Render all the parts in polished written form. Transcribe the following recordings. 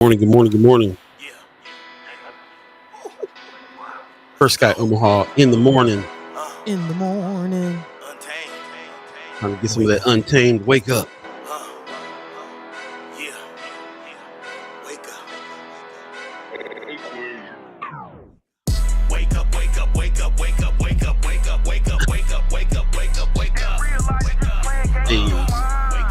Morning, good morning, good morning. Yeah. First Let's guy, go. Omaha, in the morning. In the morning. Untamed. Trying to get some of Wake that up. untamed. Wake up. Yeah. Wake up. Wake up, wake up, wake up, wake up, wake up, wake up, wake up, wake up, wake up, wake up, wake up. Hey, Wake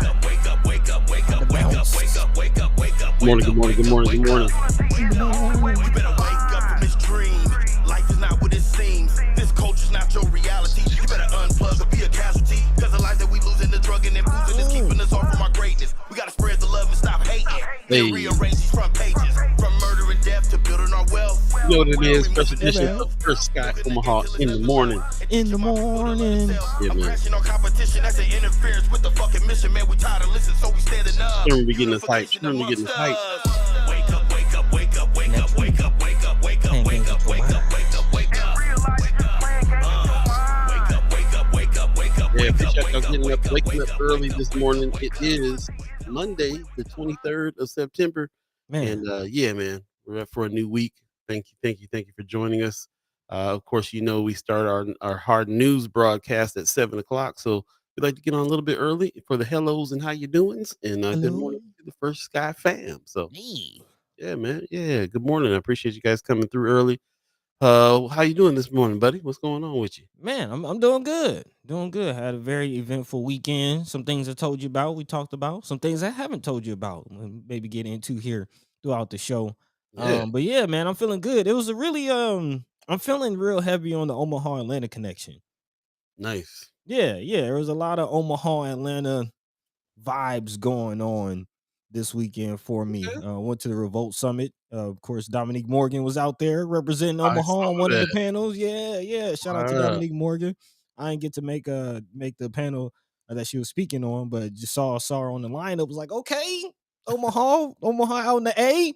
up, wake up, wake up, wake up, wake up, wake up, wake up, wake up, good morning, good morning, good morning, good morning. In the morning. You better wake up from this dream. Life is not what it seems. This culture's not your reality. You better unplug or be a casualty. Cause the life that we lose in the drug and boozing is keeping us off from our greatness. We gotta spread the love and stop hating. Hey. Then rearrange these front pages. From murder and death to building our wealth. You know what it is? First edition man. of First Guy, Omaha, in the morning. In the morning. Yeah, I'm man. crashing on competition. That's an interference with the fucking mission. Man, we tired of listening, so we standing up. Sure, we getting this hype. Sure, we getting this hype. Wake up, wake up, wake up, wake up, wake up, wake up, wake up, wake up, wake up, wake up, wake up. Wake up, wake up, wake up, wake up, Yeah, wake up, appreciate y'all wake up, getting wake up, up, waking wake up up, early wake up. this morning. It is Monday, the 23rd of September. Man. And yeah, man, we're up for a new week. Thank you for joining us. Of course, you know we start our hard news broadcast at 7 o'clock, so we'd like to get on a little bit early for the hellos and how you doings, and good Hello. morning to the First Sky fam. So Hey. yeah, man, yeah, good morning. I appreciate you guys coming through early. How you doing this morning, buddy? What's going on with you? Man, I'm doing good. Doing good. Had a very eventful weekend. Some things I told you about, we talked about. Some things I haven't told you about. We'll maybe get into here throughout the show. Yeah, But yeah, man, I'm feeling good. It was a really I'm feeling real heavy on the Omaha Atlanta connection. nice. Yeah, there was a lot of Omaha Atlanta vibes going on this weekend for me. Okay, Went to the Revolt Summit. Of course, Dominique Morgan was out there representing I Omaha saw on one of the that. panels. Yeah. Shout out to Wow. Dominique Morgan. I didn't get to make the panel that she was speaking on, but just saw her on the lineup. Was like, okay, Omaha out in the A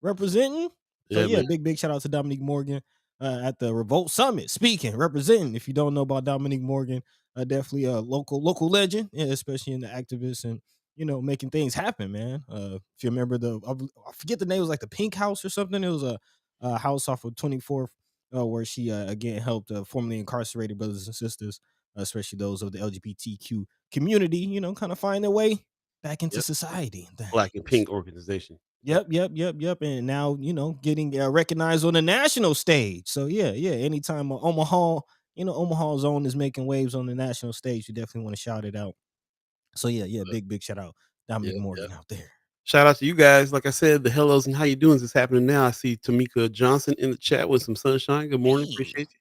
representing. So Yeah, yeah, man. big shout out to Dominique Morgan at the Revolt Summit. Speaking, representing. If you don't know about Dominique Morgan, definitely a local legend, yeah, especially in the activists and making things happen, man. If you remember I forget the name, it was like the Pink House or something. It was a house off of 24th, where she again helped formerly incarcerated brothers and sisters, especially those of the LGBTQ community, kind of find their way back into Yep. society and Black and things. Pink organization. Yep. Yep. And now, getting recognized on the national stage. So yeah. Anytime Omaha's own is making waves on the national stage, you definitely want to shout it out. So yeah, big shout out Dominic Yep. Morgan out there. Shout out to you guys. Like I said, the hellos and how you doing is happening now. I see Tamika Johnson in the chat with some sunshine. Good morning. Hey, Appreciate you.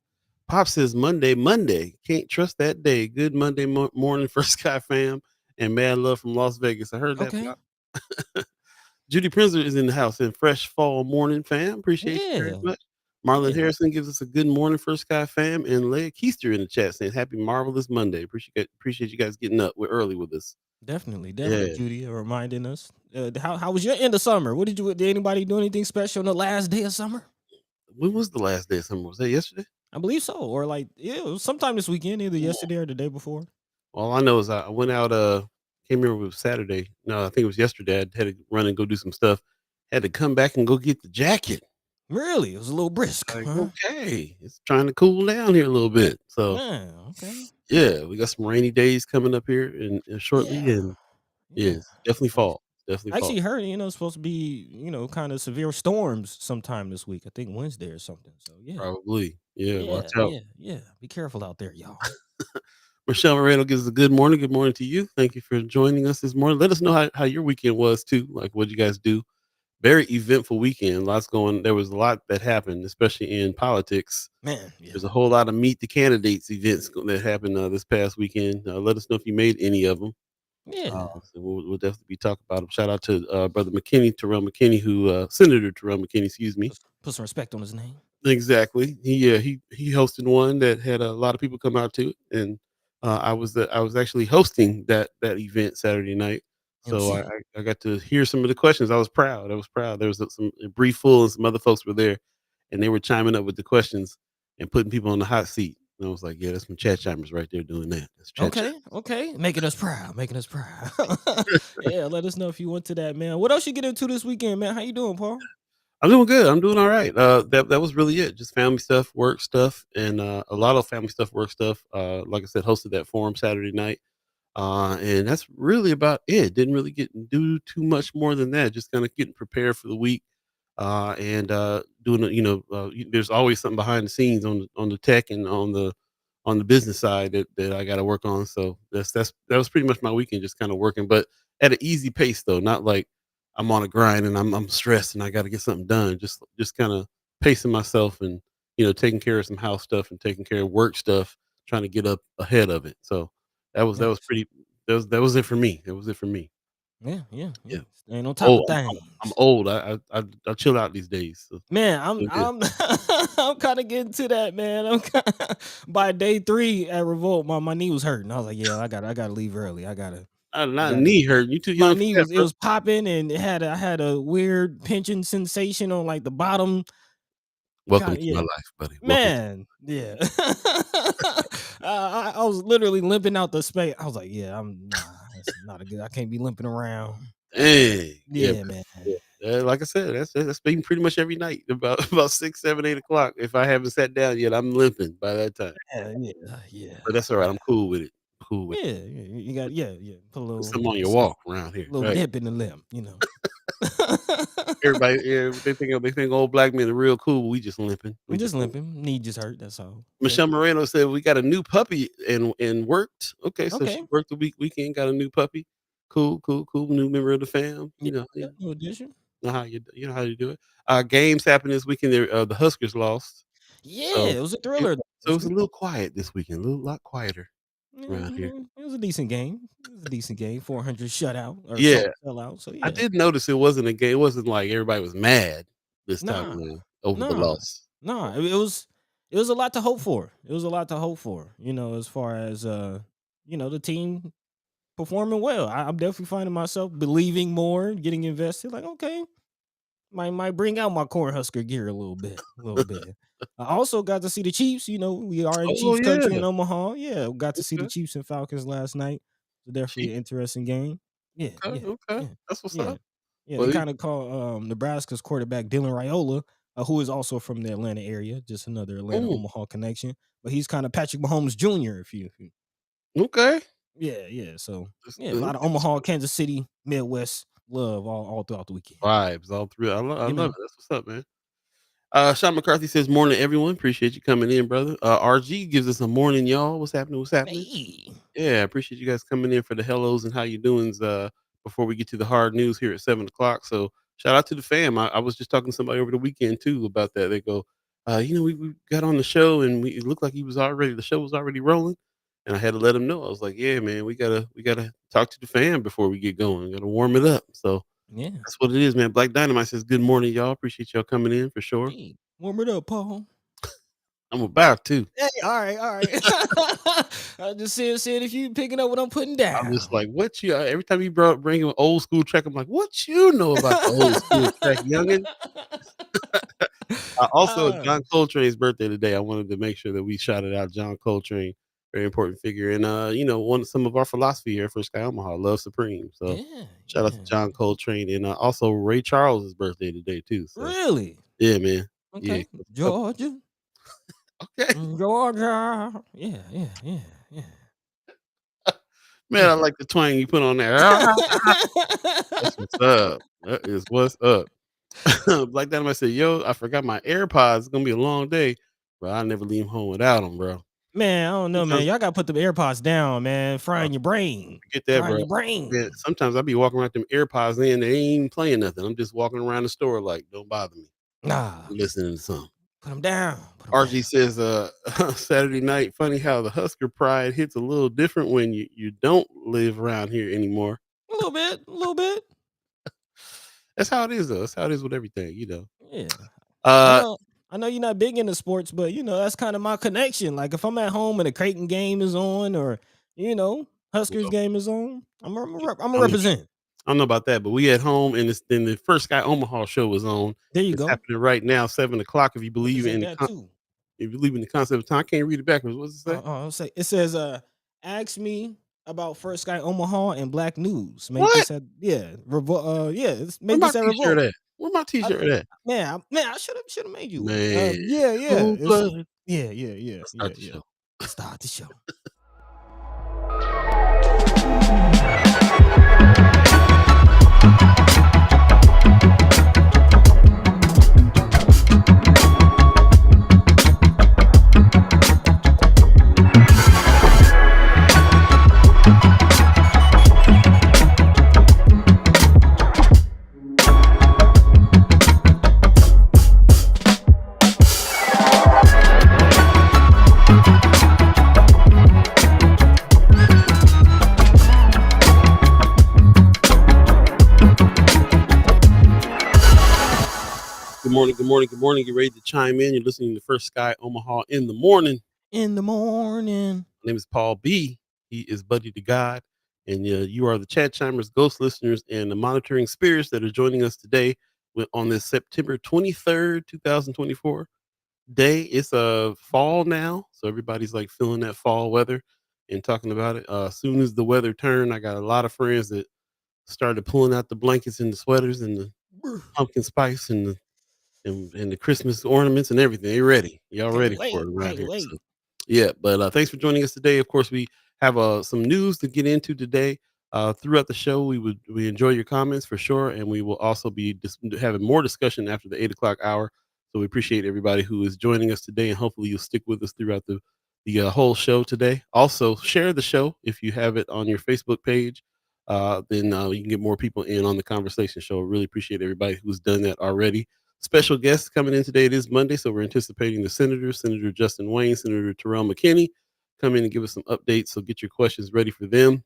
Pop says Monday. Can't trust that day. Good Monday morning for Sky fam and mad love from Las Vegas. I heard that, okay, Pop. Judy Prinzer is in the house and fresh fall morning fam. Appreciate you very yeah, much. Marlon yeah, Harrison gives us a good morning for Sky fam, and Leah Keister in the chat saying happy marvelous Monday. Appreciate you guys getting up. We're early with us. definitely, Yeah. Judy, reminding us. How was your end of summer? Did anybody do anything special on the last day of summer? When was the last day of summer? Was that yesterday? I believe so, or like it was sometime this weekend, either yesterday or the day before. All I know is I went out, can't remember if it was Saturday. No, I think it was yesterday. I had to run and go do some stuff. Had to come back and go get the jacket. Really, it was a little brisk, Like, huh? okay, it's trying to cool down here a little bit. So, Man, okay, yeah, we got some rainy days coming up here in shortly, yeah, and yeah, yeah. it's definitely fall. Definitely I fall. actually heard, it's supposed to be, kind of severe storms sometime this week. I think Wednesday or something. So yeah, Probably. Yeah, watch yeah, out. yeah, yeah. Be careful out there, y'all. Michelle Moreno gives us a good morning. Good morning to you. Thank you for joining us this morning. Let us know how your weekend was too. Like, what you guys do? Very eventful weekend. Lots going. There was a lot that happened, especially in politics. Man, yeah, There's a whole lot of meet the candidates events that happened this past weekend. Let us know if you made any of them. yeah. So we'll definitely be talking about them. Shout out to brother McKinney, Terrell McKinney, who Senator Terrell McKinney, excuse me. Put some respect on his name. Exactly. He hosted one that had a lot of people come out to it, and I was actually hosting that event Saturday night. So MC. I got to hear some of the questions. I was proud. I was proud. There was some Brief Full and some other folks were there, and they were chiming up with the questions and putting people on the hot seat. And I was like, "Yeah, that's some Chad Chimers right there doing that. That's Chad Okay, Chimers." okay, making us proud, making us proud. Yeah, let us know if you went to that, man. What else you get into this weekend, man? How you doing, Paul? I'm doing good. I'm doing all right. That was really it. Just family stuff, work stuff, and a lot of family stuff, work stuff. Like I said, hosted that forum Saturday night. And that's really about it. Didn't really get do too much more than that. Just kind of getting prepared for the week, and doing it. There's always something behind the scenes on the tech and on the business side that I got to work on. So that was pretty much my weekend, just kind of working, but at an easy pace though, not like I'm on a grind and I'm stressed and I got to get something done. Just kind of pacing myself and taking care of some house stuff and taking care of work stuff, trying to get up ahead of it. So that was Nice. pretty. That was it for me. That was it for me. Yeah, yeah, yeah. Yeah. Staying on top Oh, of I'm things. old. I chill out these days. So Man, doing good. I'm I'm kind of getting to that, man. By day 3 at Revolt, my knee was hurting. I was like, yeah, I gotta leave early. I Not got knee hurt. You too my young for knee that, was it bro. was popping and I had a weird pinching sensation on like the bottom. Welcome Kind to my yeah, life, buddy. Welcome to. man, yeah. I was literally limping out the space. I was like, yeah, that's not a good. I can't be limping around. Dang. Yeah, Yeah, man. like I said, that's been pretty much every night about about 6, 7, 8 o'clock. If I haven't sat down yet, I'm limping by that time. Yeah, yeah, yeah, But that's all right. I'm cool with it. Cool with yeah, it. yeah. You got yeah, yeah. Put a Put little something on your walk around here, little right? dip in the limb. Everybody, yeah, they think old black men are real cool. We just limping. We I'm just just limping. limping. Knee just hurt. That's all. Okay, Michelle Moreno said we got a new puppy and worked. Okay, so she okay. worked the weekend, got a new puppy. Cool, cool, cool. New member of the fam. Yeah, Yeah, no addition. you know how you do it. Games happened this weekend. The Huskers lost, Yeah, so it was a it, thriller so it this was a week. little quiet this weekend. A little lot quieter around here. It was a decent game. It was a decent game. 400 shutout or Yeah, sellout. So I yeah, did notice it wasn't a game. It wasn't like everybody was mad this time nah, around over the nah, loss. nah. It was a lot to hope for. It was a lot to hope for. As far as the team performing well. I'm definitely finding myself believing more, getting invested. Like, okay, might bring out my Cornhusker gear a little bit, a little bit. I also got to see the Chiefs. We are in Oh Chiefs country in yeah, Omaha. Yeah, we got to see the okay, Chiefs and Falcons last night. So definitely Chief. an interesting game. Yeah, Okay, yeah, okay, yeah, that's what's yeah, up. yeah. They Well, kind of call Nebraska's quarterback Dylan Raiola, who is also from the Atlanta area, just another Atlanta oh, Omaha connection. But he's kind of Patrick Mahomes Jr. If you okay. yeah, yeah. So yeah, a lot of Okay, Omaha, Kansas City, Midwest love all throughout the weekend. vibes all through. I You love know, it. That's what's up, man. Sean McCarthy says, "Morning, everyone. Appreciate you coming in, brother." RG gives us a morning, y'all. What's happening? What's happening? hey, Yeah, I appreciate you guys coming in for the hellos and how you doings. Before we get to the hard news here at 7 o'clock. So shout out to the fam. I was just talking to somebody over the weekend too about that. They go, we got on the show and it looked like the show was already rolling. And I had to let them know. I was like, yeah, man, we gotta talk to the fam before we get going. Gotta warm it up. So yeah, that's what it is, man. Black Dynamite says, good morning, y'all. Appreciate y'all coming in for sure. hey, warm it up, Paul. I'm about to. Hey, all right, all right. I just said if you picking up what I'm putting I'm just down. like, what you every time you bring an old school track, I'm like, what you know about the old school track, youngin? Also, uh, John Coltrane's birthday today. I wanted to make sure that we shouted out John Coltrane, very important figure, and one of some of our philosophy here for Sky Omaha, Love Supreme. So yeah, shout out to yeah. John Coltrane, and also Ray Charles' birthday today too. So Really? yeah, man, yeah, Okay, Georgia, okay, Georgia. Yeah, yeah, yeah, yeah, man. I yeah. like the twang you put on there. That's what's up. That is what's up. Like that, I said, "Yo, I forgot my AirPods. It's gonna be a long day, but I never leave home without them, bro." Man, I don't know, man. Sometimes Y'all gotta put the AirPods down, man. uh, Frying your brain. forget that, Frying bro. your Yeah, brain. sometimes I be walking around with them AirPods in, they ain't even playing nothing. I'm just walking around the store like, "Don't bother me. Nah, I'm listening to something." put them down. Put them RG down. says, Saturday night, funny how the Husker pride hits a little different when you don't live around here anymore. A little bit, a little bit. That's how it is, though. That's how it is with everything. Yeah. I Uh, know I know you're not big into sports, but that's kind of my connection. Like if I'm at home and a Creighton game is on or, Huskers well, game is on, I'm a I don't know represent. I don't know about that, but we at home and then the first Sky Omaha show is on. There you It's go. happening right now, 7 o'clock. If you believe Represent in that too. If you believe in the concept of time, I can't read it backwards. What does it say? It says, ask me about First Sky Omaha and Black News. Make What? this at revolt. Where Make my this at T-shirt revolt. at? Where my T-shirt at? Man, I should have made you one. Man, Yeah. cold It's blood. Let's start the yeah. show. Let's start the show. Good morning, good morning, good morning. Get ready to chime in. You're listening to First Sky Omaha in the morning. In the morning. My name is Paul B. He is Buddy to God. And you are the Chad Chimers, ghost listeners, and the monitoring spirits that are joining us today on this September 23rd, 2024 day. It's fall now. So everybody's like feeling that fall weather and talking about it. As soon as the weather turned, I got a lot of friends that started pulling out the blankets and the sweaters and the pumpkin spice and the Christmas ornaments and everything. They ready. Y'all ready for it around Can't here. wait. So yeah, but thanks for joining us today. Of course, we have some news to get into today. Throughout the show, we enjoy your comments for sure, and we will also be having more discussion after the 8 o'clock hour. So we appreciate everybody who is joining us today, and hopefully you'll stick with us throughout the whole show today. Also, share the show if you have it on your Facebook page. Then you can get more people in on the conversation show. Really appreciate everybody who's done that already. Special guests coming in today. It is Monday, so we're anticipating the senators, Senator Justin Wayne, Senator Terrell McKinney, come in and give us some updates. So get your questions ready for them,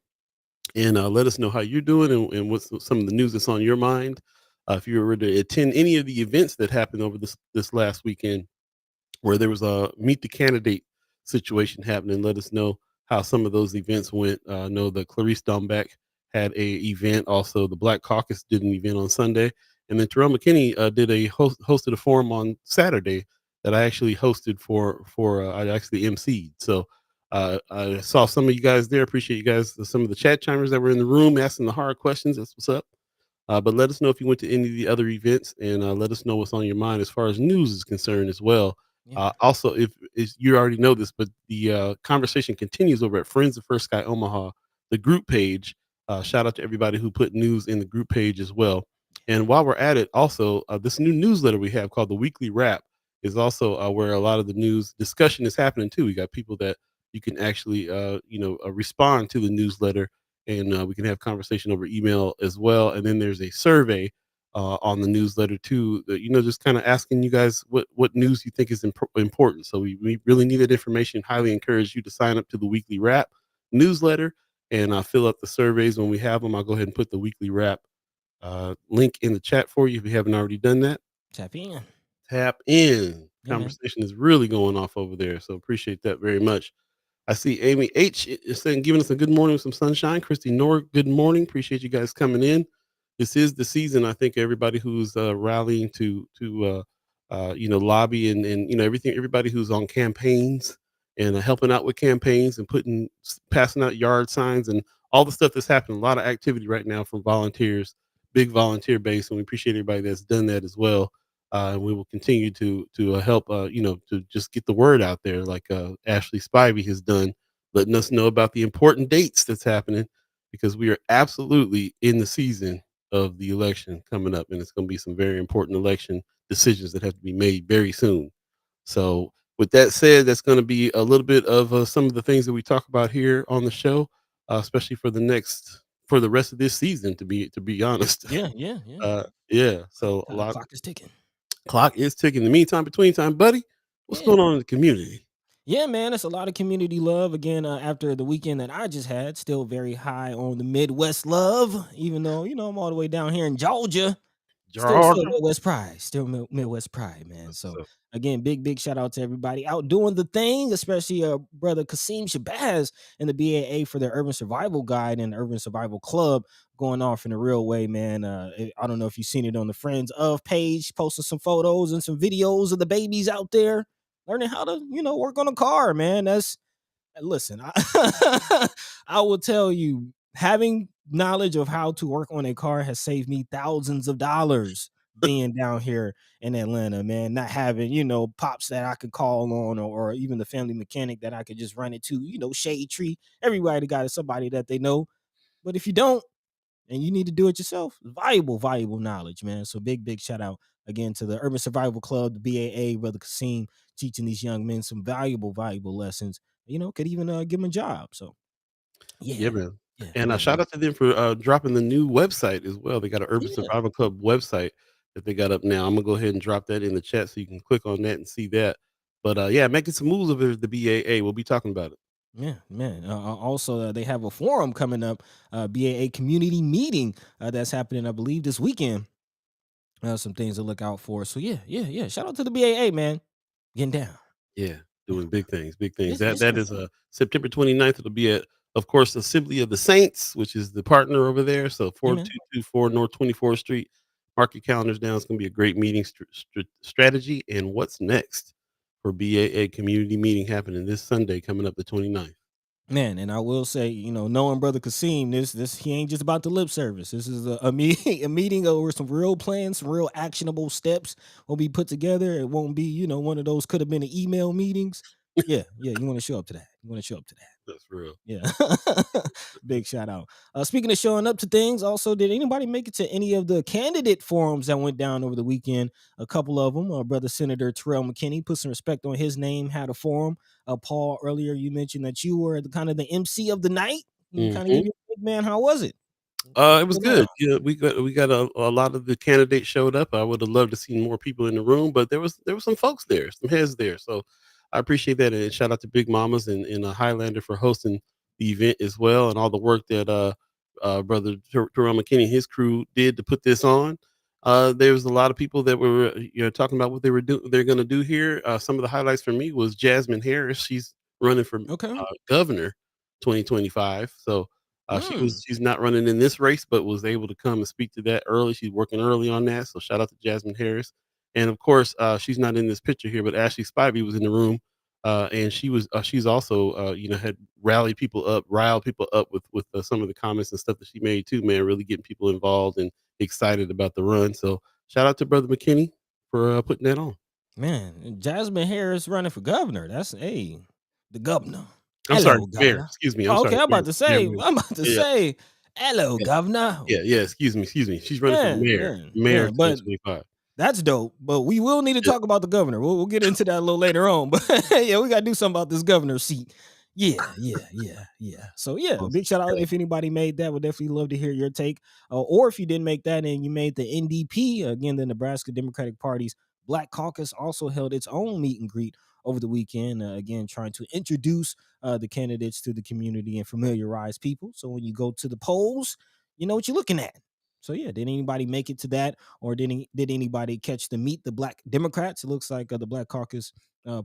and let us know how you're doing and what's some of the news that's on your mind. If you were to attend any of the events that happened over this last weekend, where there was a meet the candidate situation happening. Let us know how some of those events went. I know that Clarice Dombeck had a event. Also, the Black Caucus did an event on Sunday, and then Terrell McKinney did hosted a forum on Saturday that I actually hosted for I actually emceed. So I saw some of you guys there. Appreciate you guys. Some of the chat chimers that were in the room asking the hard questions. That's what's up. But let us know if you went to any of the other events, and let us know what's on your mind as far as news is concerned as well. Yeah. Also, if you already know this, but the conversation continues over at Friends of First Sky Omaha, the group page. Shout out to everybody who put news in the group page as well. And while we're at it, also this new newsletter we have called the Weekly Wrap is also where a lot of the news discussion is happening too. We got people that you can actually respond to the newsletter, and we can have conversation over email as well. And then there's a survey on the newsletter too, that, just kind of asking you guys what news you think is important. So we really need that information. Highly encourage you to sign up to the Weekly Wrap newsletter and fill out the surveys when we have them. I'll go ahead and put the Weekly Wrap link in the chat for you if you haven't already done that. Tap in. Tap in. Yeah, man. Conversation is really going off over there, so appreciate that very much. I see Amy H is saying, giving us a good morning with some sunshine. Christy Nor, good morning. Appreciate you guys coming in. This is the season. I think everybody who's rallying to lobby and everything. Everybody who's on campaigns and helping out with campaigns and passing out yard signs and all the stuff that's happening. A lot of activity right now from volunteers, big volunteer base, and we appreciate everybody that's done that as well. And we will continue to help, to just get the word out there, like Ashley Spivey has done, letting us know about the important dates that's happening, because we are absolutely in the season of the election coming up, and it's going to be some very important election decisions that have to be made very soon. So, with that said, that's going to be a little bit of some of the things that we talk about here on the show, especially for the rest of this season. To be honest, Yeah. yeah. So a The lot. clock is ticking. Clock is ticking. In the meantime, between time, buddy, what's Yeah. going on in the community? Yeah, man, it's a lot of community love again after the weekend that I just had. Still very high on the Midwest love, even though I'm all the way down here in Georgia. Still Georgia. Midwest pride, still Midwest pride, man. That's So what's up. again, big shout out to everybody out doing the thing, especially brother Kasim Shabazz and the BAA for their Urban Survival Guide and Urban Survival Club going off in a real way, man. I don't know if you've seen it on the Friends of page, posting some photos and some videos of the babies out there. learning how to, work on a car, man. Listen, I will tell you, having knowledge of how to work on a car has saved me thousands of dollars being down here in Atlanta, man. Not having, pops that I could call on, or even the family mechanic that I could just run into, shade tree. Everybody got somebody that they know. But if you don't, and you need to do it yourself, valuable knowledge, man. So big shout out again to the Urban Survival Club, the BAA, Brother Kasim, teaching these young men some valuable lessons. Could even give them a job. So Yeah, yeah, man. yeah, And, yeah, shout yeah, out to them for, dropping the new website as well. They got an Urban yeah, Survival Club website that they got up now. Imma go ahead and drop that in the chat so you can click on that and see that. But, yeah, making some moves over at the BAA. We'll be talking about it. yeah, man. Also, they have a forum coming up, BAA community meeting that's happening, I believe, this weekend. Some things to look out for. So yeah. Shout out to the BAA, man. Getting down. Yeah, Yeah, doing big things, big things. yes, That yes, that yes. is, September 29th. It'll be at, of course, Assembly of the Saints, which is the partner over there. So Yeah, man. 4224 North 24th Street. Mark your calendars down. It's gonna be a great meeting, strategy, and what's next for BAA community meeting happening this Sunday coming up the 29th. Man, and I will say, knowing Brother Kasim, this he ain't just about the lip service. This is a meeting, a meeting over some real plans, some real actionable steps will be put together. It won't be, one of those could have been an email meetings. Yeah. You want to show up to that. You want to show up to that. That's real. Yeah. Big shout out. Speaking of showing up to things, also, did anybody make it to any of the candidate forums that went down over the weekend? A couple of them. Brother Senator Terrell McKinney put some respect on his name, had a forum. Paul, earlier you mentioned that you were the kind of the MC of the night. You kind of give Mhm. your big man, how was it? It was Go down. good. Yeah, we got a lot of the candidates showed up. I would have loved to see more people in the room, but there was some folks there, some heads there. So I appreciate that, and shout out to Big Mamas and Highlander for hosting the event as well, and all the work that brother Terrell McKinney and his crew did to put this on. There was a lot of people that were talking about what they're going to do here. Some of the highlights for me was Jasmine Harris. She's running for Okay. governor 2025. So Mm. she's not running in this race, but was able to come and speak to that early. She's working early on that. So shout out to Jasmine Harris. And of course, she's not in this picture here, but Ashley Spivey was in the room. And she's also had riled people up with some of the comments and stuff that she made too, man, really getting people involved and excited about the run. So shout out to Brother McKinney for putting that on. Man, Jasmine Harris running for governor. That's the governor. I'm sorry, Hello, mayor. governor. Excuse me. I'm Oh, sorry, okay. I'm mayor. about to Yeah, say, mayor. Yeah, hello, yeah, governor. yeah. Excuse me. She's running for Man, mayor, man, mayor of man. But 2025. that's dope. But we will need to Yeah. talk about the governor. We'll get into that a little later on. But yeah, we got to do something about this governor seat. Yeah. So yeah, Awesome. big shout out Yeah. if anybody made that. Would definitely love to hear your take. Or if you didn't make that and you made the NDP, again, the Nebraska Democratic Party's Black Caucus also held its own meet and greet over the weekend. Again, trying to introduce the candidates to the community and familiarize people. So when you go to the polls, you know what you're looking at. So yeah, did anybody make it to that, or did anybody catch the Meet the Black Democrats? It looks like the Black Caucus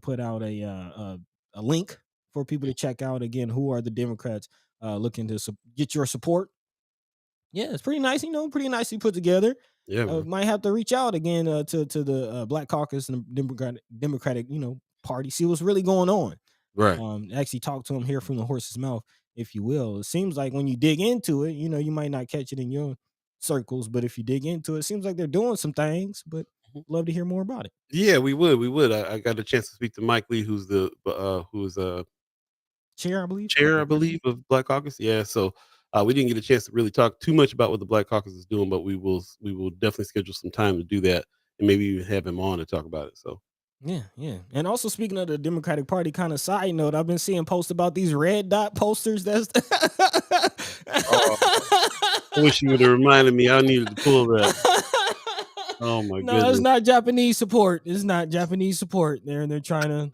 put out a link for people to check out. Again, who are the Democrats looking to get your support? Yeah, it's pretty nice. Pretty nicely put together. Yeah, man. Might have to reach out again to the Black Caucus and the Democratic party, see what's really going on. Right. Actually talk to them, hear from the horse's mouth, if you will. It seems like when you dig into it, you might not catch it in your circles, but if you dig into it, it seems like they're doing some things. But Mhm. love to hear more about it. Yeah, we would. We would. I got a chance to speak to Mike Lee, who's Chair, I believe, chair, I or believe, president. of Black Caucus. Yeah, so we didn't get a chance to really talk too much about what the Black Caucus is doing, but we will definitely schedule some time to do that, and maybe even have him on to talk about it. So Yeah. And also speaking of the Democratic Party, kind of side note, I've been seeing posts about these red dot posters. That's oh, I wish you would have reminded me. I needed to pull that. Oh my No, it's goodness. not Japanese support. It's not Japanese support. They're trying to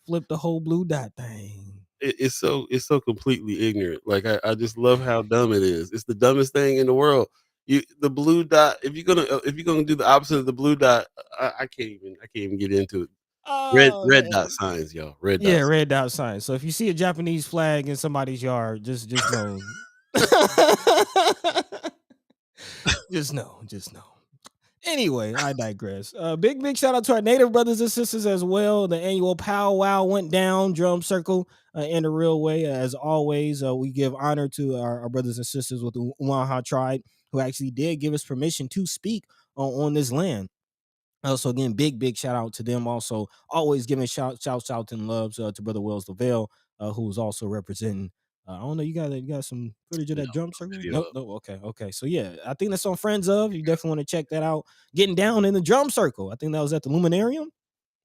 flip the whole blue dot thing. It's so completely ignorant. Like I just love how dumb it is. It's the dumbest thing in the world. The blue dot. If you're gonna do the opposite of the blue dot, I can't even get into it. Oh Red dot man. signs, y'all. Red Yeah, dots. red dot sign. So if you see a Japanese flag in somebody's yard, just know. Just know. Anyway, I digress. Big shout out to our native brothers and sisters as well. The annual powwow went down, drum circle in a real way. As always, we give honor to our brothers and sisters with the Omaha tribe who actually did give us permission to speak on this land. So again, big shout out to them. Also, always giving shouts out and loves to brother Wells Lavelle, who's also representing. I don't know. You got some footage of No, that drum no circle? video. Nope. No. Okay. So yeah, I think that's on Friends of. You definitely want to check that out. Getting down in the drum circle. I think that was at the Luminarium.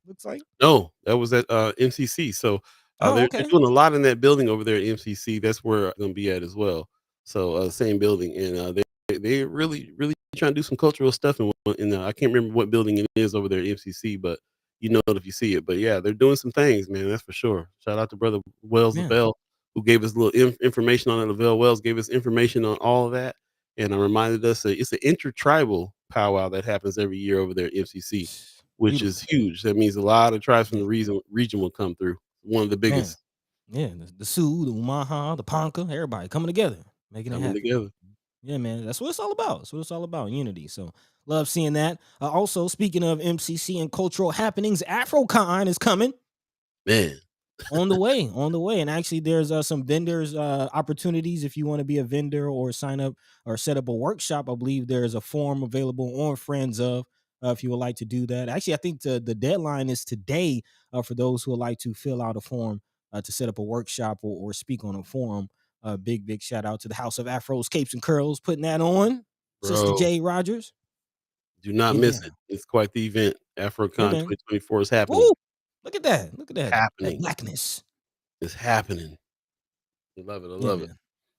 Looks like. No, that was at, MCC, so, Oh, they're okay. doing a lot in that building over there at MCC, that's where I'm gonna be at as well. So, same building, and, they really trying to do some cultural stuff I can't remember what building it is over there at MCC, but you know it if you see it, but yeah, they're doing some things, man, that's for sure. Shout out to brother Wells Yeah. Lavelle, who gave us a little information on it. Lavelle Wells gave us information on all of that, and, reminded us that it's an intertribal powwow that happens every year over there at MCC. Which is Beautiful. huge. That means a lot of tribes from Yeah. the region will come through. One of the Man. biggest Yeah. The Sioux, the Omaha, the Ponca, everybody coming together, making it coming happen. together. Yeah, man, that's what it's all about. That's what it's all about, unity. So love seeing that. Also, speaking of MCC and cultural happenings, AfroCon is coming Man, on the way. And actually, there's some vendors opportunities if you want to be a vendor or sign up or set up a workshop. I believe there's a form available on Friends of. If you would like to do that, actually, I think the deadline is today for those who would like to fill out a form to set up a workshop or speak on a forum. Big shout out to the House of Afros, Capes, and Curls putting that on. Sister bro, J. Rogers. do not Yeah. miss it. It's quite the event. Yeah, AfroCon man. 2024 is happening. Woo! Look at that. Look at that. That Happening. blackness. It's happening. I love it. I Yeah, love it.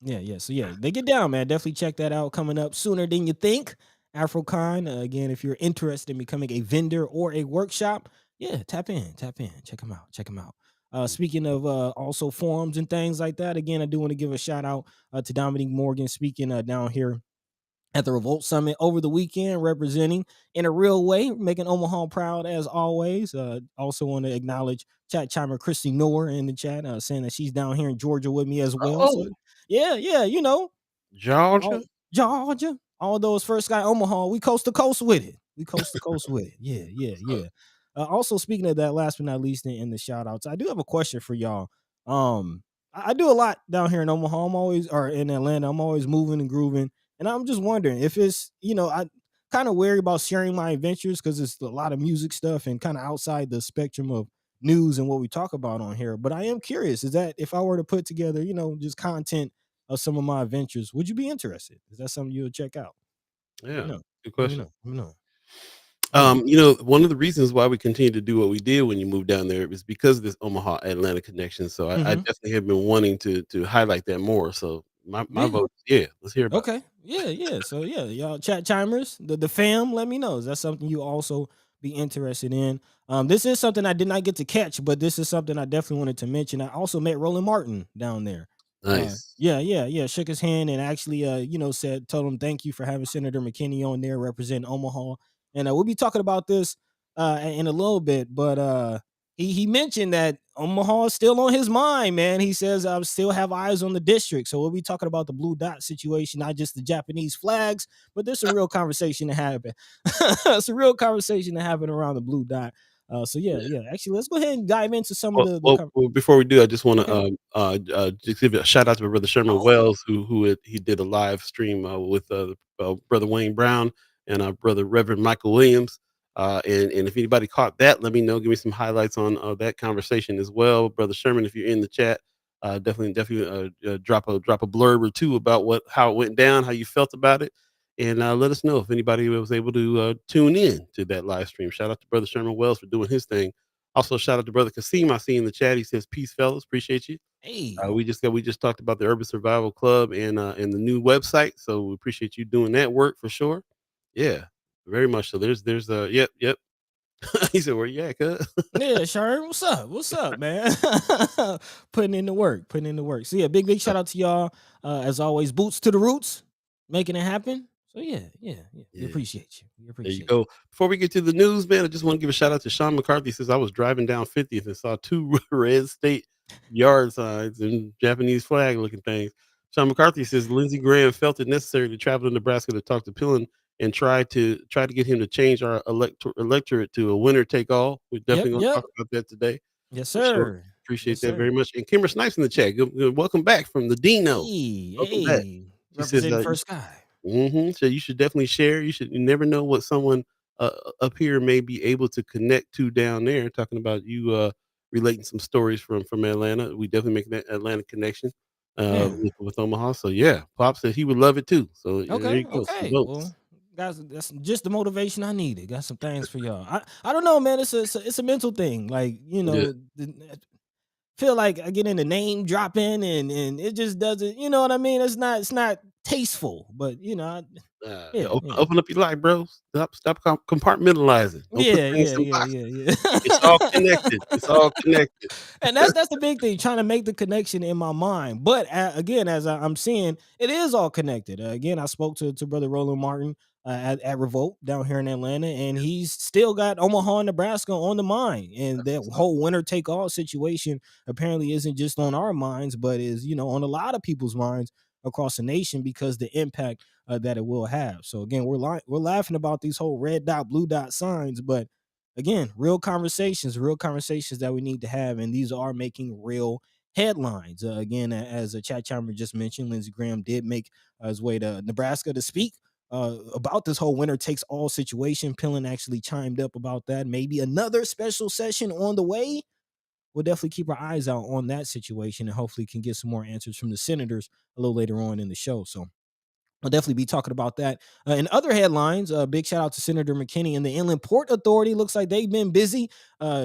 man. Yeah. So yeah, they get down, man. Definitely check that out. Coming up sooner than you think. AfroCon. Again, if you're interested in becoming a vendor or a workshop, yeah, tap in. Check them out. Check them out. Speaking of also forums and things like that, again, I do want to give a shout out to Dominique Morgan speaking down here at the Revolt Summit over the weekend, representing in a real way, making Omaha proud as always. Also want to acknowledge chat chimer Christy Noor in the chat, saying that she's down here in Georgia with me as well. So Oh, yeah, you know, all Georgia? Georgia, all those first guy Omaha, we coast to coast with it. We coast to coast with it. Yeah. Also, speaking of that, last but not least, in the shout outs, I do have a question for y'all. I do a lot down here in Omaha. I'm always, or in Atlanta, I'm always moving and grooving. And I'm just wondering if it's, I kind of wary about sharing my adventures because it's a lot of music stuff and kind of outside the spectrum of news and what we talk about on here. But I am curious, is that if I were to put together, just content of some of my adventures, would you be interested? Is that something you would check out? Let me Yeah, know. good Let me question. know. Let me know. Yeah. One of the reasons why we continue to do what we did when you moved down there is because of this Omaha Atlanta connection. So I Hmm. definitely have been wanting to highlight that more. So my Yeah. vote, yeah, let's hear about it. Okay. Yeah. So yeah, y'all chat chimers, the fam, let me know. Is that something you also be interested in? This is something I did not get to catch, but this is something I definitely wanted to mention. I also met Roland Martin down there. Nice. Yeah. Shook his hand and actually, told him thank you for having Senator McKinney on there representing Omaha. And we'll be talking about this in a little bit, but he mentioned that Omaha is still on his mind, man. He says I still have eyes on the district. So we'll be talking about the blue dot situation, not just the Japanese flags, but there's some real conversation to happen. It's a real conversation to happen around the blue dot. So yeah. Actually, let's go ahead and dive into some of Well, the well, well, before we do, I just want okay. to just give a shout out to my brother Sherman Oh, Wells, he did a live stream with brother Wayne Brown and brother Reverend Michael Williams. And if anybody caught that, let me know. Give me some highlights on that conversation as well, brother Sherman. If you're in the chat, definitely drop a blurb or two about how it went down, how you felt about it, and let us know if anybody was able to tune in to that live stream. Shout out to brother Sherman Wells for doing his thing. Also, shout out to brother Kasim. I see in the chat. He says, "Peace, fellas. Appreciate you." hey. We just talked about the Urban Survival Club and the new website. So we appreciate you doing that work for sure. Yeah, very much so. Yep. He said, "Where you at, cuz?" Yeah, Sharon, what's up? What's up, man? Putting in the work, putting in the work. So yeah, big shout out to y'all. As always, boots to the roots, making it happen. So yeah. We Yeah. appreciate you. We There you appreciate go. Before we get to the news, man, I just want to give a shout out to Sean McCarthy. Says I was driving down 50th and saw two red state yard signs and Japanese flag looking things. Sean McCarthy says Lindsey Graham felt it necessary to travel to Nebraska to talk to Pillen and try to get him to change our electorate to a winner take all. We're Yep, definitely gonna yep. talk about that today Yes, for sure. sir. Appreciate Yes, that very sir. much. And Kimber Snipes in the chat. Welcome back from the Dino. Hey, Welcome back. hey. She says, Representing First Sky. so you should definitely share. You never know what someone up here may be able to connect to down there. Talking about you relating some stories from Atlanta. We definitely make that Atlanta connection Yeah. with Omaha. So yeah, Pop said he would love it too. So there Okay, you go. Some okay. votes. Well, guys, that's just the motivation I needed. Got some things for y'all. I don't know, man. It's a mental thing. Like, Yeah. feel like I get into name dropping and it just doesn't, you know what I mean? It's not tasteful, but Yeah, yeah, yeah. open up your life, bro. Stop compartmentalizing. Don't put Yeah, things yeah, in yeah, boxes. yeah, It's all yeah. connected. It's all connected. And that's the big thing, trying to make the connection in my mind. But again, as I'm seeing, it is all connected. Again, I spoke to brother Roland Martin at Revolt down here in Atlanta, and he's still got Omaha, Nebraska on the mind. And That's that what's up. whole winner take all situation apparently isn't just on our minds, but is on a lot of people's minds across the nation because the impact that it will have. So again, we're laughing about these whole red dot, blue dot signs, but again, real conversations that we need to have, and these are making real headlines. Again, as a chat chimer just mentioned, Lindsey Graham did make his way to Nebraska to speak about this whole winner takes all situation. Pillin actually chimed up about that. Maybe another special session on the way. We'll definitely keep our eyes out on that situation and hopefully can get some more answers from the senators a little later on in the show. So I'll definitely be talking about that. In other headlines, big shout out to Senator McKinney and the Inland Port Authority. Looks like they've been busy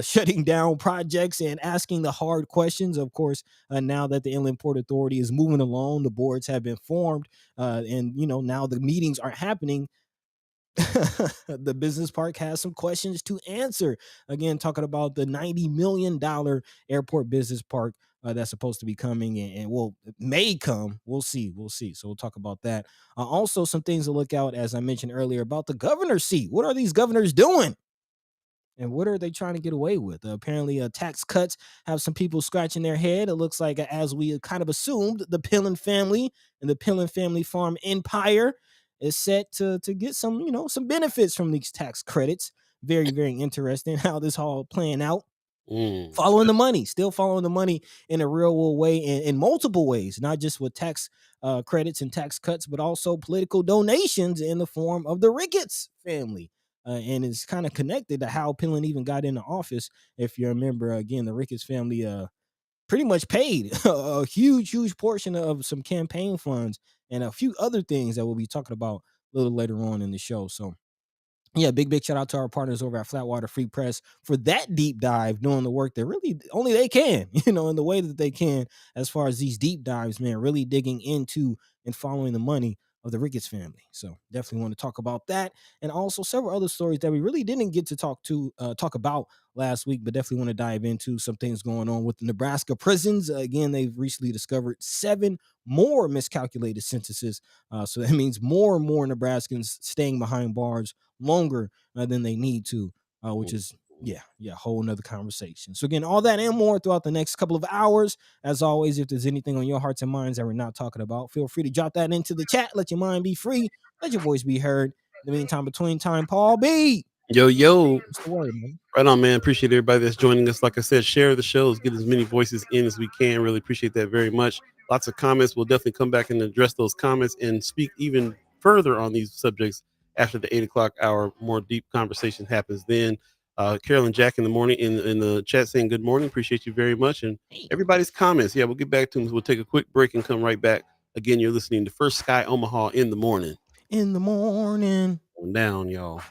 shutting down projects and asking the hard questions. Of course, now that the Inland Port Authority is moving along, the boards have been formed, and now the meetings are happening. The business park has some questions to answer. Again, talking about the $90 million airport business park that's supposed to be coming and well, it may come. We'll see. We'll see. So we'll talk about that. Also, some things to look out, as I mentioned earlier, about the governor's seat. What are these governors doing? And what are they trying to get away with? Apparently, tax cuts have some people scratching their head. It looks like, as we kind of assumed, the Pillin family and the Pillin family farm empire is set to get some benefits from these tax credits. Very, very interesting how this all playing out. Mm. Following the money, still following the money in a real world way, in multiple ways, not just with tax credits and tax cuts, but also political donations in the form of the Ricketts family. And it's kind of connected to how Pillin even got into office. If you remember, again, the Ricketts family pretty much paid a huge, huge portion of some campaign funds and a few other things that we'll be talking about a little later on in the show. So yeah, big shout out to our partners over at Flatwater Free Press for that deep dive, doing the work that really only they can, in the way that they can, as far as these deep dives, man, really digging into and following the money of the Ricketts family. So definitely want to talk about that, and also several other stories that we really didn't get to talk about last week, but definitely want to dive into some things going on with the Nebraska prisons. Again, they've recently discovered 7 more miscalculated sentences, so that means more and more Nebraskans staying behind bars longer than they need to, which is whole nother conversation. So again, all that and more throughout the next couple of hours. As always, if there's anything on your hearts and minds that we're not talking about, feel free to drop that into the chat. Let your mind be free. Let your voice be heard. In the meantime, between time, Paul B. Yo. What's the word, man? Right on, man. Appreciate everybody that's joining us. Like I said, share the shows, get as many voices in as we can. Really appreciate that very much. Lots of comments. We'll definitely come back and address those comments and speak even further on these subjects after the 8 o'clock hour. More deep conversation happens then. Carolyn Jack in the morning in the chat saying good morning. Appreciate you very much. And Hey, everybody's comments. Yeah, we'll get back to them. We'll take a quick break and come right back. Again, you're listening to First Sky Omaha in the morning. in the morning. Going down, y'all.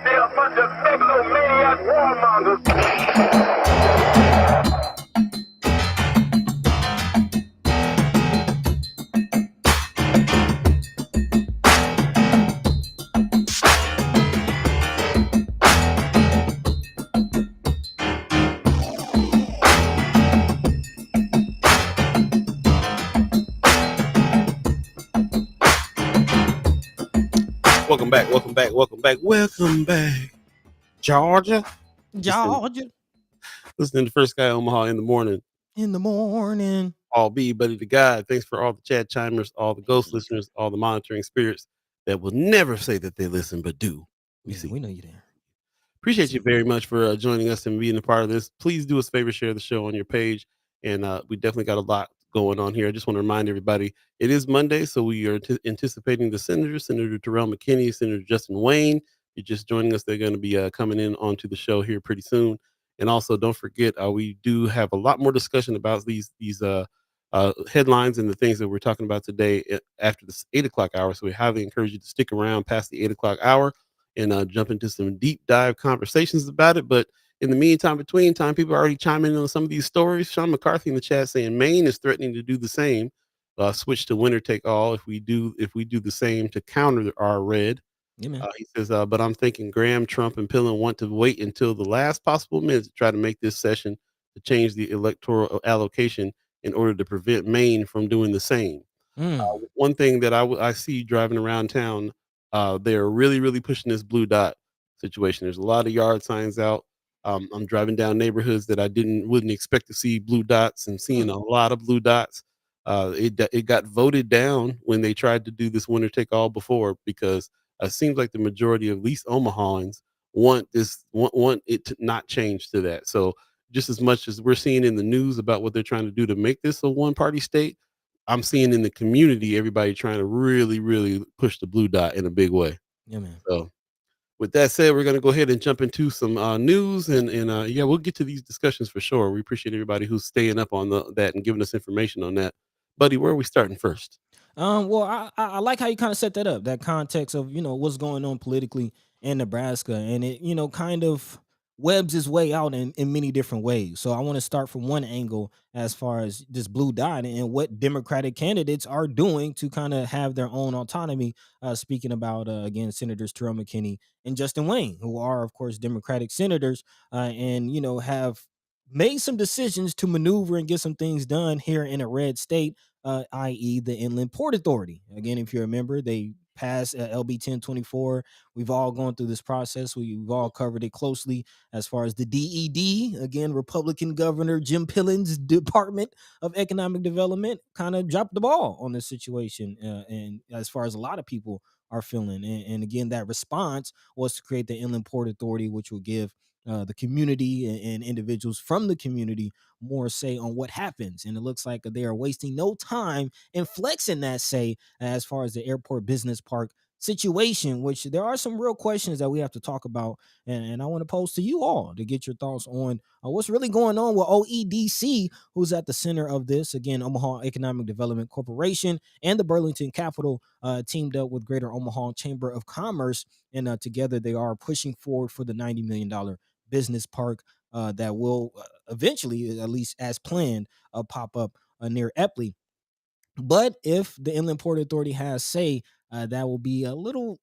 They're a bunch of megalomaniac warmongers. welcome back, welcome back, welcome back, welcome back, Georgia. Listen, Georgia listening to First Guy Omaha in the morning. in the morning. All be buddy to God. Thanks for all the chat chimers, all the ghost listeners, all the monitoring spirits that will never say that they listen but do. We Yeah, see. we know you there. Appreciate you very much for joining us and being a part of this. Please do us a favor, share the show on your page. And we definitely got a lot going on here. I just want to remind everybody it is Monday, so we are anticipating the senators, Senator Terrell McKinney, Senator Justin Wayne. You're just joining us. They're going to be coming in onto the show here pretty soon. And also, don't forget, we do have a lot more discussion about these headlines and the things that we're talking about today after this 8 o'clock hour. So we highly encourage you to stick around past the 8 o'clock hour and jump into some deep dive conversations about it. But in the meantime, between time, people are already chiming in on some of these stories. Sean McCarthy in the chat saying Maine is threatening to do the same, switch to winner take all if we do the same to counter our red. Yeah, man. He says, but I'm thinking Graham, Trump, and Pillin want to wait until the last possible minute to try to make this session to change the electoral allocation in order to prevent Maine from doing the same. Mm. One thing that I see driving around town, they're really, really pushing this blue dot situation. There's a lot of yard signs out. I'm driving down neighborhoods that I wouldn't expect to see blue dots and seeing Mm. a lot of blue dots. It got voted down when they tried to do this winner take all before because it seems like the majority of at least Omahans want it to not change to that. So just as much as we're seeing in the news about what they're trying to do to make this a one party state, I'm seeing in the community everybody trying to really, really push the blue dot in a big way. Yeah, man. So, with that said, we're going to go ahead and jump into some news, and yeah, we'll get to these discussions for sure. We appreciate everybody who's staying up on that and giving us information on that. Buddy, where are we starting first? Well, I like how you kind of set that up, that context of what's going on politically in Nebraska, and it kind of webs its way out in many different ways. So I want to start from one angle as far as this blue dot and what Democratic candidates are doing to kind of have their own autonomy. Speaking about again, Senators Terrell McKinney and Justin Wayne, who are of course Democratic senators, and have made some decisions to maneuver and get some things done here in a red state, i.e., the Inland Port Authority. Again, if you remember, they passed LB 1024. We've all gone through this process. We've all covered it closely as far as the DED. Again, Republican Governor Jim Pillen's Department of Economic Development kind of dropped the ball on this situation. And as far as a lot of people are feeling. And again, that response was to create the Inland Port Authority, which will give the community and individuals from the community more say on what happens. And it looks like they are wasting no time in flexing that say as far as the airport business park situation, which there are some real questions that we have to talk about. And I want to pose to you all to get your thoughts on what's really going on with OEDC, who's at the center of this. Again, Omaha Economic Development Corporation and the Burlington Capital teamed up with Greater Omaha Chamber of Commerce. And together they are pushing forward for the $90 million business park that will eventually, at least as planned, pop up near Epley. But if the Inland Port Authority has say, that will be a little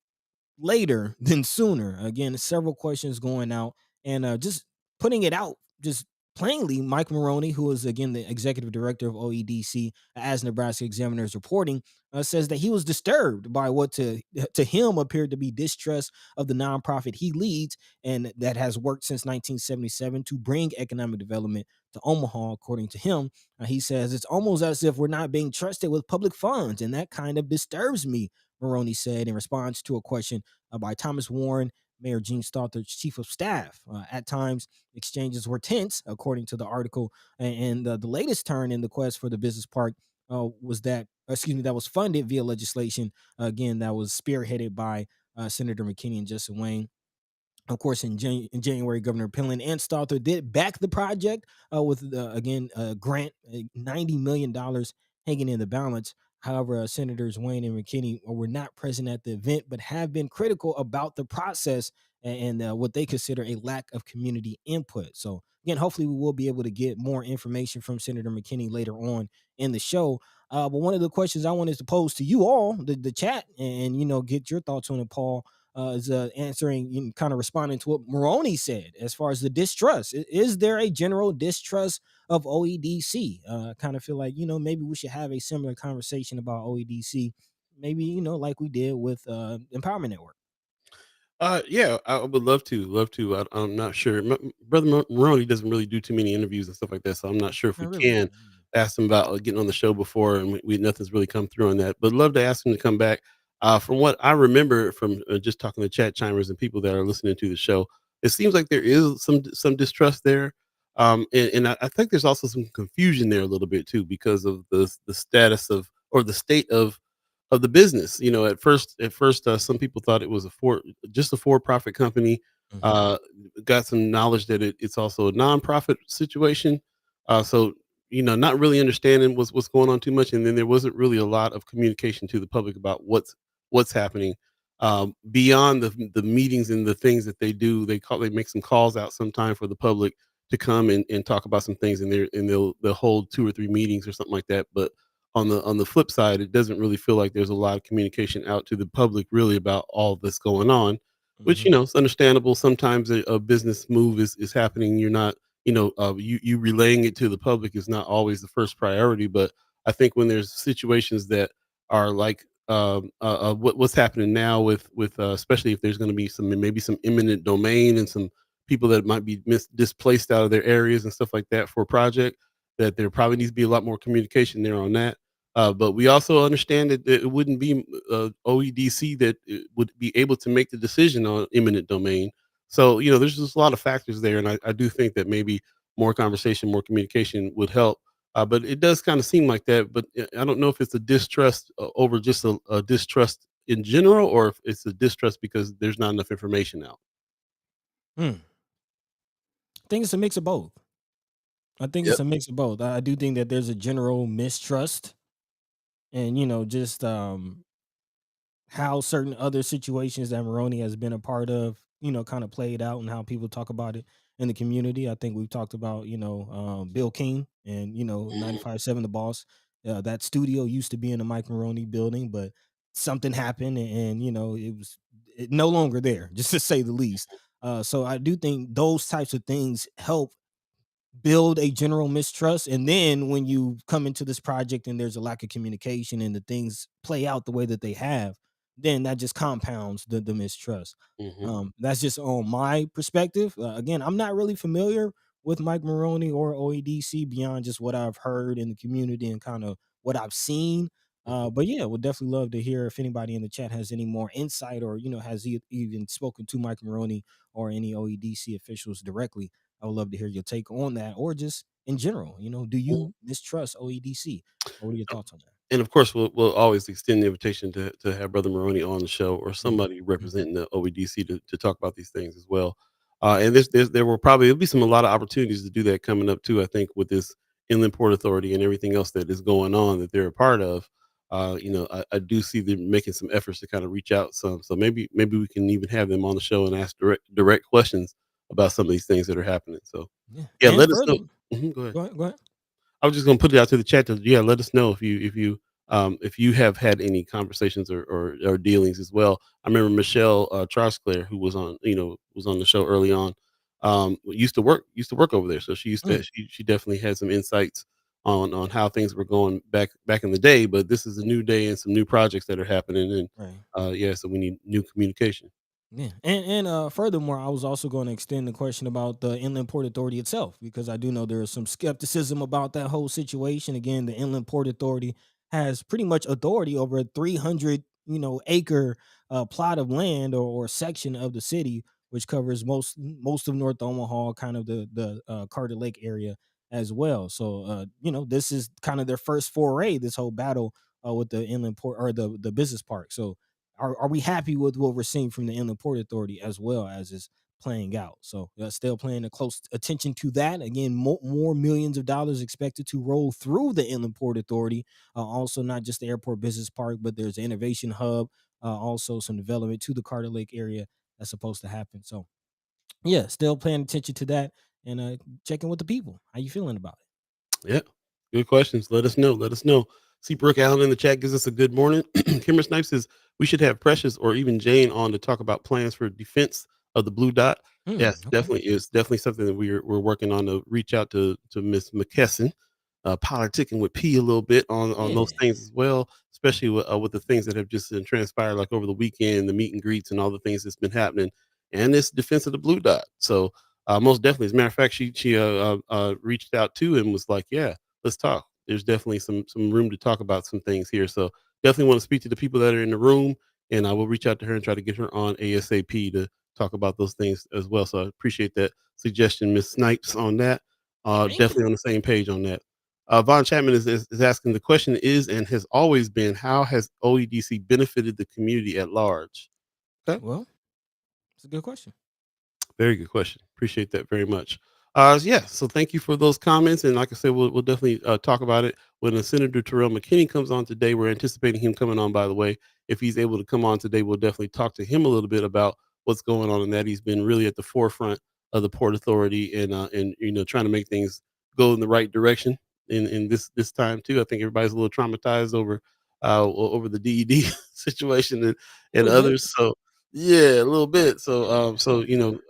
later than sooner. Again, several questions going out, and just putting it out just plainly. Mike Maroney, who is again the executive director of OEDC, as Nebraska Examiner is reporting, says that he was disturbed by what to him appeared to be distrust of the nonprofit he leads and that has worked since 1977 to bring economic development to Omaha. According to him, he says it's almost as if we're not being trusted with public funds, and that kind of disturbs me. Maroney said in response to a question by Thomas Warren, Mayor Gene Stothard's chief of staff. At times, exchanges were tense, according to the article. And the latest turn in the quest for the business park was that, excuse me, that was funded via legislation, again, that was spearheaded by Senator McKinney and Justin Wayne. Of course, in January, Governor Pillen and Stothard did back the project with, again, a grant, $90 million hanging in the balance. However, Senators Wayne and McKinney were not present at the event, but have been critical about the process and what they consider a lack of community input. So, again, hopefully we will be able to get more information from Senator McKinney later on in the show. But one of the questions I wanted to pose to you all, the chat, and get your thoughts on it, Paul, is answering, kind of responding to what Maroney said as far as the distrust. Is there a general distrust of OEDC? Kind of feel like, maybe we should have a similar conversation about OEDC, maybe, like we did with Empowerment Network. Yeah, I would love to, love to. I'm not sure. Brother Maroney doesn't really do too many interviews and stuff like that, so I'm not sure if we Not really. can ask him about getting on the show before, and we nothing's really come through on that. But love to ask him to come back. From what I remember from just talking to chat chimers and people that are listening to the show, it seems like there is some distrust there, and I think there's also some confusion there a little bit too because of the status of or the state of the business. You know, at first, some people thought it was just a for-profit company. Hmm. Uh, got some knowledge that it's also a nonprofit situation. So not really understanding what's going on too much, and then there wasn't really a lot of communication to the public about what's happening beyond the meetings and the things that they do. They make some calls out sometime for the public to come and talk about some things, and they'll hold two or three meetings or something like that. But on the flip side, it doesn't really feel like there's a lot of communication out to the public really about all this going on, which Hmm. is understandable. Sometimes a business move is happening. You're not, you relaying it to the public is not always the first priority. But I think when there's situations that are like what's happening now with especially if there's going to be maybe some imminent domain and some people that might be displaced out of their areas and stuff like that for a project, that there probably needs to be a lot more communication there on that. But we also understand that it wouldn't be OEDC that would be able to make the decision on eminent domain. So, there's just a lot of factors there. And I do think that maybe more conversation, more communication would help. But it does kind of seem like that. But I don't know if it's a distrust over just a distrust in general, or if it's a distrust because there's not enough information out. I think it's a mix of both. I think it's Yep. a mix of both. I do think that there's a general mistrust, and just how certain other situations that Maroney has been a part of, kind of played out and how people talk about it in the community. I think we've talked about, Bill King and, Mhm. 95.7 The Boss. That studio used to be in the Mike Maroney building, but something happened and, no longer there, just to say the least. So I do think those types of things help build a general mistrust, and then when you come into this project and there's a lack of communication and the things play out the way that they have, then that just compounds the mistrust. Mhm. That's just on my perspective. Again, I'm not really familiar with Mike Maroney or OEDC beyond just what I've heard in the community and kind of what I've seen. Mhm. But yeah, would definitely love to hear if anybody in the chat has any more insight or has even spoken to Mike Maroney or any OEDC officials directly. I would love to hear your take on that, or just in general. Do Mhm. you mistrust OEDC? Or what are your thoughts on that? And of course, we'll always extend the invitation to have Brother Maroney on the show or Mm, somebody mm, representing the OEDC to talk about these things as well. And there'll be a lot of opportunities to do that coming up too. I think with this Inland Port Authority and everything else that is going on that they're a part of. I do see them making some efforts to kind of reach out some. So maybe we can even have them on the show and ask direct questions about some of these things that are happening. So yeah, yeah, and let us further, know. Go ahead. go ahead, go ahead. I was just gonna put it out to the chat to let us know if you have had any conversations or dealings as well. I remember Michelle Trosclair, who was on the show early on, used to work over there. So Mm, she definitely had some insights on how things were going back in the day. But this is a new day and some new projects that are happening, and right. yeah, so we need new communication. Yeah, and furthermore, I was also going to extend the question about the Inland Port Authority itself because I do know there is some skepticism about that whole situation. Again, the Inland Port Authority has pretty much authority over a 300 acre plot of land or section of the city, which covers most of North Omaha, kind of the Carter Lake area as well. So this is kind of their first foray, this whole battle with the Inland Port or the business park. So are we happy with what we're seeing from the Inland Port Authority as well as is playing out? So still paying a close attention to that. Again, more millions of dollars expected to roll through the Inland Port Authority. Also, not just the airport business park, but there's an innovation hub. Also, some development to the Carter Lake area that's supposed to happen. So, yeah, still paying attention to that and checking with the people. How you feeling about Yeah. Good questions. Let us know. Let us know. See Brooke Allen in the chat gives us a good morning. Kimber Snipes says we should have Precious or even Jane on to talk about plans for defense of the blue dot. it? Yes, Okay. definitely is definitely something that we're working on to reach out to Miss McKesson. politicking with P a little bit on Yeah. those things as well, especially with the things that have just transpired, like over the weekend, the meet and greets and all the things that's been happening, and this defense of the blue dot. So most definitely, as a matter of fact, she reached out to and was like, "Yeah, let's talk." There's definitely some room to talk about some things here. So definitely want to speak to the people that are in the room, and I will reach out to her and try to get her on ASAP to talk about those things as well. So I appreciate that suggestion, Miss Snipes, on that. Thank you. Definitely on the same page on that. Von Chapman is asking, the question is and has always been, how has OEDC benefited the community at large? Okay. Well, it's a good question. Very good question. Appreciate that very much. Yeah, so thank you for those comments. And like I said, we'll definitely talk about it when Senator Terrell McKinney comes on today. We're anticipating him coming on, by the way. If he's able to come on today, we'll definitely talk to him a little bit about what's going on in that. He's been really at the forefront of the Port Authority and trying to make things go in the right direction in this time too. I think everybody's a little traumatized over the DED situation A and little bit. others. So yeah, a little bit. So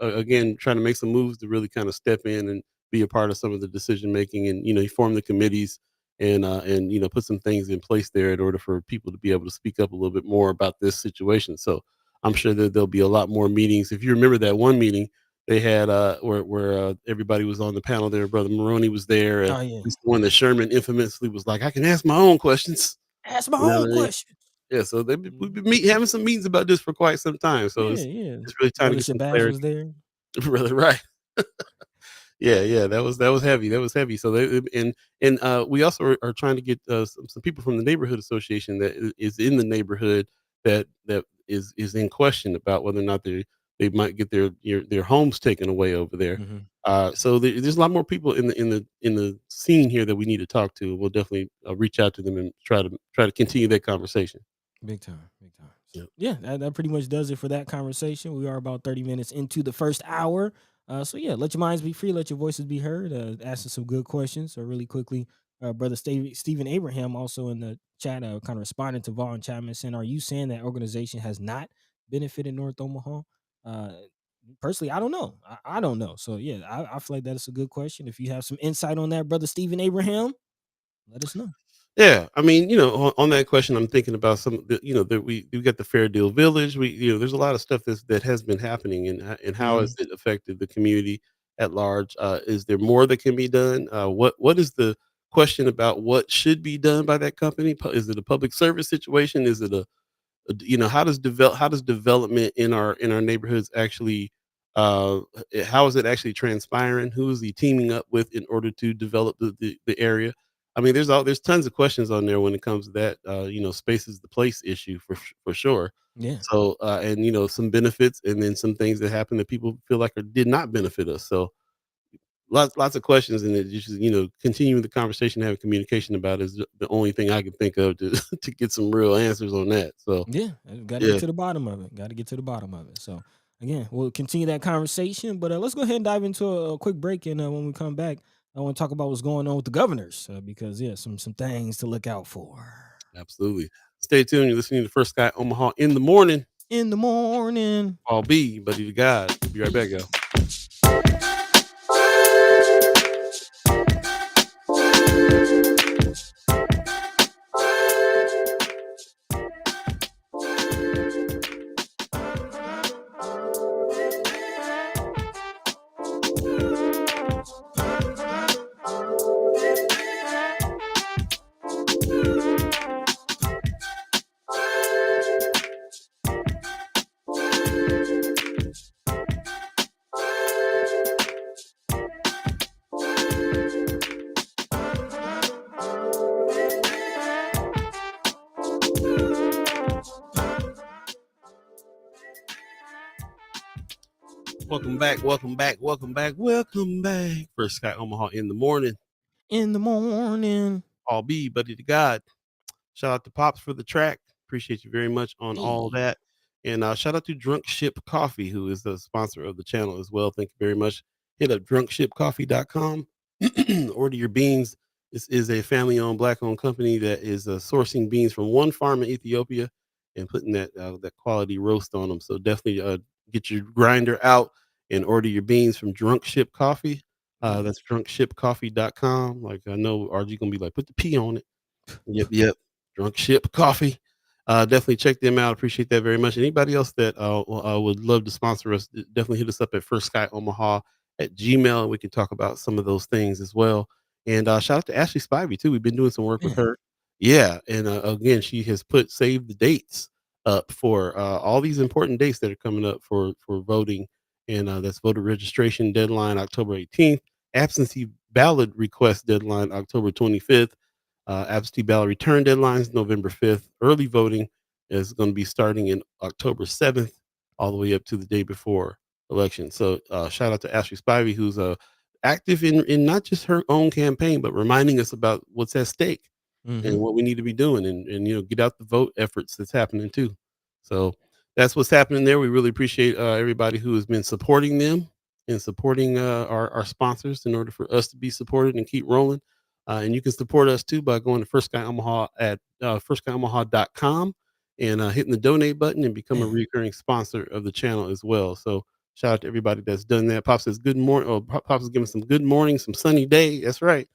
again, trying to make some moves to really kind of step in and be a part of some of the decision making, and he formed the committees and put some things in place there in order for people to be able to speak up a little bit more about this situation. So I'm sure that there'll be a lot more meetings. If you remember that one meeting they had where everybody was on the panel there, Brother Maroney was there. Oh yeah. It's the one that Sherman infamously was like, "I can ask my own questions." Ask my You know own what I mean? question. Yeah, so we've Mhm. been having some meetings about this for quite some time. So Yeah, it's yeah. it's really time to Brother get some Shabazz was clarity. there. Really, right? Yeah, yeah, that was heavy. That was heavy. So we also are trying to get some people from the neighborhood association that is in the neighborhood that is in question about whether or not they might get their homes taken away over there. Mhm. So there's a lot more people in the scene here that we need to talk to. We'll definitely reach out to them and try to continue that conversation. Big time, big time. So Yeah, yeah, that pretty much does it for that conversation. We are about 30 minutes into the first hour. So yeah, let your minds be free, let your voices be heard. Asking some good questions. So really quickly, brother Stephen Abraham also in the chat, kind of responding to Vaughn Chapman saying, "Are you saying that organization has not benefited North Omaha?" Uh, Personally, I don't know. I don't know. So yeah, I feel like that is a good question. If you have some insight on that, brother Stephen Abraham, let us know. yeah. I mean, on that question, I'm thinking about some, that we got the Fair Deal Village. There's a lot of stuff that has been happening, and how has Mhm. it affected the community at large? Is there more that can be done? What is the question about what should be done by that company? Is it a public service situation? Is it how does development in our neighborhoods actually how is it actually transpiring? Who is he teaming up with in order to develop the area? I mean, there's tons of questions on there when it comes to that. Space is the place issue for sure. Yeah. So and some benefits, and then some things that happen that people feel like did not benefit us. So lots of questions, and it just continuing the conversation, having communication about it is the only thing I can think of to to get some real answers on that. So Yeah, got to get yeah, to the bottom of it. Got to get to the bottom of it. So again, we'll continue that conversation, but let's go ahead and dive into a quick break. And when we come back, I want to talk about what's going on with the governors because yeah, some things to look out for absolutely. Stay tuned. You're listening to First Guy Omaha in the morning. in the morning. Paul B, buddy to God. We'll be right back, y'all. Welcome back. Welcome back. Welcome back. Welcome back. First Guy Omaha in the morning. In the morning. Paul B, buddy to God. Shout out to Pops for the track. Appreciate you very much on all Hey. that. And shout out to Drunk Ship Coffee, who is the sponsor of the channel as well. Thank you very much. Hit up drunkshipcoffee.com. Order your beans. This is a family owned, black owned company that is sourcing beans from one farm in Ethiopia and putting that quality roast on them. So definitely get your grinder out and order your beans from Drunk Ship Coffee. Ooh. That's drunkshipcoffee.com. Like, I know RG gonna be like, put the P on it. Yep, yep. Drunk Ship Coffee. Definitely check them out. Appreciate that very much. Anybody else that would love to sponsor us, definitely hit us up at First Sky Omaha at Gmail, and we can talk about some of those things as well. And shout out to Ashley Spivey too. We've been doing some work with Man. her. Yeah, and again, she has put save the dates up for all these important dates that are coming up for voting, and that's voter registration deadline October 18th, absentee ballot request deadline October 25th. Absentee ballot return deadlines November 5th. Early voting is going to be starting in October 7th, all the way up to the day before election. So shout out to Ashley Spivey, who's active in not just her own campaign, but reminding us about what's at stake and Mhm. what we need to be doing, and get out the vote efforts that's happening too. So that's what's happening there. We really appreciate everybody who has been supporting them and supporting our sponsors in order for us to be supported and keep rolling. And you can support us too by going to First Sky Omaha at firstsky.omaha.com and hitting the donate button and become a Man. recurring sponsor of the channel as well. So shout out to everybody that's done that. Pop says good morning. Oh, Pops is giving some good morning, some sunny day. That's right.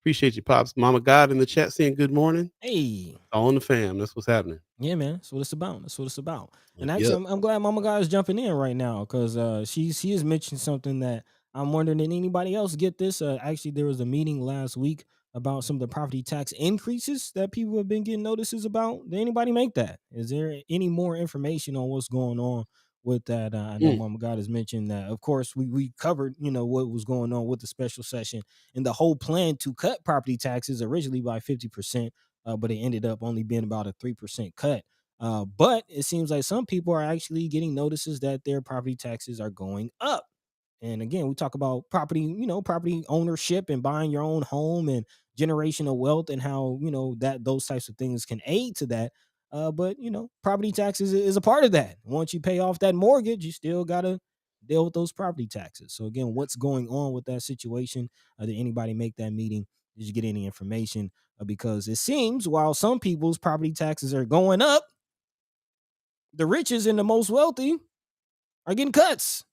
Appreciate you, Pops. Mama God in the chat saying good morning. Hey. All in the fam. That's what's happening. Yeah, man. That's what it's about. That's what it's about. And Yep. actually, Yep. I'm glad Mama Guy is jumping in right now because she has mentioned something that I'm wondering, did anybody else get this? Actually, there was a meeting last week about some of the property tax increases that people have been getting notices about. Did anybody make that? Is there any more information on what's going on with that? I know Mm. Mama God has mentioned that. Of course, we covered what was going on with the special session and the whole plan to cut property taxes originally by 50%, but it ended up only being about a 3% cut. But it seems like some people are actually getting notices that their property taxes are going up. And again, we talk about property, property ownership and buying your own home and generational wealth and how, that those types of things can aid to that. But property taxes is a part of that. Once you pay off that mortgage, you still gotta deal with those property taxes. So again, what's going on with that situation? Did anybody make that meeting? Did you get any information? Because it seems while some people's property taxes are going up, the richest and the most wealthy are getting cuts,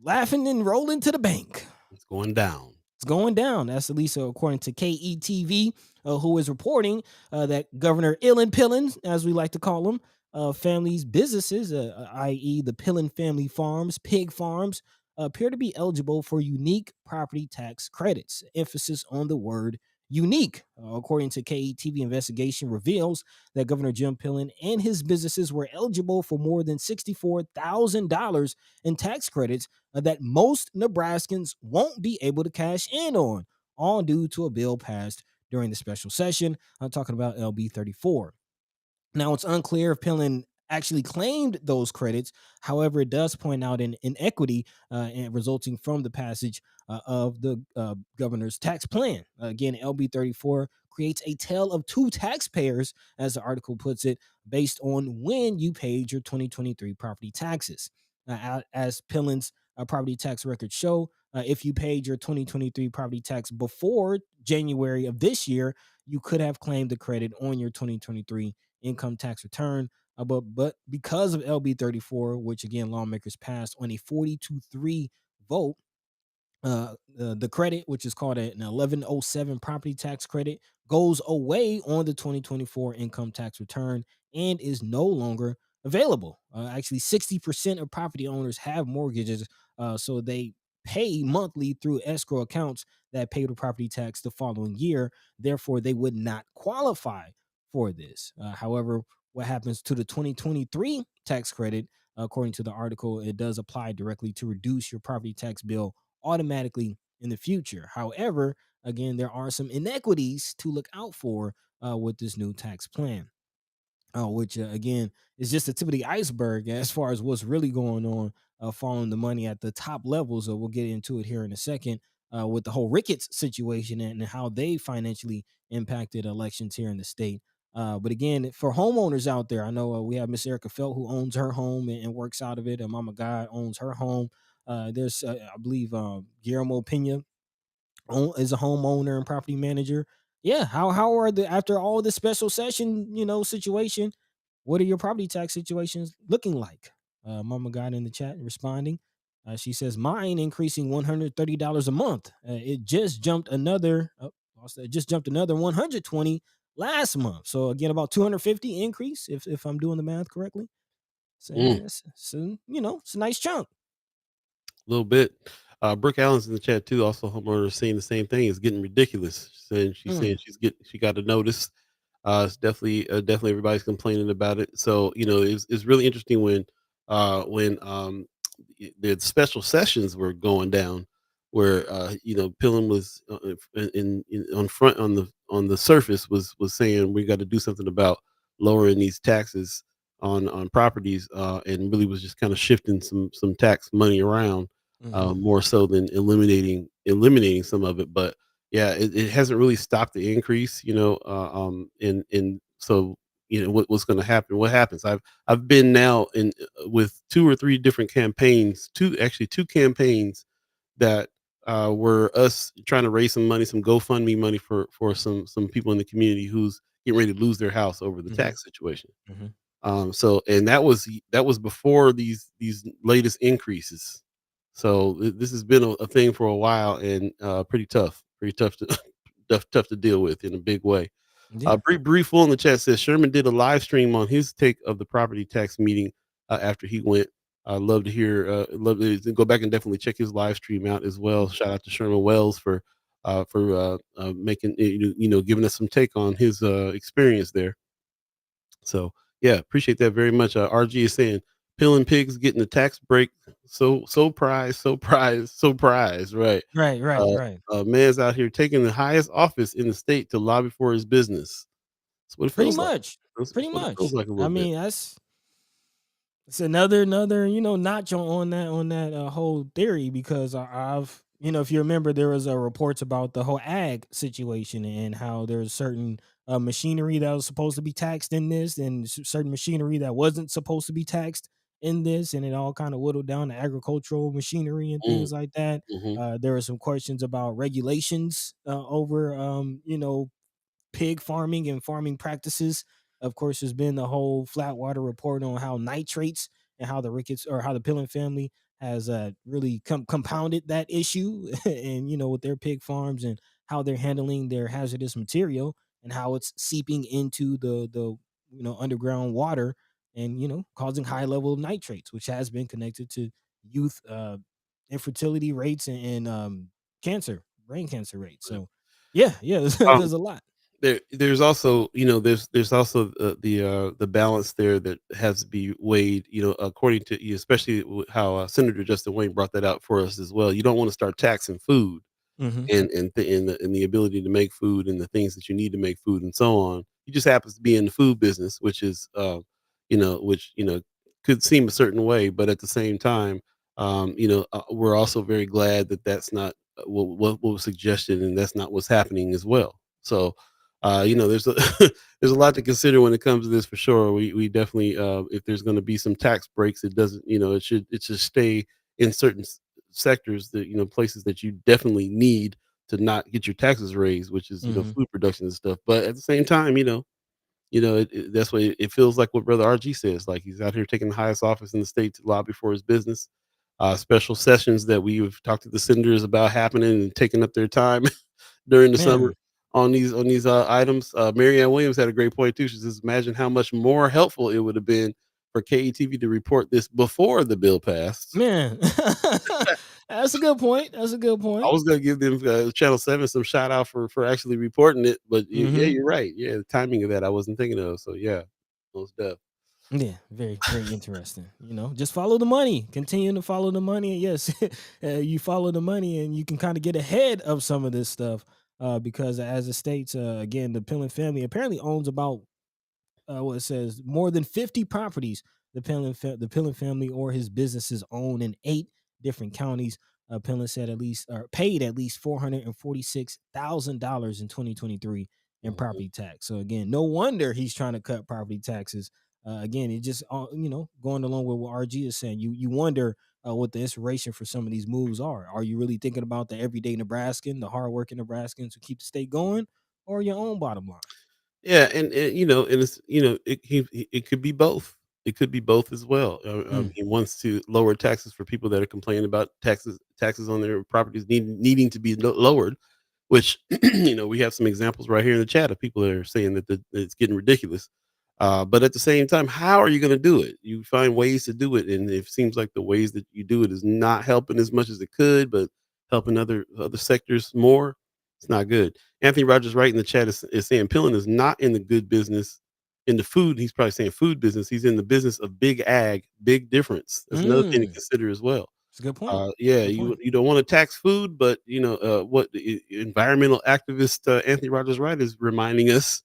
laughing and rolling to the bank. It's going down. It's going down. That's at least according to KETV, who is reporting that Governor Illin Pillin, as we like to call him, families, businesses, i.e., the Pillin family farms, pig farms, appear to be eligible for unique property tax credits. Emphasis on the word unique. According to KETV, investigation reveals that Governor Jim Pillin and his businesses were eligible for more than $64,000 in tax credits that most Nebraskans won't be able to cash in on, all due to a bill passed during the special session. I'm talking about LB 34. Now, it's unclear if Pillin actually claimed those credits. However, it does point out an inequity and resulting from the passage of the governor's tax plan. Again, LB 34 creates a tale of two taxpayers, as the article puts it, based on when you paid your 2023 property taxes. As Pillin's property tax records show, if you paid your 2023 property tax before January of this year, you could have claimed the credit on your 2023 income tax return. But because of LB 34, which again lawmakers passed on a 40-3 vote, the credit, which is called an 1107 property tax credit, goes away on the 2024 income tax return and is no longer available. Actually, 60% of property owners have mortgages, so they pay monthly through escrow accounts that pay the property tax the following year. Therefore, they would not qualify for this. However, what happens to the 2023 tax credit, according to the article, it does apply directly to reduce your property tax bill automatically in the future. However, again, there are some inequities to look out for with this new tax plan, which again is just the tip of the iceberg as far as what's really going on following the money at the top levels. So we'll get into it here in a second with the whole Ricketts situation and how they financially impacted elections here in the state. But again, for homeowners out there, I know we have Miss Erica Felt who owns her home and works out of it, and Mama God owns her home. There's, I believe, Guillermo Pena is a homeowner and property manager. Yeah, how are the after all this special session, situation? What are your property tax situations looking like? Mama got in the chat responding. She says mine increasing $130 a month. It just jumped another. Oh, lost that. It just jumped another 120 last month. So again, about 250 increase if I'm doing the math correctly. So, Mm. so it's a nice chunk. A little bit. Brooke Allen's in the chat too. Also, homeowner saying the same thing. It's getting ridiculous. She's saying Mm, she got a notice. It's definitely everybody's complaining about it. So it's really interesting when the special sessions were going down, where Pillen was on front on the surface was saying we got to do something about lowering these taxes on properties, and really was just kind of shifting some tax money around, hmm more so than eliminating some of it. But yeah, it hasn't really stopped the increase, and so what's going to happen? What happens? I've been now in with two or three different campaigns, two campaigns that were us trying to raise some money, some GoFundMe money for some people in the community who's getting ready to lose their house over the hmm tax situation. hmm So and that was before these latest increases. So this has been a thing for a while, and pretty tough to tough to deal with in a big way. Yeah. Brief in the chat says Sherman did a live stream on his take of the property tax meeting after he went. I'd love to hear, love to go back and definitely check his live stream out as well. Shout out to Sherman Wells for making giving us some take on his experience there. So yeah, appreciate that very much. RG is saying peeling pigs getting the tax break. So prize, so prize, so prize. Right. Right. Right. Uh, Right. man's out here taking the highest office in the state to lobby for his business. That's what it Pretty feels like. much. That's Pretty what it feels much. like a I little bit. mean, that's it's another notch on that whole theory because I've if you remember there was reports about the whole ag situation and how there's certain machinery that was supposed to be taxed in this and certain machinery that wasn't supposed to be taxed in this, and it all kind of whittled down to agricultural machinery and Mm, things like that. mhm, There were some questions about regulations over pig farming and farming practices. Of course, there's been the whole Flatwater report on how nitrates and how the Ricketts or how the Pillen family has really compounded that issue, and with their pig farms and how they're handling their hazardous material and how it's seeping into the underground water and causing high level of nitrates, which has been connected to youth infertility rates and cancer, brain cancer rates. right. So yeah, Um, there's a lot. there's also, there's also the balance there that has to be weighed, according to you, especially how Senator Justin Wayne brought that out for us as well. You don't want to start taxing food Mhm. and the ability to make food and the things that you need to make food and so on. He just happens to be in the food business, which is, which could seem a certain way, but at the same time, we're also very glad that that's not what was suggested, and that's not what's happening as well. So, there's a there's a lot to consider when it comes to this for sure. We definitely, if there's going to be some tax breaks, it doesn't, it should stay in certain sectors that places that you definitely need to not get your taxes raised, which is Mhm. food production and stuff. But at the same time, that's what it feels like. What Brother RG says, like he's out here taking the highest office in the state to lobby for his business. Special sessions that we've talked to the senators about happening and taking up their time during the summer Man, on these items. Marianne Williams had a great point too. She says, "Imagine how much more helpful it would have been for KETV to report this before the bill passed." man. That's a good point. That's a good I point. was gonna give them Channel 7 some shout out for actually reporting it, but yeah, Mhm. you're right. Yeah, the timing of that I wasn't thinking of. So yeah, most deaf. Yeah, very, very interesting. Just follow the money. Continue to follow the money. Yes, you follow the money, and you can kind of get ahead of some of this stuff. Because as it states, again, the Pillen family apparently owns about what it says more than 50 properties the Pillen family or his businesses own in 8 different counties. Pillen said at least or paid at least $446,000 in 2023 in Mhm. property tax. So again, no wonder he's trying to cut property taxes. Again, it just going along with what RG is saying. You wonder what the inspiration for some of these moves are. Are you really thinking about the everyday Nebraskan, the hardworking Nebraskans who keep the state going, or your own bottom line? Yeah, and it's it could be both. It could be both as well. Mm. He wants to lower taxes for people that are complaining about taxes on their properties needing to be lowered, which we have some examples right here in the chat of people that are saying that it's getting ridiculous. But at the same time, how are you going to do it? You find ways to do it, and it seems like the ways that you do it is not helping as much as it could, but helping other sectors more. It's not good. Anthony Rogers, right in the chat, is saying Pillin is not in the good business in the food. He's probably saying food business. He's in the business of big ag, big difference. That's another thing to Mm. consider as well. It's a good point. Yeah, Good you point. you don't want to tax food, but what environmental activist Anthony Rogers Wright is reminding us,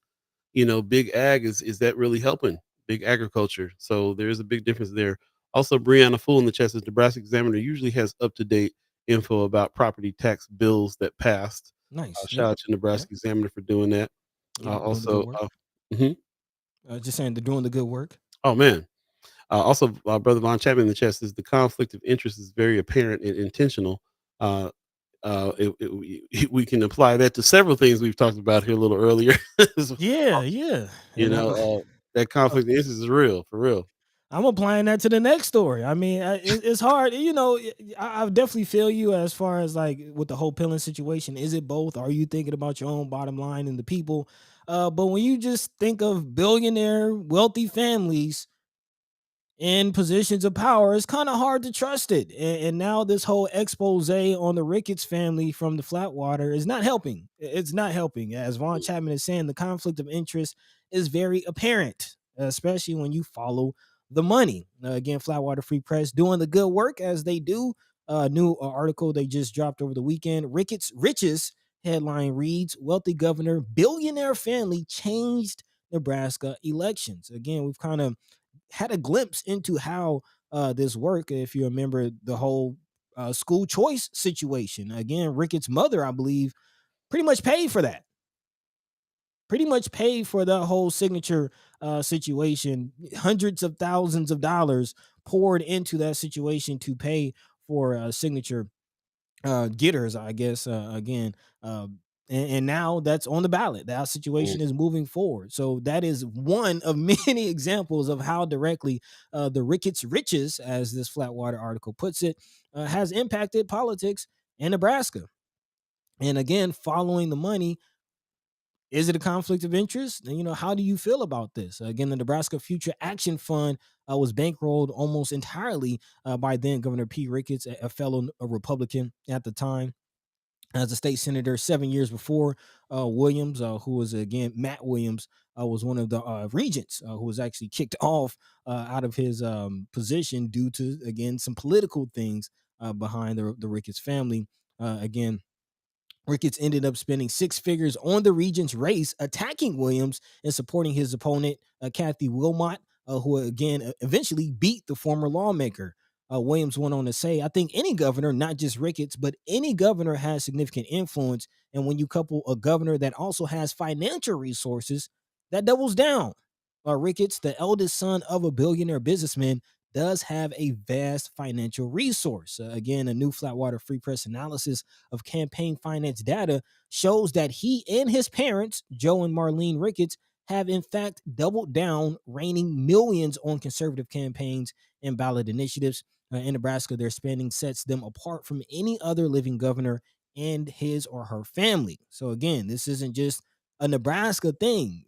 big ag is that really helping big agriculture? So there's a big difference there. Also, Brianna Fool in the chat says Nebraska Examiner usually has up to date info about property tax bills that passed. Nice. Shout Yep. out to Yep. Nebraska Examiner for doing that. Yeah. Doing the good Also, work. mhm. Just saying they're doing the good work. Oh man, also, Brother Von Chapman in the chat says the conflict of interest is very apparent and intentional. Uh, we can apply that to several things we've talked about here a little earlier. So, Yeah, yeah. you And know, that conflict of interest is real, for real. I'm applying that to the next story. I mean, it's hard. I definitely feel you as far as like with the whole pilling situation. Is it both? Are you thinking about your own bottom line and the people? But when you just think of billionaire, wealthy families in positions of power, it's kind of hard to trust it. And now this whole expose on the Ricketts family from the Flatwater is not helping. It's not helping. As Vaughn Mm, Chapman is saying, the conflict of interest is very apparent, especially when you follow the money. Again, Flatwater Free Press doing the good work as they do. New article they just dropped over the weekend. Ricketts riches headline reads: Wealthy governor, billionaire family changed Nebraska elections. Again, we've kind of had a glimpse into how this work. If you remember the whole school choice situation, again, Ricketts' mother, I believe, pretty much paid for that. Pretty much paid for the whole signature situation. Hundreds of thousands of dollars poured into that situation to pay for signature getters, I guess. Again, and now that's on the ballot. That mm, situation is moving forward. So that is one of many examples of how directly the Ricketts riches, as this Flatwater article puts it, has impacted politics in Nebraska. And again, following the money, is it a conflict of interest? And, how do you feel about this? Again, the Nebraska Future Action Fund was bankrolled almost entirely by then Governor P. Ricketts, a fellow Republican at the time, as a state senator 7 years before Williams, who was again Matt Williams, was one of the regents who was actually kicked off out of his position due to again some political things behind the Ricketts family. Again, Ricketts ended up spending six figures on the regent's race, attacking Williams and supporting his opponent, Kathy Wilmot, who again eventually beat the former lawmaker. Williams went on to say, I think any governor, not just Ricketts, but any governor has significant influence. And when you couple a governor that also has financial resources, that doubles down. Ricketts, the eldest son of a billionaire businessman, does have a vast financial resource. Again, a new Flatwater Free Press analysis of campaign finance data shows that he and his parents, Joe and Marlene Ricketts, have in fact doubled down, raining millions on conservative campaigns and ballot initiatives. In Nebraska, their spending sets them apart from any other living governor and his or her family. So, again, this isn't just a Nebraska thing.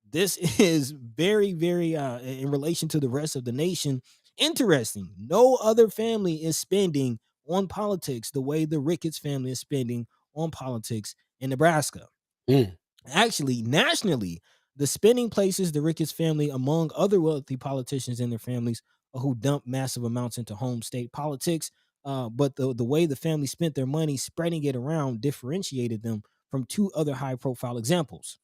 This is very, very, in relation to the rest of the nation, interesting. No other family is spending on politics the way the Ricketts family is spending on politics in Nebraska. mm, Actually, nationally, the spending places the Ricketts family among other wealthy politicians and their families who dump massive amounts into home state politics. But the way the family spent their money, spreading it around, differentiated them from two other high profile examples.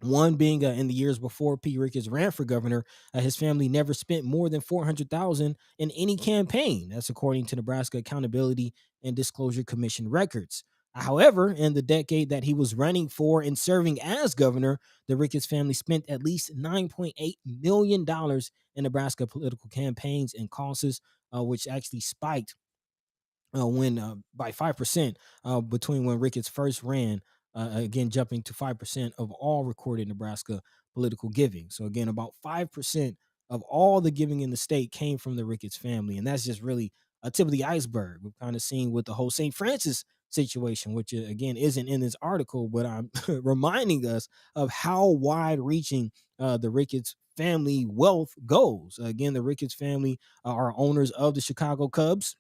One being in the years before P. Ricketts ran for governor, his family never spent more than 400,000 in any campaign. That's according to Nebraska Accountability and Disclosure Commission records. However, in the decade that he was running for and serving as governor, the Ricketts family spent at least $9.8 million in Nebraska political campaigns and causes, which actually spiked when by 5% between when Ricketts first ran, again jumping to 5% of all recorded Nebraska political giving. So again, about 5% of all the giving in the state came from the Ricketts family, and that's just really a tip of the iceberg. We've kind of seen with the whole St. Francis situation, which again isn't in this article, but I'm reminding us of how wide reaching the Ricketts family wealth goes. Again, the Ricketts family are owners of the Chicago Cubs,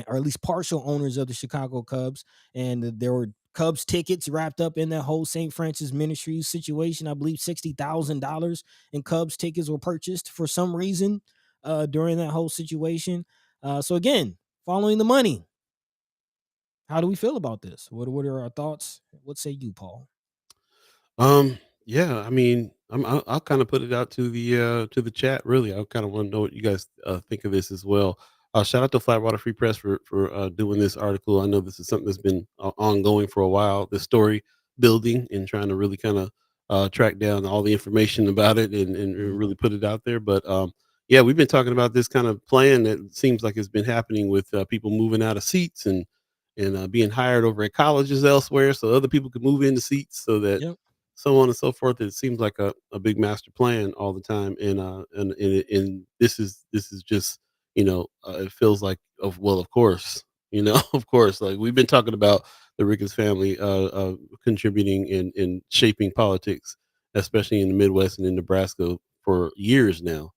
or at least partial owners of the Chicago Cubs, and there were Cubs tickets wrapped up in that whole St. Francis Ministries situation. I believe $60,000 in Cubs tickets were purchased for some reason during that whole situation. So again, following the money. How do we feel about this? What are our thoughts? What say you, Paul? Yeah, I mean, I'll kind of put it out to the chat. Really, I kind of want to know what you guys think of this as well. Shout out to Flatwater Free Press for doing this article. I know this is something that's been ongoing for a while. The story building and trying to really kind of track down all the information about it and Mhm. really put it out there. But yeah, we've been talking about this kind of plan that seems like it's been happening with people moving out of seats and being hired over at colleges elsewhere, so other people could move into seats, so that Yep. so on and so forth. It seems like a big master plan all the time, and this is just it feels like of well, of course, of course, like we've been talking about the Ricketts family contributing in shaping politics, especially in the Midwest and in Nebraska for years now.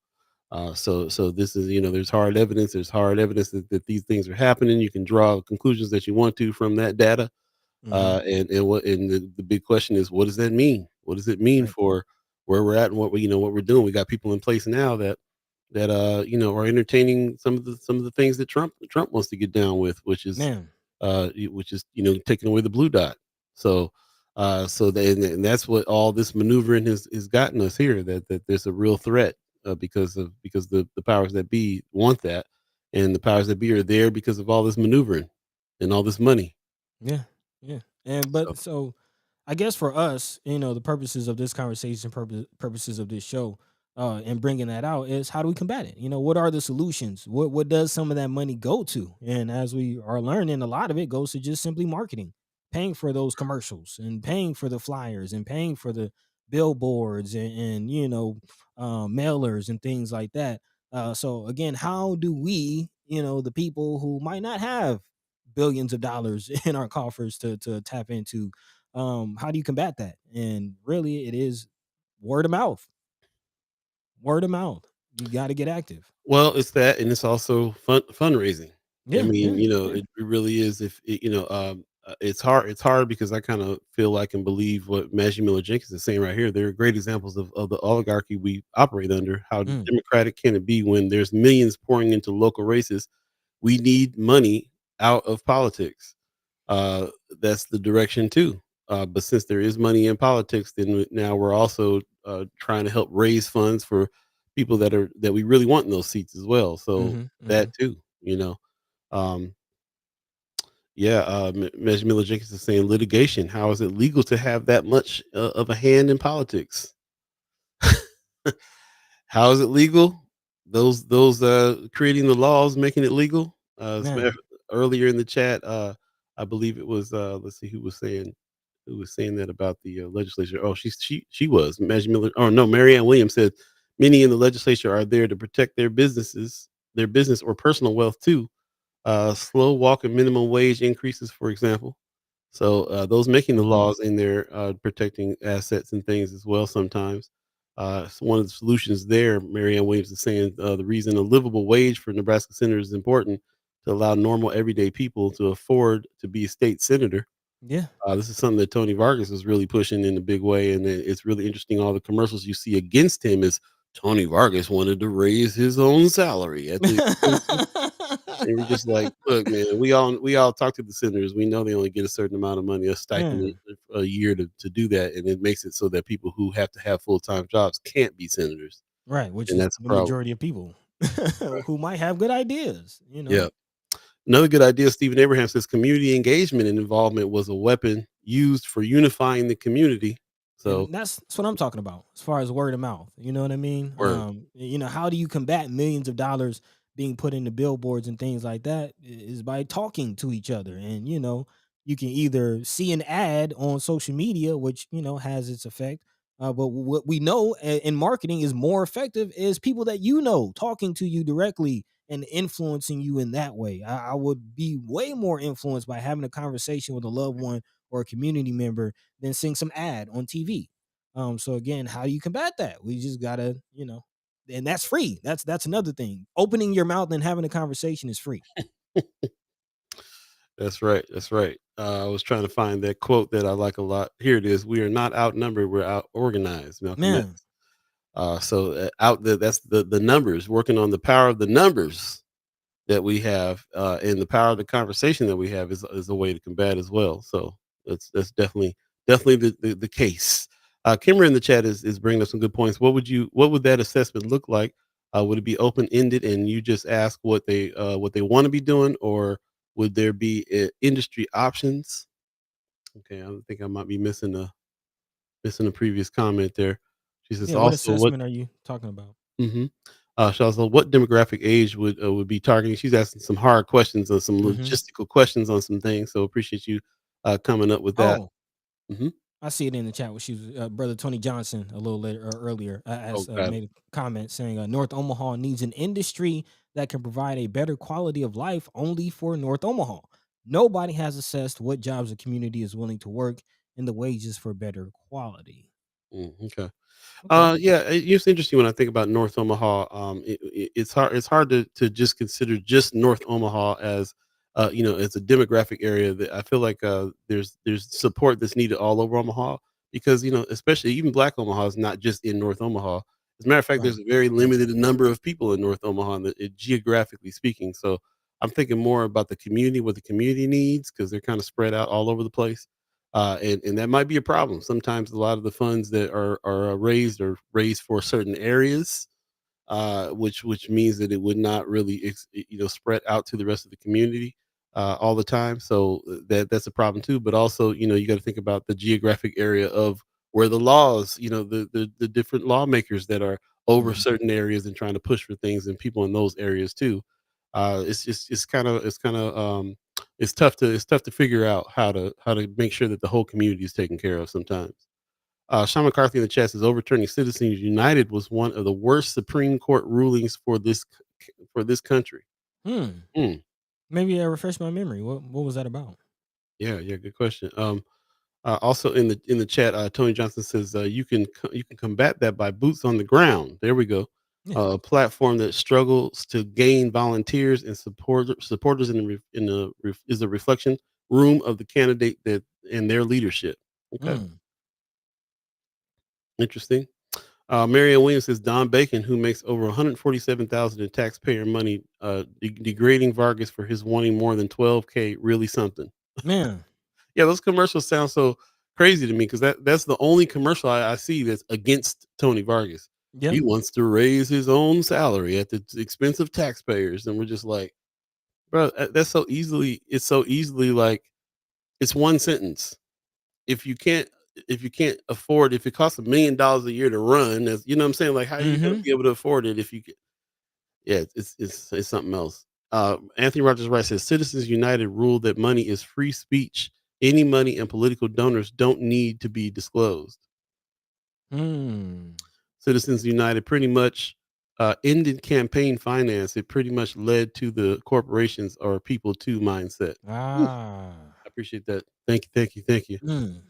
So this is there's hard evidence. There's hard evidence that these things are happening. You can draw conclusions that you want to from that data, Hmm. and the big question is, what does that mean? What does it mean Right. for where we're at and what we're doing? We got people in place now that are entertaining some of the things that Trump wants to get down with, Man. which is taking away the blue dot. So and that's what all this maneuvering has gotten us here. That there's a real threat because the powers that be want that, and the powers that be are there because of all this maneuvering and all this money. Yeah. Yeah. And So but so I guess for us, the purposes of this conversation, purposes of this show, and bringing that out is how do we combat it? What are the solutions? What does some of that money go to? And as we are learning, a lot of it goes to just simply marketing, paying for those commercials, and paying for the flyers, and paying for the billboards, and mailers and things like that. So again, how do we, the people who might not have billions of dollars in our coffers to tap into, how do you combat that? And really, it is word of mouth. Word of mouth. You got to get active. well, it's that, and it's also fundraising. I Yeah, mean, yeah, yeah. it really is. If it, it's hard. It's hard because I kind of feel like and believe what Maggie Miller Jenkins is saying right here. They're great examples of the oligarchy we operate under. How Mm, democratic can it be when there's millions pouring into local races? We need money out of politics. uh, that's the direction too. But since there is money in politics, then now we're also trying to help raise funds for people that we really want in those seats as well. So mhm, mhm. that too. Um, yeah, Ms. Miller Jenkins is saying litigation. How is it legal to have that much of a hand in politics? How is it legal? Those creating the laws, making it legal. Man. Earlier in the chat, I believe it was let's see who was saying that about the legislature. Oh, she was Maggie Miller. Oh no, Marianne Williams said many in the legislature are there to protect their business or personal wealth too. Slow walk and minimum wage increases, for example. So those making the Mhm. laws in there protecting assets and things as well sometimes. So one of the solutions there, Marianne Williams is saying the reason a livable wage for Nebraska senators is important to allow normal everyday people to afford to be a state senator. Yeah. This is something that Tony Vargas is really pushing in a big way, and it's really interesting. All the commercials you see against him is Tony Vargas wanted to raise his own salary at the expense, and we're just like, look, man, we all talk to the senators. We know they only get a certain amount of money, a stipend Man. a year to do that, and it makes it so that people who have to have full-time jobs can't be senators, Right, which and is that's a the problem. majority of people Right. who might have good ideas. Yeah. Another good idea, Stephen Abraham says community engagement and involvement was a weapon used for unifying the community. So, And that's what I'm talking about as far as word of mouth. You know what I mean? word. How do you combat millions of dollars being put into billboards and things like that? Is by talking to each other. And you can either see an ad on social media, which has its effect, But what we know in marketing is more effective is people that you know talking to you directly and influencing you in that way. I would be way more influenced by having a conversation with a loved one or a community member than seeing some ad on TV. So again, how do you combat that? We just gotta, and that's free. That's another thing. Opening your mouth and having a conversation is free. That's right. That's right. I was trying to find that quote that I like a lot. Here it is. We are not outnumbered. We're out organized. Malcolm X. Man, Out there, that's the numbers. Working on the power of the numbers that we have, and the power of the conversation that we have is a way to combat as well. So that's definitely the case. Kimber in the chat is bringing up some good points. What would that assessment look like? Would it be open ended and you just ask what they want to be doing, or would there be industry options? Okay, I think I might be missing a previous comment there. She says yeah. What also what. assessment are you talking about? Mhm. She also, what demographic age would be targeting? She's asking some hard questions and some Hmm. logistical questions on some things. So appreciate you coming up with that. Oh, Hmm. I see it in the chat where she was brother Tony Johnson a little later or earlier Oh, has got it. made a comment saying North Omaha needs an industry that can provide a better quality of life only for North Omaha. Nobody has assessed what jobs the community is willing to work and the wages for better quality. Okay. Okay. Yeah, it's interesting when I think about North Omaha. It's hard to just consider just North Omaha as as a demographic area. That I feel like there's support that's needed all over Omaha, because especially even Black Omaha is not just in North Omaha. As a matter of fact, Right. there's a very limited number of people in North Omaha, geographically speaking. So I'm thinking more about the community, what the community needs, because they're kind of spread out all over the place. And that might be a problem. Sometimes a lot of the funds that are raised for certain areas, which means that it would not really spread out to the rest of the community all the time. So that's a problem too. But also, you got to think about the geographic area of where the laws, the different lawmakers that are over Mhm. certain areas and trying to push for things, and people in those areas too. It's tough to figure out how to make sure that the whole community is taken care of sometimes. Sean McCarthy in the chat says overturning Citizens United was one of the worst Supreme Court rulings for this country. Hmm. Hmm. Maybe refresh my memory. What was that about? Yeah, yeah, good question. Also in the chat, Tony Johnson says you can combat that by boots on the ground. There we go. Yeah. A platform that struggles to gain volunteers and supporters is a reflection room of the candidate that and their leadership. Okay, Mm. interesting. Marianne Williams says Don Bacon, who makes over 147,000 in taxpayer money, degrading Vargas for his wanting more than 12K, really something. Man. Yeah, those commercials sound so crazy to me, because that's the only commercial I see that's against Tony Vargas. Yeah. He wants to raise his own salary at the expense of taxpayers, and we're just like, bro, that's so easily like it's one sentence. If you can't if you can't afford, if it costs $1 million a year to run, as you know what I'm saying, like how are you gonna Mhm. be able to afford it if you yeah, it's something else. Anthony Rogers Wright says Citizens United ruled that money is free speech. Any money and political donors don't need to be disclosed. Mm. Citizens United pretty much ended campaign finance. It pretty much led to the corporations or people to mindset. Whew, Ah. I appreciate that. Thank you, thank you, thank you. Mm.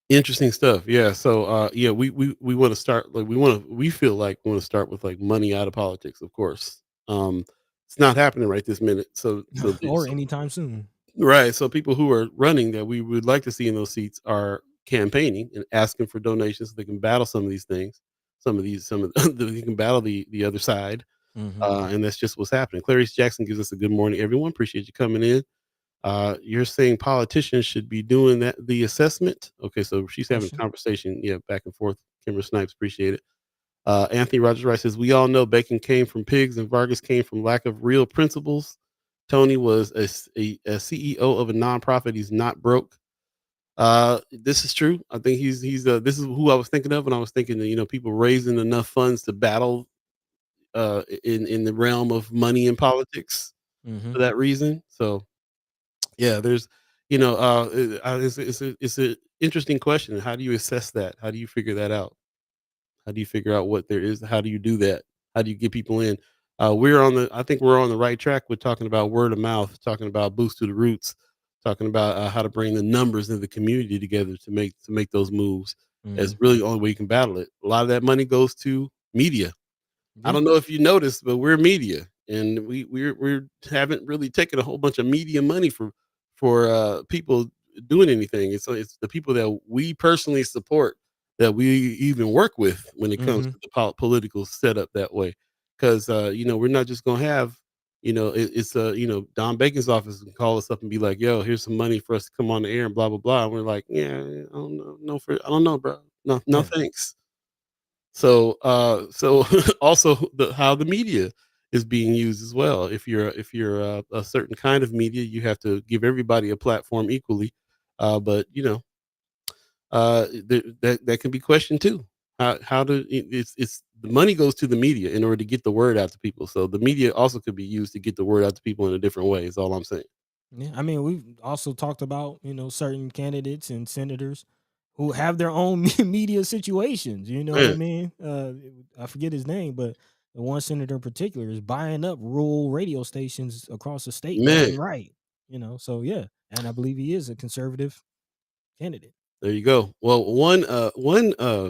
Interesting stuff. Yeah. So yeah, we want to start like we feel like we want to start with like money out of politics, of course. It's not happening right this minute. Or anytime soon. Right. So people who are running that we would like to see in those seats are campaigning and asking for donations so they can battle some of these things. Some of they can battle the other side. Mhm. And that's just what's happening. Clarice Jackson gives us a good morning, everyone. Appreciate you coming in. You're saying politicians should be doing the assessment. Okay, so she's having a Question. conversation, yeah, back and forth. Kimber Snipes, appreciate it. Anthony Rogers Rice says we all know Bacon came from pigs and Vargas came from lack of real principles. Tony was a CEO of a nonprofit. He's not broke. This is true. I think he's this is who I was thinking of when I was thinking that people raising enough funds to battle in the realm of money and politics Mhm. for that reason. So yeah, there's, it's interesting question. How do you assess that? How do you figure that out? How do you figure out what there is? How do you do that? How do you get people in? I think we're on the right track with talking about word of mouth, talking about boost to the roots, talking about how to bring the numbers of the community together to make those moves. As Mhm. really the only way you can battle it. A lot of that money goes to media. I Yeah. don't know if you noticed, but we're media, and we're haven't really taken a whole bunch of media money for people doing anything. It's the people that we personally support that we even work with when it comes Mhm. to the political setup that way. Because we're not just gonna have Don Bacon's office can call us up and be like, "Yo, here's some money for us to come on the air and blah blah blah." And we're like, "Yeah, I don't know, I don't know, bro. No, no, Yeah. thanks." So also how the media is being used as well. If you're a certain kind of media, you have to give everybody a platform equally. But that can be questioned too. How do it's the money goes to the media in order to get the word out to people. So the media also could be used to get the word out to people in a different way. Is all I'm saying. Yeah, I mean, we've also talked about, certain candidates and senators who have their own media situations. You know what I Man, mean? I forget his name, but the one senator in particular is buying up rural radio stations across the state left man. and right. So yeah, and I believe he is a conservative candidate. There you go. Well, one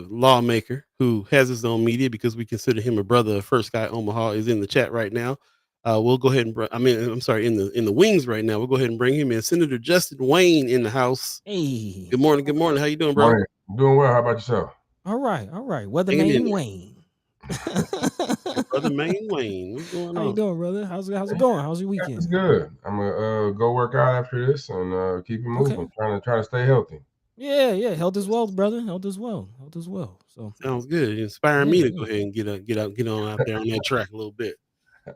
lawmaker who has his own media because we consider him a brother of First Guy Omaha is in the chat right now. We'll go ahead and I'm sorry, in the wings right now. We'll go ahead and bring him in. Senator Justin Wayne in the house. Hey, Good morning. Good morning. How you doing, bro? Morning. Doing well. How about yourself? all right, Hanging in Weatherman there. Wayne. Your brother Maine Wayne. What's going How you on? doing, brother? How's it Yeah, going? How's your it's weekend? good. I'm gonna go work out after this and keep it moving. Okay. Trying to stay healthy. Yeah, yeah. Health is wealth, brother. Health is well. Health is well. So Sounds good. You're inspiring yeah, me to yeah. go ahead and get on out there on that track a little bit.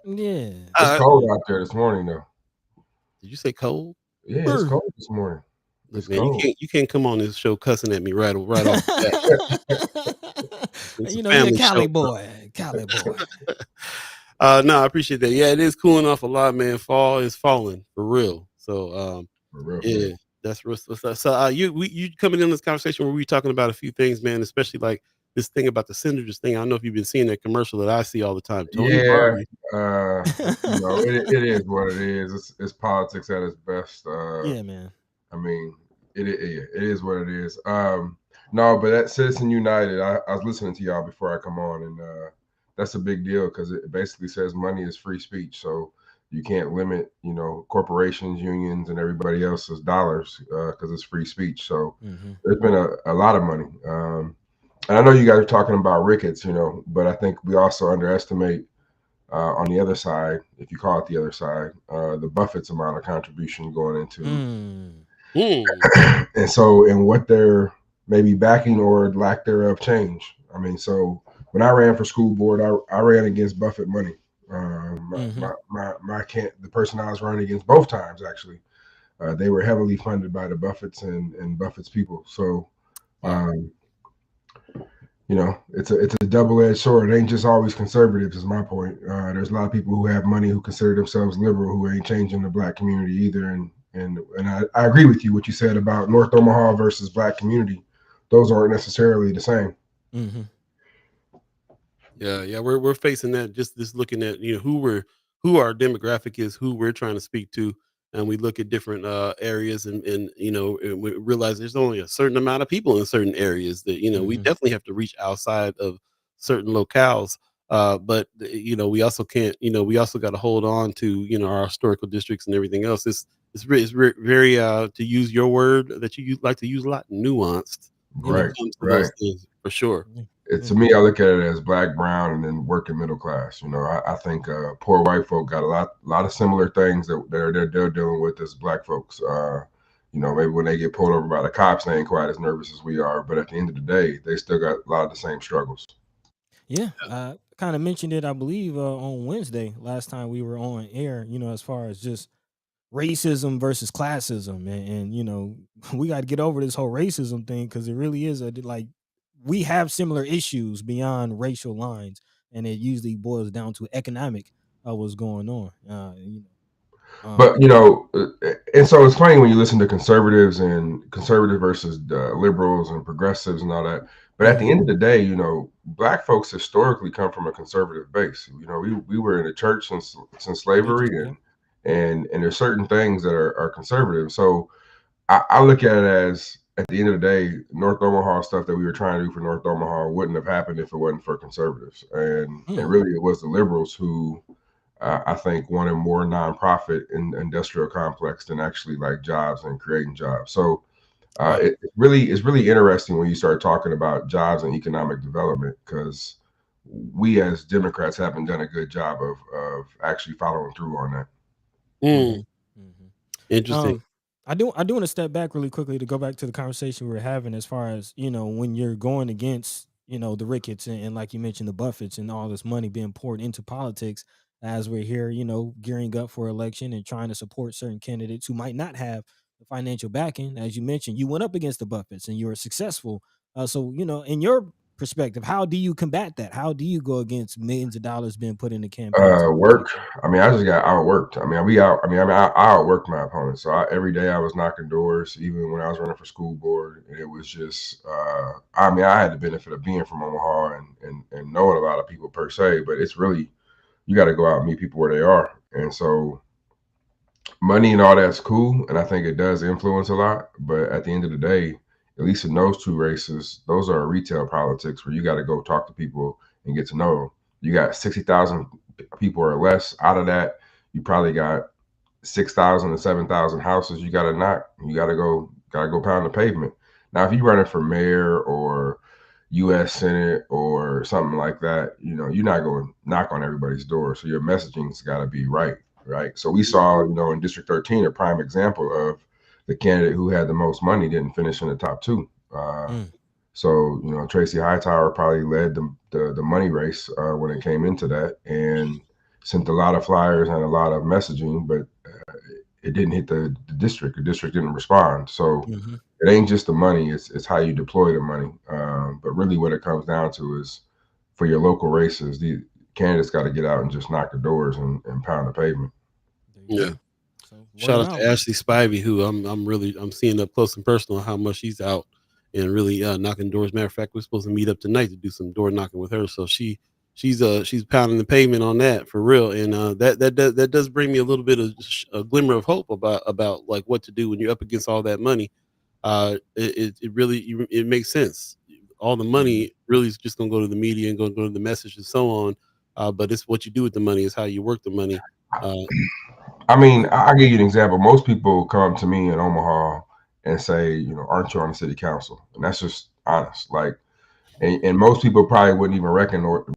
Yeah. It's Uh, cold out there this morning though. did you say cold? Yeah, it's Brr. cold this morning. Look, It's man, you cold. can't come on this show cussing at me right off the bat. It's a You're a family Cali show, bro. boy. Cali boy. No, I appreciate that. Yeah, it is cooling off a lot, man. Fall is falling for real. So, For real. yeah, that's real. So, you coming in this conversation where we talking about a few things, man, especially like this thing about the senators thing. I don't know if you've been seeing that commercial that I see all the time. Tony Yeah. Varney. It is what it is. It's politics at its best. Yeah, man. I mean, it is what it is. No, but at Citizen United, I was listening to y'all before I come on, and that's a big deal because it basically says money is free speech, so you can't limit, corporations, unions, and everybody else's dollars because it's free speech. So Hmm. there's been a lot of money, and I know you guys are talking about rickets, but I think we also underestimate. On the other side, if you call it the other side, the Buffett's amount of contribution going into Mm. Hmm. and so in what they're maybe backing or lack thereof change. I mean, so when I ran for school board, I ran against Buffett money. Hmm. My can't the person I was running against both times actually, they were heavily funded by the Buffetts and Buffett's people. So, Wow. um, it's a double edged sword. It ain't just always conservatives, is my point. There's a lot of people who have money who consider themselves liberal who ain't changing the black community either. And I agree with you what you said about North Omaha versus black community. Those aren't necessarily the same. Hmm. Yeah, we're facing that just looking at who our demographic is, who we're trying to speak to, and we look at different areas and we realize there's only a certain amount of people in certain areas that we Hmm. definitely have to reach outside of certain locales. But we also can't we also got to hold on to our historical districts and everything else. It's very to use your word that like to use a lot, nuanced when it Yeah. Right, comes to those right. things for sure. Yeah. To Yeah. me, I look at it as black, brown, and then working middle class. I think poor white folk got a lot of similar things that they're dealing with as black folks. Maybe when they get pulled over by the cops, they ain't quite as nervous as we are. But at the end of the day, they still got a lot of the same struggles. Yeah, I kind of mentioned it, I believe, on Wednesday last time we were on air. As far as just racism versus classism, and we got to get over this whole racism thing because it really is like we have similar issues beyond racial lines, and it usually boils down to economic what's going on. Um, But and so it's funny when you listen to conservatives and conservative versus liberals and progressives and all that. But at the mhm. end of the day, black folks historically come from a conservative base. We were in the church since Big, slavery, yep. and there's certain things that are conservative. So I look at it as at the end of the day, North Omaha stuff that we were trying to do for North Omaha wouldn't have happened if it wasn't for conservatives, and Mm, really it was the liberals who I think wanted more nonprofit in industrial complex than actually like jobs and creating jobs. So right. it's really interesting when you start talking about jobs and economic development because we as Democrats haven't done a good job of actually following through on that. Mm, Mhm, mhm. interesting. Um, I do want to step back really quickly to go back to the conversation we were having as far as when you're going against the Ricketts and like you mentioned the Buffetts and all this money being poured into politics as we're here gearing up for election and trying to support certain candidates who might not have the financial backing. As you mentioned, you went up against the Buffetts and you were successful. So in your perspective, how do you combat that? How do you go against millions of dollars being put into campaigns and things like Work. that? I mean, I just got outworked. I mean, I outworked my opponents. So every day I was knocking doors, even when I was running for school board. And it was just, I mean, I had the benefit of being from Omaha and knowing a lot of people per se, but it's really, you got to go out and meet people where they are. And so money and all that's cool. And I think it does influence a lot. But at the end of the day, at least in those two races, those are retail politics where you got to go talk to people and get to know them. You got 60,000 people or less. Out of that, you probably got 6,000 to 7,000 houses you got to knock. You got to go pound the pavement. Now, if you're running for mayor or U.S. Senate or something like that, you're not going to knock on everybody's door. So your messaging's got to be right, right? So we saw, in District 13, a prime example of the candidate who had the most money didn't finish in the top two. Mm, So Tracy Hightower probably led the money race when it came into that, and sent a lot of flyers and a lot of messaging, but it didn't hit the district. The district didn't respond. So mhm. it ain't just the money; it's how you deploy the money. But really, what it comes down to is for your local races, the candidates got to get out and just knock the doors and pound the pavement. There you Yeah. go. So word Shout of out to mouth. Ashley Spivey, who I'm seeing up close and personal how much she's out and really knocking doors. Matter of fact, we're supposed to meet up tonight to do some door knocking with her. So she's pounding the pavement on that for real, and that does bring me a little bit of a glimmer of hope about like what to do when you're up against all that money. It really it makes sense. All the Mhm. money really is just gonna go to the media and gonna go to the message and so on. But it's what you do with the money is how you work the money. Uh, I mean, Uh, I'll give you an example. Most people come to me in Omaha and say, aren't you on the city council? And that's just honest. Like, and most people probably wouldn't even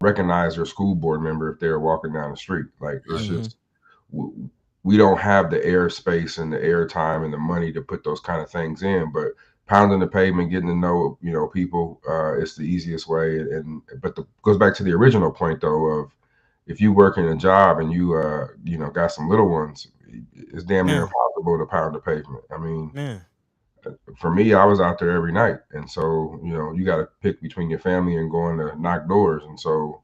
recognize their school board member if they were walking down the street. Like, it's right. mhm. just we don't have the airspace and the airtime and the money to put those kind of things in. But pounding the pavement, getting to know people, it's the easiest way. And but goes back to the original point though of if you work in a job and got some little ones, it's damn near Man, impossible to pound the pavement. I mean, man. for me, I was out there every night, and so you got to pick between your family and going to knock doors, and so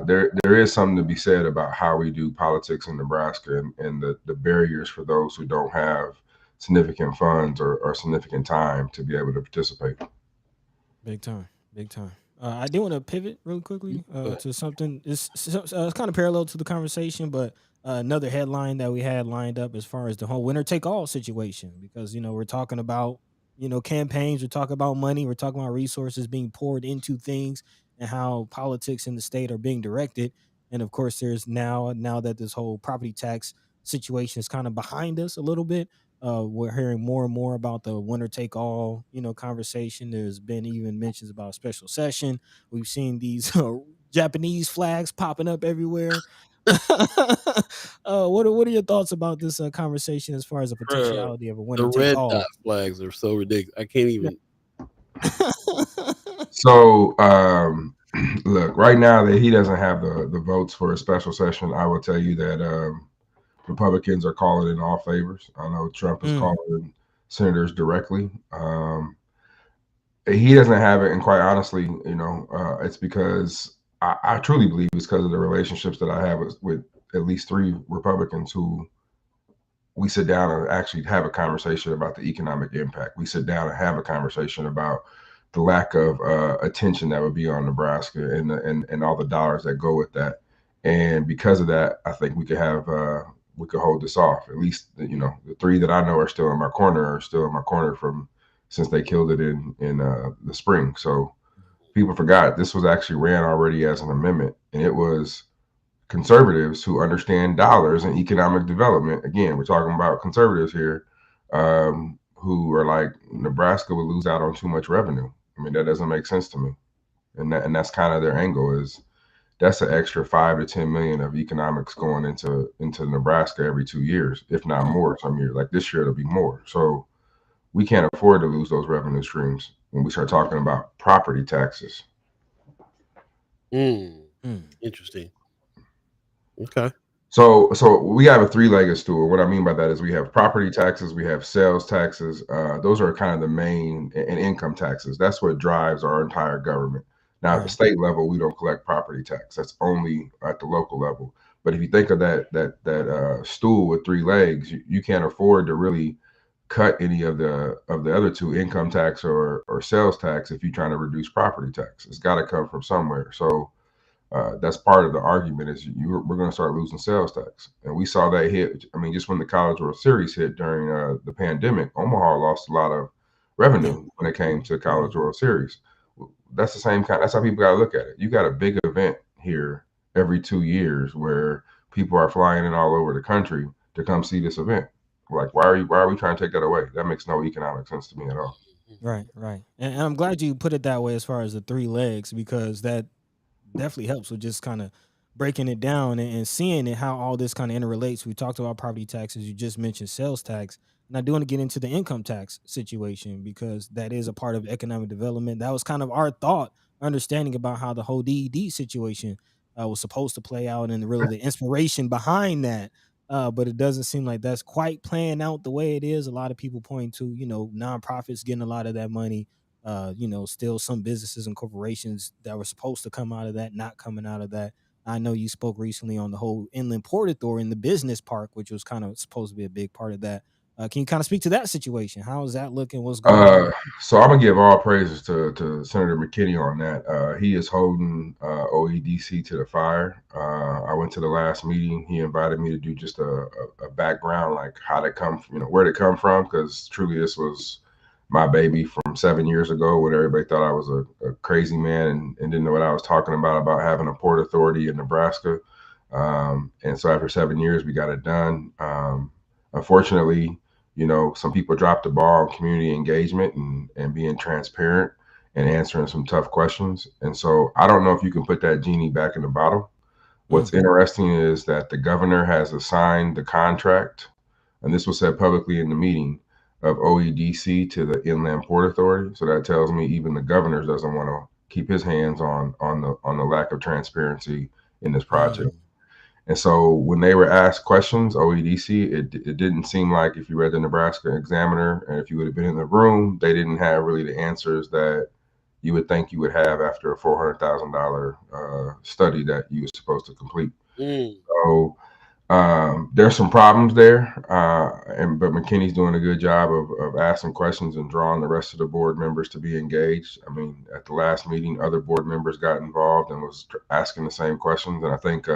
there is something to be said about how we do politics in Nebraska and the barriers for those who don't have significant funds or significant time to be able to participate. Big time. Big time. I do want to pivot really quickly But to something. It's kind of parallel to the conversation, but another headline that we had lined up as far as the whole winner take all situation, because we're talking about campaigns, we're talking about money, we're talking about resources being poured into things, and how politics in the state are being directed. And of course, there's now that this whole property tax situation is kind of behind us a little bit. We're hearing more and more about the winner take all, conversation. There's been even mentions about a special session. We've seen these Japanese flags popping up everywhere. What are your thoughts about this conversation as far as the bruh, potentiality of a the winner take red dot all? flags are so ridiculous. I can't Yeah. even. So look, right now that he doesn't have the votes for a special session, I will tell you that Republicans are calling in all favors. I know Trump is Mm, calling in senators directly. He doesn't have it, and quite honestly, it's because I truly believe it's because of the relationships that I have with at least three Republicans who we sit down and actually have a conversation about the economic impact. We sit down and have a conversation about the lack of attention that would be on Nebraska and all the dollars that go with that. And because of that, I think we could have we could hold this off. At least the three that I know are still in my corner from since they killed it in the spring. So people forgot this was actually ran already as an amendment, and it was conservatives who understand dollars and economic development. Again, we're talking about conservatives here, who are like, Nebraska would lose out on too much revenue. I mean, that doesn't make sense to me. And that's kind of their angle is that's an extra 5 to 10 million of economics going into Nebraska every 2 years, if not more. Some years, like this year, it'll be more. So we can't afford to lose those revenue streams when we start talking about property taxes. Interesting. Okay. So we have a three-legged stool. What I mean by that is we have property taxes, we have sales taxes. Those are kind of the main, and income taxes. That's what drives our entire government. Now, at the state level, we don't collect property tax. That's only at the local level. But if you think of that stool with three legs, you can't afford to really cut any of the other two, income tax or sales tax, if you're trying to reduce property tax. It's got to come from somewhere. So that's part of the argument is we're going to start losing sales tax. And we saw that hit. I mean, just when the College World Series hit during the pandemic, Omaha lost a lot of revenue when it came to College World Series. That's the same kind. That's how people got to look at it. You got a big event here every 2 years where people are flying in all over the country to come see this event. Like, why are we trying to take that away? That makes no economic sense to me at all. Right. And I'm glad you put it that way as far as the three legs, because that definitely helps with just kind of breaking it down and seeing it, how all this kind of interrelates. We talked about property taxes. You just mentioned sales tax. And I do want to get into the income tax situation because that is a part of economic development. That was kind of our thought, understanding about how the whole DED situation was supposed to play out and really the inspiration behind that. But it doesn't seem like that's quite playing out the way it is. A lot of people point to, nonprofits getting a lot of that money. Still some businesses and corporations that were supposed to come out of that, not coming out of that. I know you spoke recently on the whole Inland Port Authority in the business park, which was kind of supposed to be a big part of that. Can you kind of speak to that situation? How is that looking? What's going on? So I'm gonna give all praises to Senator McKinney on that. He is holding OEDC to the fire. I went to the last meeting. He invited me to do just a background, like how they come, where they come from, because truly this was my baby from 7 years ago when everybody thought I was a crazy man and didn't know what I was talking about having a port authority in Nebraska. And so after 7 years, we got it done. Unfortunately, some people dropped the ball on community engagement and being transparent and answering some tough questions. And so I don't know if you can put that genie back in the bottle. What's interesting is that the governor has assigned the contract, and this was said publicly in the meeting, of OEDC to the Inland Port Authority. So that tells me even the governor doesn't want to keep his hands on the lack of transparency in this project. And so when they were asked questions, OEDC, it didn't seem like, if you read the Nebraska Examiner and if you would have been in the room, they didn't have really the answers that you would think you would have after a $400,000 study that you were supposed to complete. So there's some problems there, but McKinney's doing a good job of asking questions and drawing the rest of the board members to be engaged. I mean, at the last meeting, other board members got involved and was asking the same questions. And I think,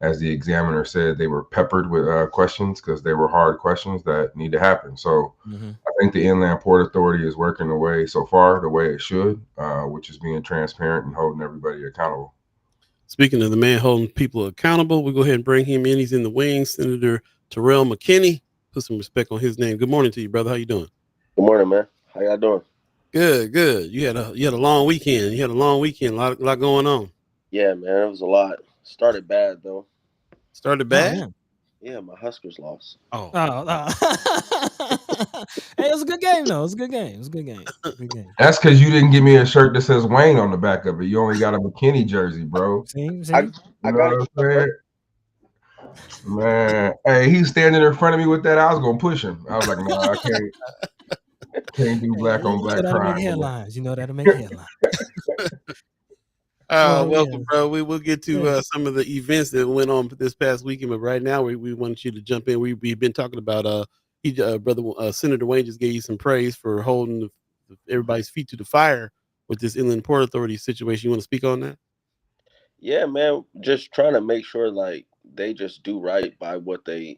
as the examiner said, they were peppered with questions because they were hard questions that need to happen. So I think the Inland Port Authority is working the way it should, which is being transparent and holding everybody accountable. Speaking of the man holding people accountable, we'll go ahead and bring him in. He's in the wings, Senator Terrell McKinney. Put some respect on his name. Good morning to you, brother. How you doing? Good morning, man. How y'all doing? Good. You had a long weekend. A lot going on. Yeah, man, it was a lot. Started bad though. Started bad? Oh, yeah, my Huskers lost. Oh. Hey, it was a good game though. It was a good game. That's because you didn't give me a shirt that says Wayne on the back of it. You only got a McKinney jersey, bro. See? I got it. Man, hey, he's standing in front of me with that. I was gonna push him. I was like, no, I can't do black on black crime. Headlines. That'll make headlines. Well, Welcome, yeah, bro. We will get to yeah. some of the events that went on this past weekend, but right now we want you to jump in. We've been talking about brother Senator Wayne just gave you some praise for holding everybody's feet to the fire with this Inland Port Authority situation. You want to speak on that? Yeah, man, just trying to make sure like they just do right by what they,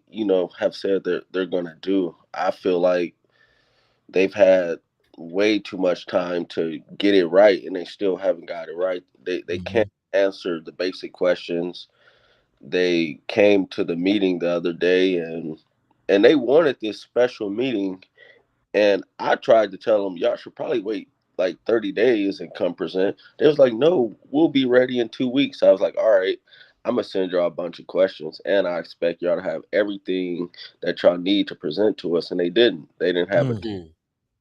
have said they're gonna do. I feel like they've had way too much time to get it right, and they still haven't got it right. They Hmm. can't answer the basic questions. They came to the meeting the other day, and they wanted this special meeting. And I tried to tell them, y'all should probably wait like 30 days and come present. They was like, no, we'll be ready in 2 weeks. I was like, all right, I'm going to send y'all a bunch of questions. And I expect y'all to have everything that y'all need to present to us. And they didn't. They didn't have a Mm.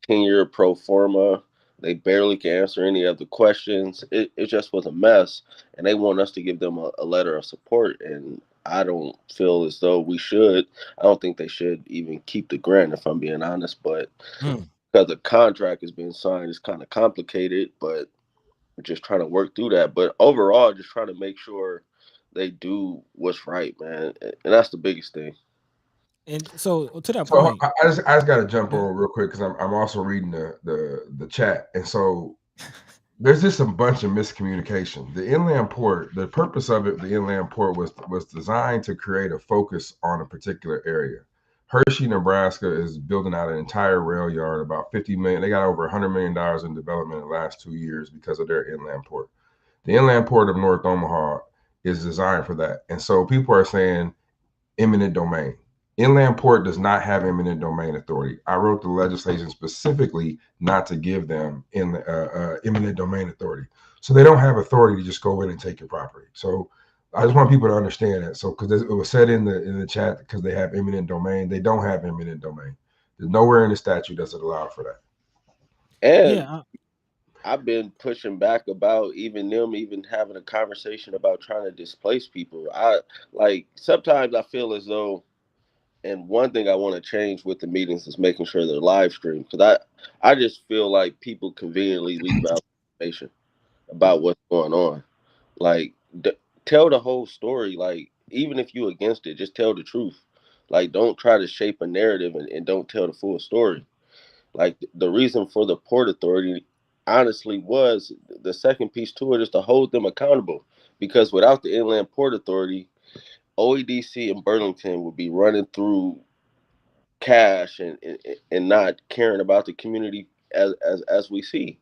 10-year pro forma. They barely can answer any of the questions. It just was a mess. And they want us to give them a letter of support. And I don't feel as though we should. I don't think they should even keep the grant, if I'm being honest. But Mm. because the contract has been signed, it's kind of complicated. But we're just trying to work through that. But overall, just trying to make sure they do what's right, man. And that's the biggest thing. And so to that So point, I just got to jump yeah. on real quick because I'm also reading the chat, and so there's just a bunch of miscommunication. The inland port, the purpose of it, the inland port was designed to create a focus on a particular area. Hershey, Nebraska is building out an entire rail yard, about 50 million. They got over $100 million in development in the last 2 years because of their inland port. The inland port of North Omaha is designed for that. And so people are saying eminent domain. Inland port does not have eminent domain authority. I wrote the legislation specifically not to give them eminent domain authority. So they don't have authority to just go in and take your property. So I just want people to understand that. So because it was said in the chat because they have eminent domain, they don't have eminent domain. There's nowhere in the statute does it allow for that. And Yeah. I've been pushing back about even them even having a conversation about trying to displace people. I like sometimes I feel as though, and one thing I want to change with the meetings is making sure they're live streamed because I just feel like people conveniently leave out information about what's going on. Like tell the whole story. Like even if you against it, just tell the truth. Like don't try to shape a narrative and don't tell the full story. Like the reason for the port authority honestly was the second piece to it is to hold them accountable because without the inland port authority, OEDC and Burlington would be running through cash and not caring about the community as we see.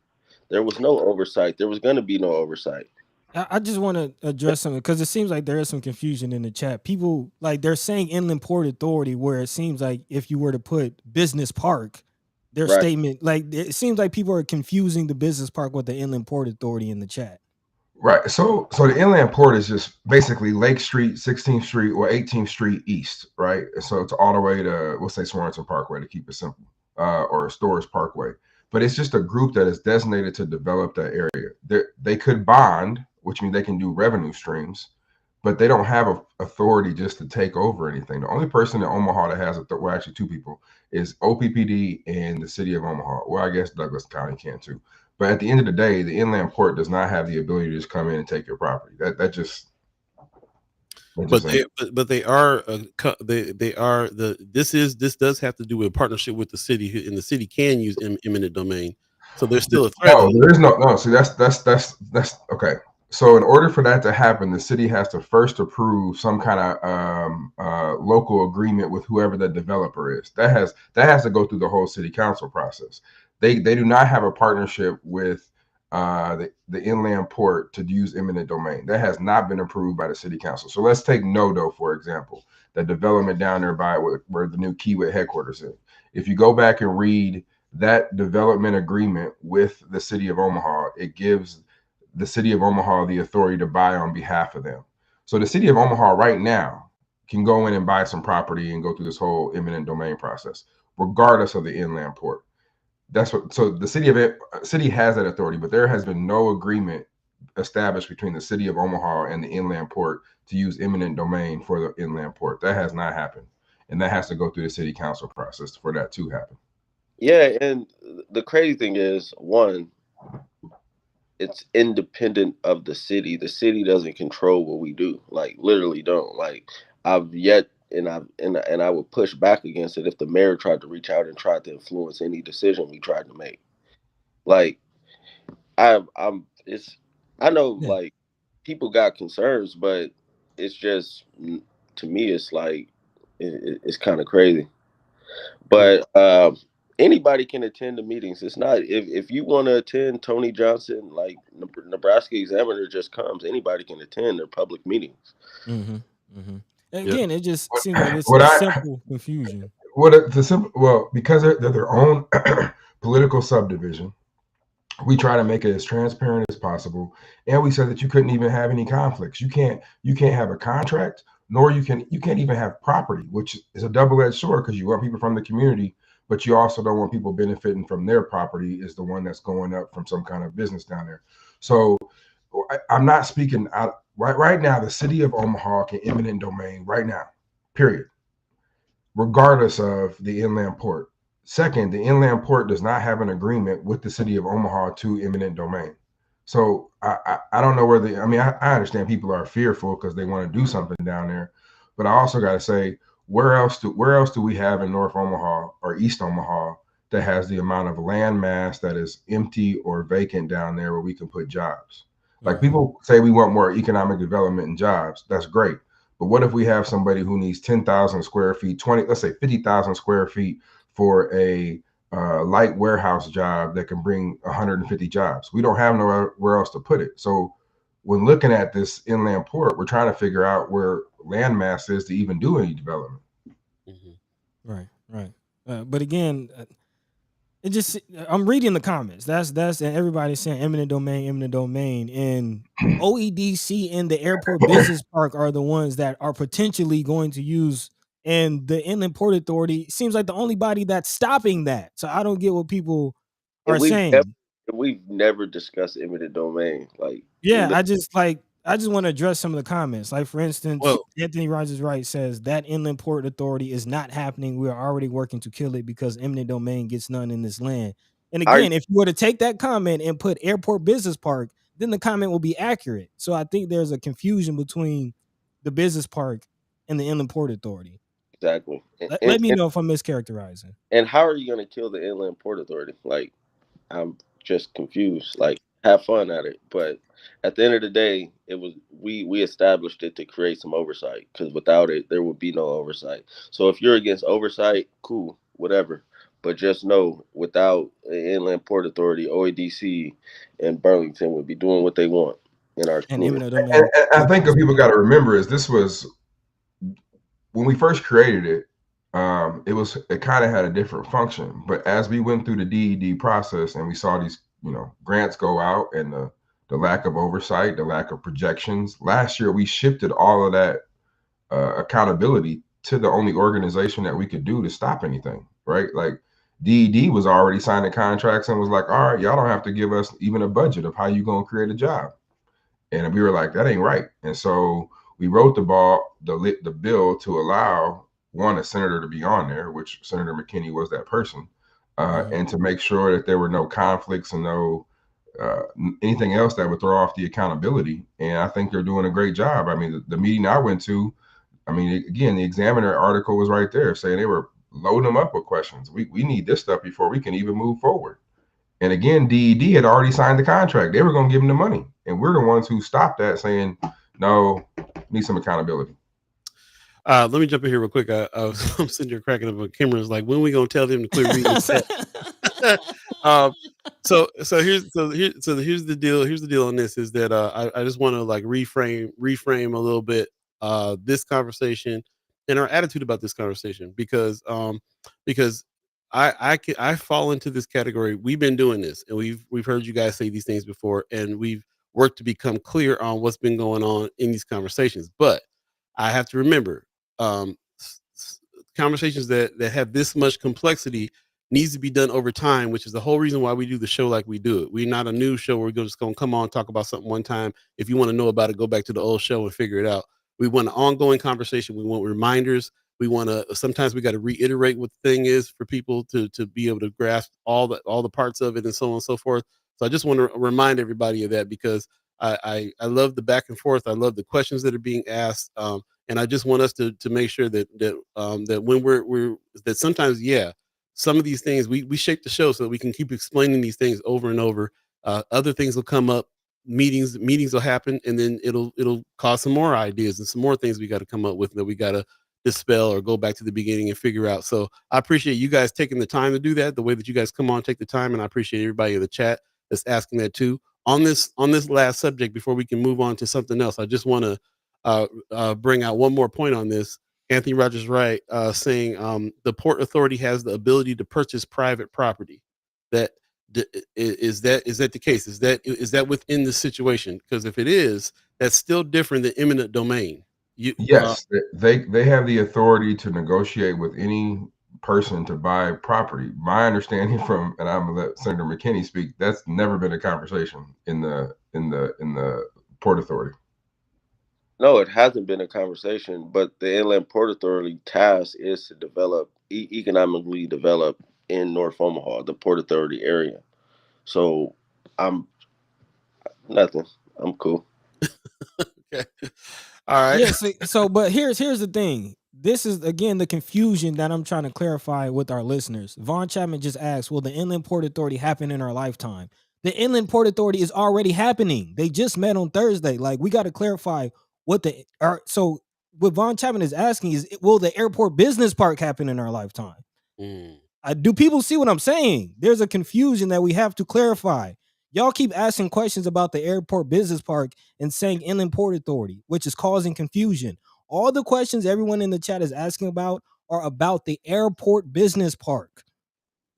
There was no oversight. There was going to be no oversight. I just want to address something because it seems like there is some confusion in the chat. People like they're saying Inland Port Authority, where it seems like if you were to put Business Park, their Right. statement like it seems like people are confusing the Business Park with the Inland Port Authority in the chat. Right. So the inland port is just basically Lake Street, 16th Street, or 18th Street East, right? So it's all the way to, we'll say Sorensen Parkway to keep it simple, or Storrs Parkway. But it's just a group that is designated to develop that area. They could bond, which means they can do revenue streams, but they don't have authority just to take over anything. The only person in Omaha that has well, actually two people, is OPPD and the city of Omaha. Well, I guess Douglas County can too. But at the end of the day, the inland port does not have the ability to just come in and take your property. That just But ain't. they are they are this does have to do with a partnership with the city, and the city can use eminent domain. So there's still a threat. No, there is no. See, that's okay. So in order for that to happen, the city has to first approve some kind of local agreement with whoever the developer is. That has to go through the whole city council process. They do not have a partnership with the inland port to use eminent domain. That has not been approved by the city council. So let's take Nodo, for example, the development down there by where the new Kiewit headquarters is. If you go back and read that development agreement with the city of Omaha, it gives the city of Omaha the authority to buy on behalf of them. So the city of Omaha right now can go in and buy some property and go through this whole eminent domain process, regardless of the inland port. That's what. So the city has that authority, but there has been no agreement established between the city of Omaha and the inland port to use eminent domain for the inland port. That has not happened, and that has to go through the city council process for that to happen. Yeah, and the crazy thing is, one, it's independent of the city. The city doesn't control what we do. Like literally don't. Like I've yet and I would push back against it if the mayor tried to reach out and tried to influence any decision we tried to make. Like I'm it's I know Yeah. like people got concerns, but it's just to me it's like it's kind of crazy. Yeah. But anybody can attend the meetings. It's not if you want to attend Tony Johnson, like Nebraska Examiner just comes. Anybody can attend their public meetings. Mm-hmm. Mm-hmm. Yeah. Again, it just seems like What it's I simple confusion. what the simple well because they're their own political subdivision. We try to make it as transparent as possible, and we said that you couldn't even have any conflicts. You can't have a contract, nor you can't even have property, which is a double-edged sword because you want people from the community, but you also don't want people benefiting from their property is the one that's going up from some kind of business down there. So I'm not speaking out right now. The city of Omaha can eminent domain right now, period, regardless of the inland port. Second, the inland port does not have an agreement with the city of Omaha to eminent domain. So I don't know where I mean, I understand people are fearful because they want to do something down there, but I also got to say, where else do we have in North Omaha or East Omaha that has the amount of land mass that is empty or vacant down there where we can put jobs? Like Mm-hmm. people say we want more economic development and jobs. That's great. But what if we have somebody who needs 10,000 square feet, let's say 50,000 square feet for a light warehouse job that can bring 150 jobs? We don't have nowhere else to put it. So when looking at this inland port, we're trying to figure out where land mass is to even do any development. Mhm. Right. Right. But again, it just I'm reading the comments. That's and everybody's saying eminent domain, and OEDC and the airport business park are the ones that are potentially going to use. And the Inland Port Authority seems like the only body that's stopping that. So I don't get what people And are saying. we've never discussed eminent domain. Like Yeah, in the I just want to address some of the comments. Like for instance, Well, Anthony Rogers Wright says that Inland Port Authority is not happening. We are already working to kill it because eminent domain gets none in this land. And are again, if you were to take that comment and put Airport Business Park, then the comment will be accurate. So I think there's a confusion between the business park and the Inland Port Authority. exactly. Let me know if I'm mischaracterizing. And how are you going to kill the Inland Port Authority? Like I'm just confused. Like, have fun at it, but at the end of the day, it was we established it to create some oversight because without it, there would be no oversight. So if you're against oversight, cool, whatever. But just know, without the Inland Port Authority, OADC, and Burlington would be doing what they want in our And community. eminent And, domain. and I think what people got to remember is this was when we first created it. It kind of had a different function, but as we went through the DED process and we saw these grants go out and the lack of oversight, the lack of projections, last year we shifted all of that accountability to the only organization that we could do to stop anything, right? Like DED was already signing contracts and was like, all right, y'all don't have to give us even a budget of how you gonna create a job. And we were like, that ain't right. And so we wrote the bill to allow a senator to be on there, which Senator McKinney was that person, Mhm. and to make sure that there were no conflicts and no uh, anything else that would throw off the accountability. And I think they're doing a great job. I mean, the meeting I went to, I mean, again, the Examiner article was right there saying they were loading them up with questions. We need this stuff before we can even move forward. And again, DED had already signed the contract. They were going to give them the money. And we're the ones who stopped that saying, no, need some accountability. let me jump in here real quick. I'm sitting here cracking up with Cameron's like, when we gonna tell them to quit reading the chat? um, here's the deal. Here's the deal on this is that I just want to like reframe a little bit this conversation and our attitude about this conversation because I fall into this category. We've been doing this and we've heard you guys say these things before and we've worked to become clear on what's been going on in these conversations. But I have to remember conversations that have this much complexity needs to be done over time, which is the whole reason why we do the show like we do it. We're not a new show where we're just going to come on, talk about something one time. If you want to know about it, go back to the old show and figure it out. We want an ongoing conversation. We want reminders. We want to, sometimes we got to reiterate what the thing is for people to be able to grasp all the parts of it and so on and so forth. So I just want to remind everybody of that, because I love the back and forth. I love the questions that are being asked. And I just want us to make sure that when we're that sometimes, yeah, some of these things we shape the show so that we can keep explaining these things over and over. Other things will come up, meetings will happen, and then it'll cause some more ideas and some more things we got to come up with that we got to dispel or go back to the beginning and figure out. So I appreciate you guys taking the time to do that, the way that you guys come on, take the time, and I appreciate everybody in the chat that's asking that too. On this last subject, before we can move on to something else, I just want to bring out one more point on this. Anthony Rogers Wright saying the Port Authority has the ability to purchase private property. That is that the case? Is that within the situation? Because if it is, that's still different than eminent domain. You Yes, they have the authority to negotiate with any person to buy property. My understanding from, and I'm gonna let Senator McKinney speak, that's never been a conversation in the Port Authority. No, it hasn't been a conversation, but the Inland Port Authority task is to develop, economically develop in North Omaha, the Port Authority area. So I'm nothing. I'm cool. okay? All right. Yeah, so but here's the thing. This is again the confusion that I'm trying to clarify with our listeners. Vaughn Chapman just asked, will the Inland Port Authority happen in our lifetime? The Inland Port Authority is already happening. They just met on Thursday. Like, we got to clarify so what Vaughn Chapman is asking is, will the airport business park happen in our lifetime? Mm. Do people see what I'm saying? There's a confusion that we have to clarify. Y'all keep asking questions about the airport business park and saying Inland Port Authority, which is causing confusion. All the questions everyone in the chat is asking about are about the airport business park,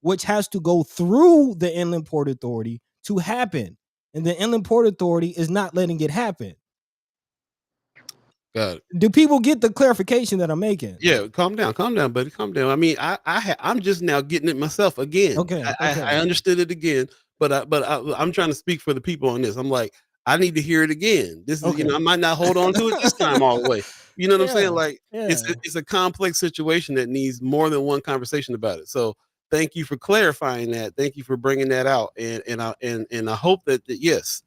which has to go through the Inland Port Authority to happen. And the Inland Port Authority is not letting it happen. Got it. Do people get the clarification that I'm making? Yeah, calm down, buddy, calm down. I mean, I'm just now getting it myself again. Okay. I understood it again, but I'm trying to speak for the people on this. I'm like, I need to hear it again. This is, Okay. I might not hold on to it this time all the way. You know what I'm saying? Like, Yeah. it's a complex situation that needs more than one conversation about it. So thank you for clarifying that. Thank you for bringing that out. And I hope that yes.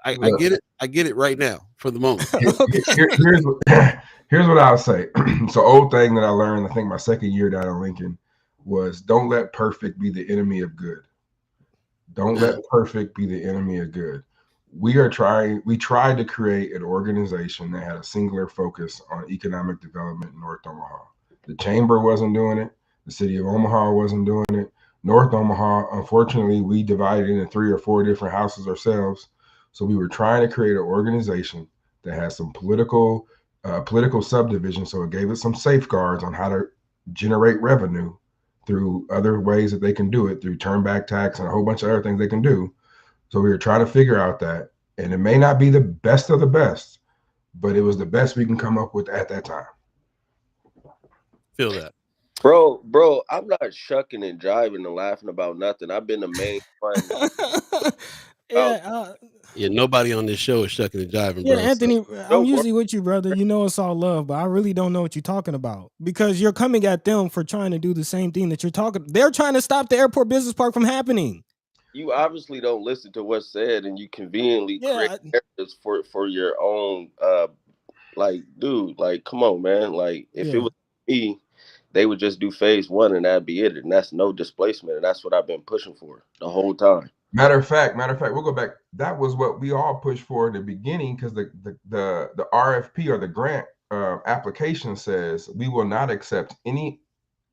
I get it. I get it right now for the moment. Here's what I'll say. So, old thing that I learned, I think my second year down in Lincoln, was don't let perfect be the enemy of good. Don't let perfect be the enemy of good. We tried to create an organization that had a singular focus on economic development in North Omaha. The chamber wasn't doing it. The city of Omaha wasn't doing it. North Omaha, unfortunately, we divided into 3 or 4 different houses ourselves. So we were trying to create an organization that has some political subdivision. So it gave us some safeguards on how to generate revenue through other ways that they can do it, through turn back tax and a whole bunch of other things they can do. So we were trying to figure out that, and it may not be the best of the best, but it was the best we can come up with at that time. Feel that. Bro, I'm not shucking and jiving and laughing about nothing. I've been the main one. Yeah, nobody on this show is shucking and jiving, yeah, bro. Anthony, So. I'm usually with you, brother. You know it's all love, but I really don't know what you're talking about, because you're coming at them for trying to do the same thing that you're talking. They're trying to stop the airport business park from happening. You obviously don't listen to what's said, and you conveniently create narratives for your own. Like, dude, like, come on, man. Like, if it was me, they would just do phase 1 and that'd be it. And that's no displacement. And that's what I've been pushing for the whole time. Matter of fact, we'll go back. That was what we all pushed for in the beginning, because the RFP or the grant application says we will not accept any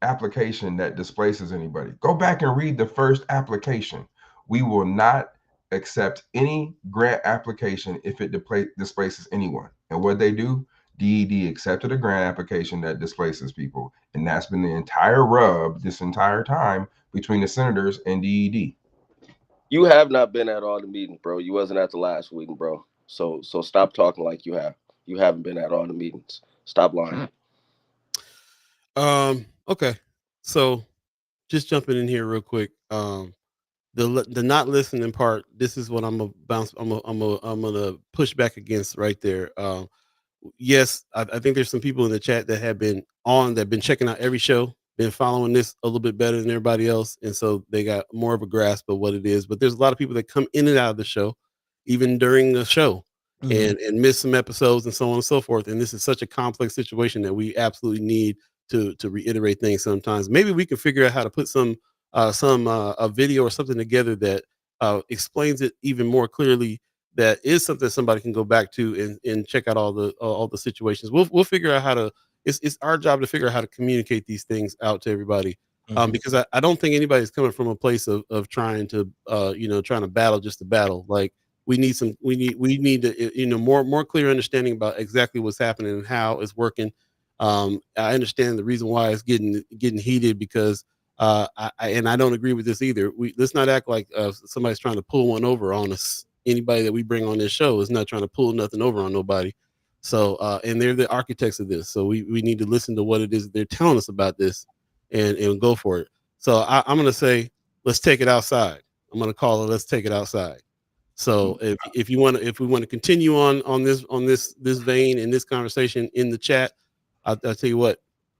application that displaces anybody. Go back and read the first application. We will not accept any grant application if it displaces anyone. And what they do, DED accepted a grant application that displaces people. And that's been the entire rub this entire time between the senators and DED. You have not been at all the meetings, bro. You wasn't at the last meeting, bro. So stop talking like you have. You haven't been at all the meetings. Stop lying. Okay. So just jumping in here real quick. The not listening part, this is what I'm gonna bounce. I'm gonna push back against right there. Yes, I think there's some people in the chat that have been checking out every show. been following this a little bit better than everybody else, and so they got more of a grasp of what it is. But there's a lot of people that come in and out of the show, even during the show, Mhm. and miss some episodes and so on and so forth. And this is such a complex situation that we absolutely need to reiterate things sometimes. Maybe we can figure out how to put some a video or something together that explains it even more clearly. That is something somebody can go back to and check out all the situations. We'll figure out how to. It's our job to figure out how to communicate these things out to everybody. Mhm. Because I don't think anybody's coming from a place of trying to trying to battle just to battle. Like we need to more clear understanding about exactly what's happening and how it's working. I understand the reason why it's getting heated because and I don't agree with this either. Let's not act like somebody's trying to pull one over on us. Anybody that we bring on this show is not trying to pull nothing over on nobody. So and they're the architects of this. So we need to listen to what it is that they're telling us about this and go for it. So I'm gonna say let's take it outside. I'm gonna call it let's take it outside. So if we want to continue on this vein in this conversation in the chat, I'll tell you what,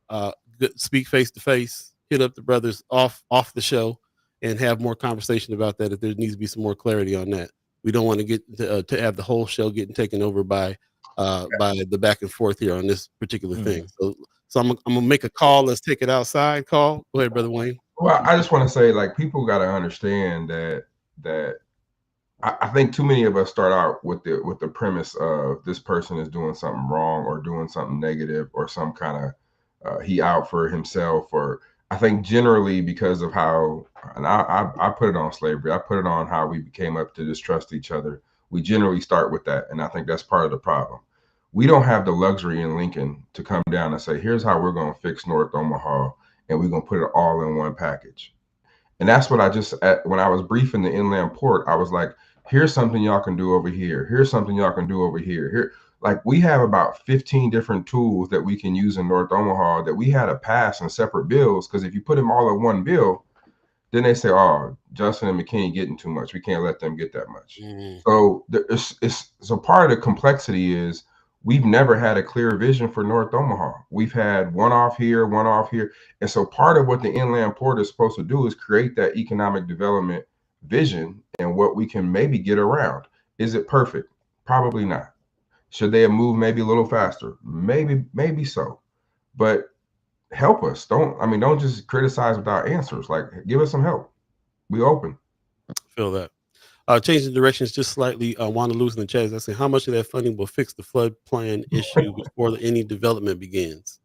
uh, speak face to face, hit up the brothers off the show, and have more conversation about that. If there needs to be some more clarity on that, we don't want to get to have the whole show getting taken over by the back and forth here on this particular thing. Mhm. So I'm gonna make a call. Let's take it outside. Call. Go ahead, brother Wayne. Well, I just want to say, like, people got to understand that I think too many of us start out with the premise of this person is doing something wrong or doing something negative or some kind of he out for himself. Or I think generally because of how, and I put it on slavery, I put it on how we came up to distrust each other. We generally start with that, and I think that's part of the problem. We don't have the luxury in Lincoln to come down and say, here's how we're going to fix North Omaha, and we're going to put it all in one package. And that's what I just, when I was briefing the inland port, I was like, here's something y'all can do over here. Here's something y'all can do over here. Here, like we have about 15 different tools that we can use in North Omaha that we had to pass in separate bills. Because if you put them all in one bill, then they say, oh, Justin and McKinney getting too much. We can't let them get that much. Mhm. So so part of the complexity is we've never had a clear vision for North Omaha. We've had one off here, one off here. And so part of what the inland port is supposed to do is create that economic development vision and what we can maybe get around. Is it perfect? Probably not. Should they have moved maybe a little faster? Maybe so. But help us. Don't just criticize without answers. Like give us some help. We open. Feel that. Changing directions just slightly. Want to lose in the chat. I say, how much of that funding will fix the flood plan issue before any development begins?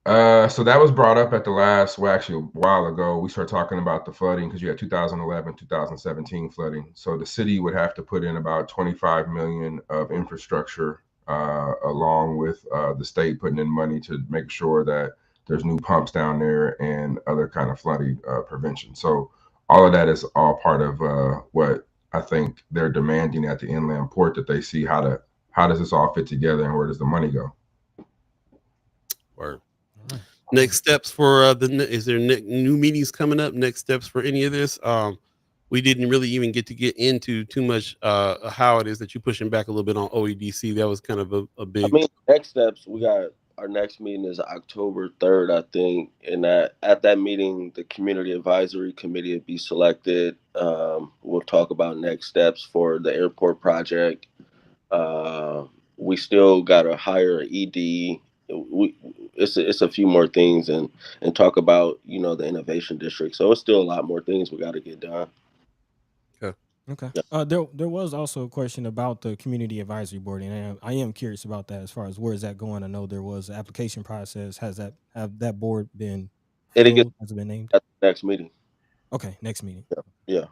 So that was brought up at the last, well, actually a while ago. We started talking about the flooding because you had 2011, 2017 flooding. So the city would have to put in about 25 million of infrastructure, along with the state putting in money to make sure that there's new pumps down there and other kind of flooding prevention. So all of that is all part of what I think they're demanding at the inland port, that they see how does this all fit together and where does the money go. Word. Alright. Next steps for is there new meetings coming up? Next steps for any of this? We didn't really even get into too much how it is that you're pushing back a little bit on OEDC. That was kind of a I big. mean, next steps, we got our next meeting is October 3rd, I think. And at that meeting, the community advisory committee will be selected. We'll talk about next steps for the airport project. We still got to hire an ED. It's a few more things and talk about the innovation district. So it's still a lot more things we got to get done. Okay. Yeah. There was also a question about the community advisory board, and I am curious about that as far as where is that going. I know there was an application process. Have that board been It'll get filled? Has it been named? at the next meeting. Okay, next meeting. Yeah.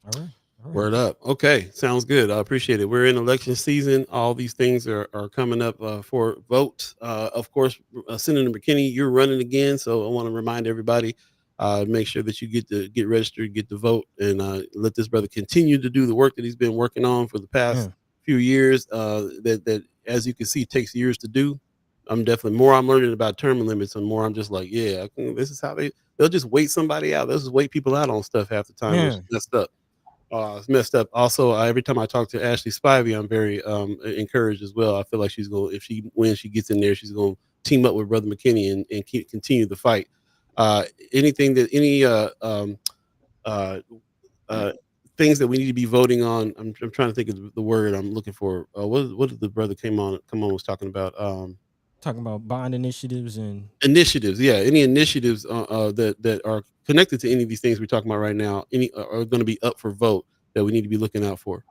All right. All right. Word up. Okay, sounds good. I appreciate it. We're in election season. All these things are coming up for vote. Of course, Senator McKinney, you're running again, so I want to remind everybody, make sure that you get registered, get to vote, and let this brother continue to do the work that he's been working on for the past Yeah. few years. That as you can see takes years to do. I'm definitely more I'm learning about term limits, and more I'm just like, yeah, this is how they'll just wait somebody out. They'll just wait people out on stuff half the time, which Yeah. is messed up. It's messed up. Also, every time I talk to Ashley Spivey, I'm very encouraged as well. I feel like she's going. If she wins, she gets in there. She's going to team up with Brother McKinney and continue the fight. Anything that any uh, uh, things that we need to be voting on. I'm trying to think of the word I'm looking for. What did the brother come on was talking about? Talking about bond initiatives and Initiatives, yeah. Any initiatives that are connected to any of these things we're talking about right now, any are going to be up for vote that we need to be looking out for.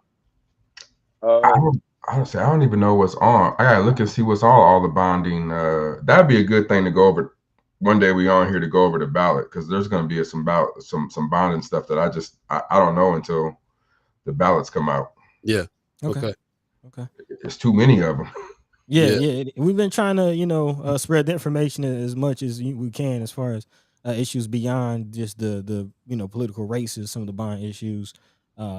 I Um, don't, honestly, I don't even know what's on. I gotta look and see what's all the bonding. That'd be a good thing to go over. One day we on here to go over the ballot because there's gonna be some bonding stuff that I don't know until the ballots come out. Yeah. okay, Okay. okay. It's too many of them. Yeah, Yeah. yeah. We've been trying to, spread the information as much as we can, as far as issues beyond just the political races, some of the bond issues,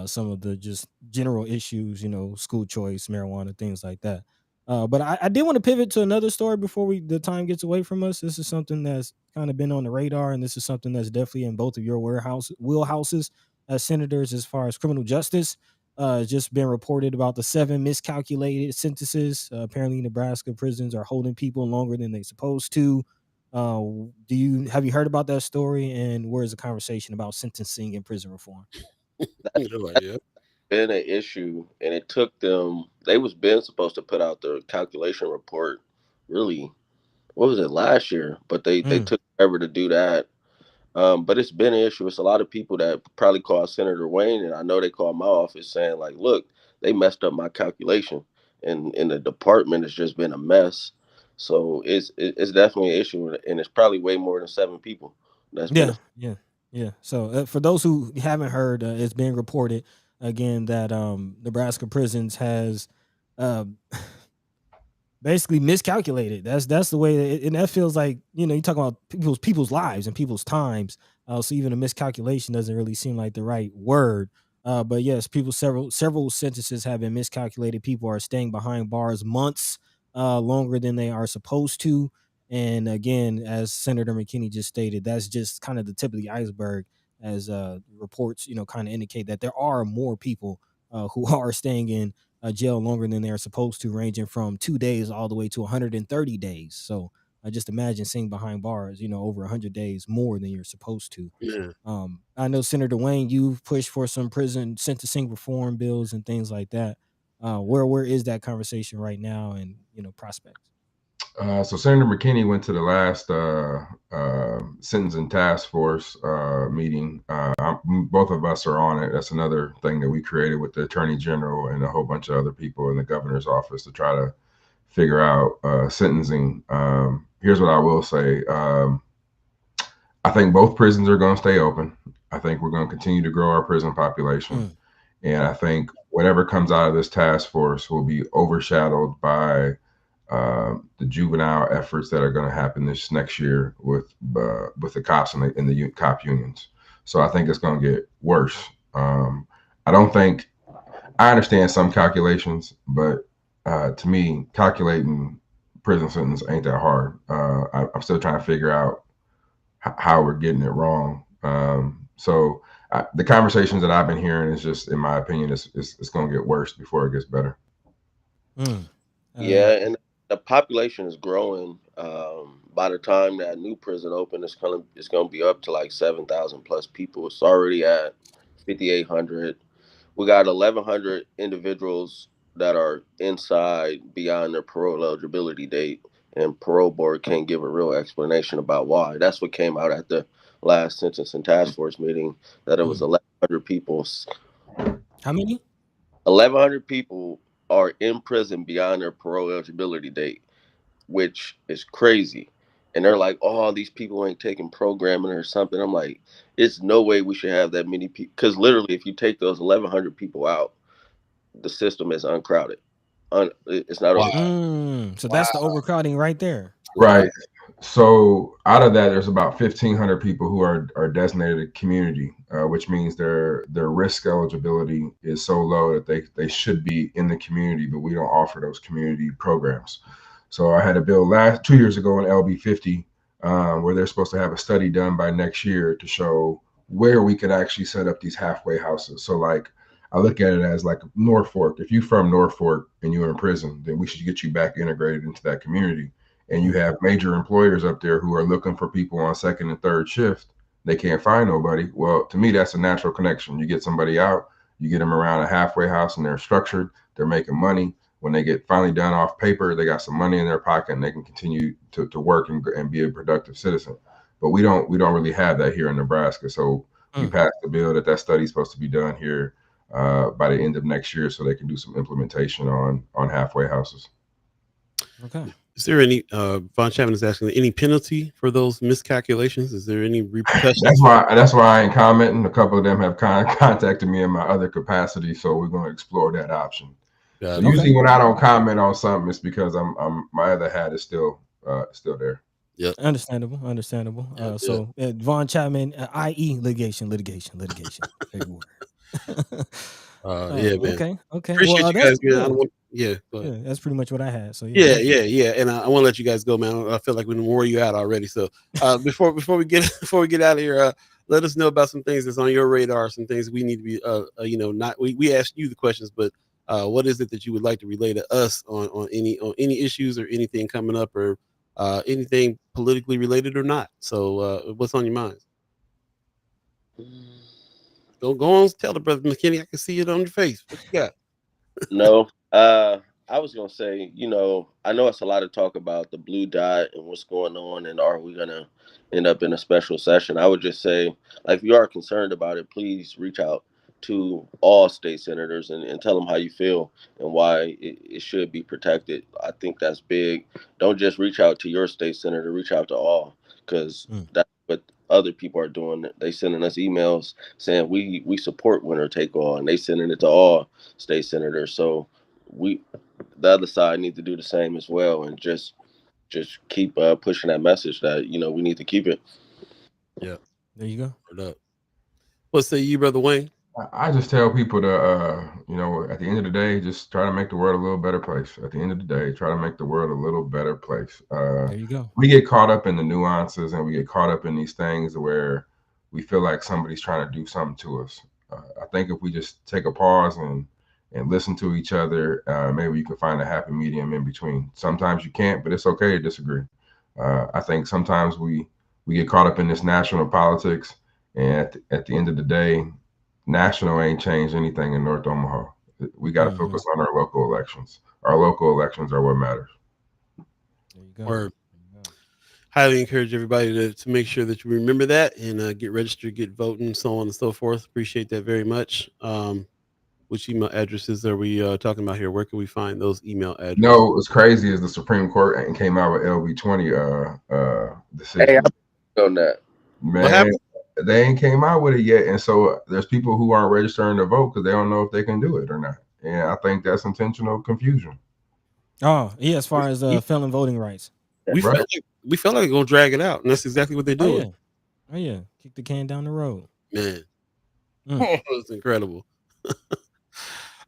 some of the just general issues, school choice, marijuana, things like that. But I did want to pivot to another story before the time gets away from us. This is something that's kind of been on the radar, and this is something that's definitely in both of your wheelhouses as senators, as far as criminal justice. Just been reported about the 7 miscalculated sentences. Apparently, Nebraska prisons are holding people longer than they supposed to. Have you heard about that story? And where's the conversation about sentencing and prison reform? that's They're like, yeah. been an issue, and it took them. They was been supposed to put out their calculation report. Really, what was it last year? But they Mm, took forever to do that. But it's been an issue. It's a lot of people that probably call Senator Wayne, and I know they call my office saying like, "Look, they messed up my calculation, and the department has just been a mess." So it's definitely an issue, and it's probably way more than 7 people that's been. yeah, yeah, yeah. So for those who haven't heard, it's being reported again that Nebraska prisons has uh, basically miscalculated. That's the way, and that feels like, you talk about people's lives and people's times. So even a miscalculation doesn't really seem like the right word. But yes, several sentences have been miscalculated. People are staying behind bars months longer than they are supposed to. And again, as Senator McKinney just stated, that's just kind of the tip of the iceberg, as reports, kind of indicate that there are more people who are staying in jail longer than they're supposed to, ranging from 2 days all the way to 130 days. So just imagine sitting behind bars, over 100 days more than you're supposed to. Yeah. I know Senator Wayne, you've pushed for some prison sentencing reform bills and things like that. Where is that conversation right now, and prospects? So Senator McKinney went to the last sentencing task force meeting. Both of us are on it. That's another thing that we created with the Attorney General and a whole bunch of other people in the governor's office to try to figure out sentencing. Here's what I will say. I think both prisons are going to stay open. I think we're going to continue to grow our prison population. Mm, And I think whatever comes out of this task force will be overshadowed by the juvenile efforts that are going to happen this next year with the cops and the cop unions. So I think it's going to get worse. I don't think I understand some calculations, but to me, calculating prison sentence ain't that hard. I'm still trying to figure out how we're getting it wrong. So the conversations that I've been hearing is just, in my opinion, it's going to get worse before it gets better. mm. Yeah, and the population is growing. By the time that new prison open, it's gonna be up to like 7,000 plus people. It's already at 5,800. We got 1,100 individuals that are inside beyond their parole eligibility date, and parole board can't give a real explanation about why. That's what came out at the last sentencing task force meeting, that it was Mm. 1,100 people. How many? 1,100 people are in prison beyond their parole eligibility date, which is crazy. And they're like, "Oh, these people ain't taking programming or something." I'm like, "It's no way we should have that many people." Because literally, if you take those 1,100 people out, the system is uncrowded. It's not over. Wow. So Wow. that's the overcrowding right there. Wow. Right. So out of that, there's about 1,500 people who are designated community, which means their risk eligibility is so low that they should be in the community, but we don't offer those community programs. So I had a bill 2 years ago in LB 50 where they're supposed to have a study done by next year to show where we could actually set up these halfway houses. So like I look at it as like Norfolk. If you're from Norfolk and you're in prison, then we should get you back integrated into that community. and you have major employers up there who are looking for people on second and third shift. They can't find nobody. Well, to me, that's a natural connection. You get somebody out, you get them around a halfway house, and they're structured, they're making money. When they get finally done off paper, they got some money in their pocket and they can continue to work and be a productive citizen. But we don't really have that here in Nebraska. So we passed the bill that study is supposed to be done here by the end of next year, so they can do some implementation on halfway houses. Okay. Is there any Von Chapman is asking any penalty for those miscalculations? Is there any repercussions? That's why I ain't commenting. A couple of them have contacted me in my other capacity, so we're going to explore that option. So usually when I don't comment on something, it's because I'm my other hat is still there. Yeah, Understandable. Yeah, So Von Chapman, i.e. litigation. Big word. yeah, man. Okay. Appreciate you That's guys, man. I don't want, go ahead. yeah, that's pretty much what I had. So Yeah. And I want to let you guys go, man. I feel like we wore you out already. So before we get out of here, let us know about some things that's on your radar, some things we need to be, not we asked you the questions, but what is it that you would like to relay to us on any issues or anything coming up or anything politically related or not? So what's on your minds? Go on, tell the brother McKinney. I can see it on your face. What you got? No. I was gonna say, I know it's a lot of talk about the blue dot and what's going on, and are we gonna end up in a special session? I would just say, like, if you are concerned about it, please reach out to all state senators and tell them how you feel and why it should be protected. I think that's big. Don't just reach out to your state senator, reach out to all, because that's what other people are doing. They sending us emails saying we support winner take all, and they sending it to all state senators. So the other side need to do the same as well, and just keep pushing that message that we need to keep it. Yeah, there you go. word up. What say you, brother Wayne? I just tell people to, at the end of the day, just try to make the world a little better place. At the end of the day, try to make the world a little better place. There you go. We get caught up in the nuances and we get caught up in these things where we feel like somebody's trying to do something to us. I think if we just take a pause and listen to each other, maybe you can find a happy medium in between. Sometimes you can't, but it's okay to disagree. I think sometimes we get caught up in this national politics, and at the end of the day, national ain't changed anything in North Omaha. We got to focus on our local elections. Our local elections are what matters. There you go. Or highly encourage everybody to make sure that you remember that and get registered, get voting, so on and so forth. Appreciate that very much. Which email addresses are we talking about here? Where can we find those email addresses? No, what's crazy is the Supreme Court came out with LB20 decision. Hey, I'm on that. Man, they ain't came out with it yet, and so there's people who aren't registering to vote because they don't know if they can do it or not. And I think that's intentional confusion. Oh, yeah, as far as felon voting rights. We felt like they're gonna drag it out, and that's exactly what they're doing. Oh yeah. Kick the can down the road. Man, it's incredible.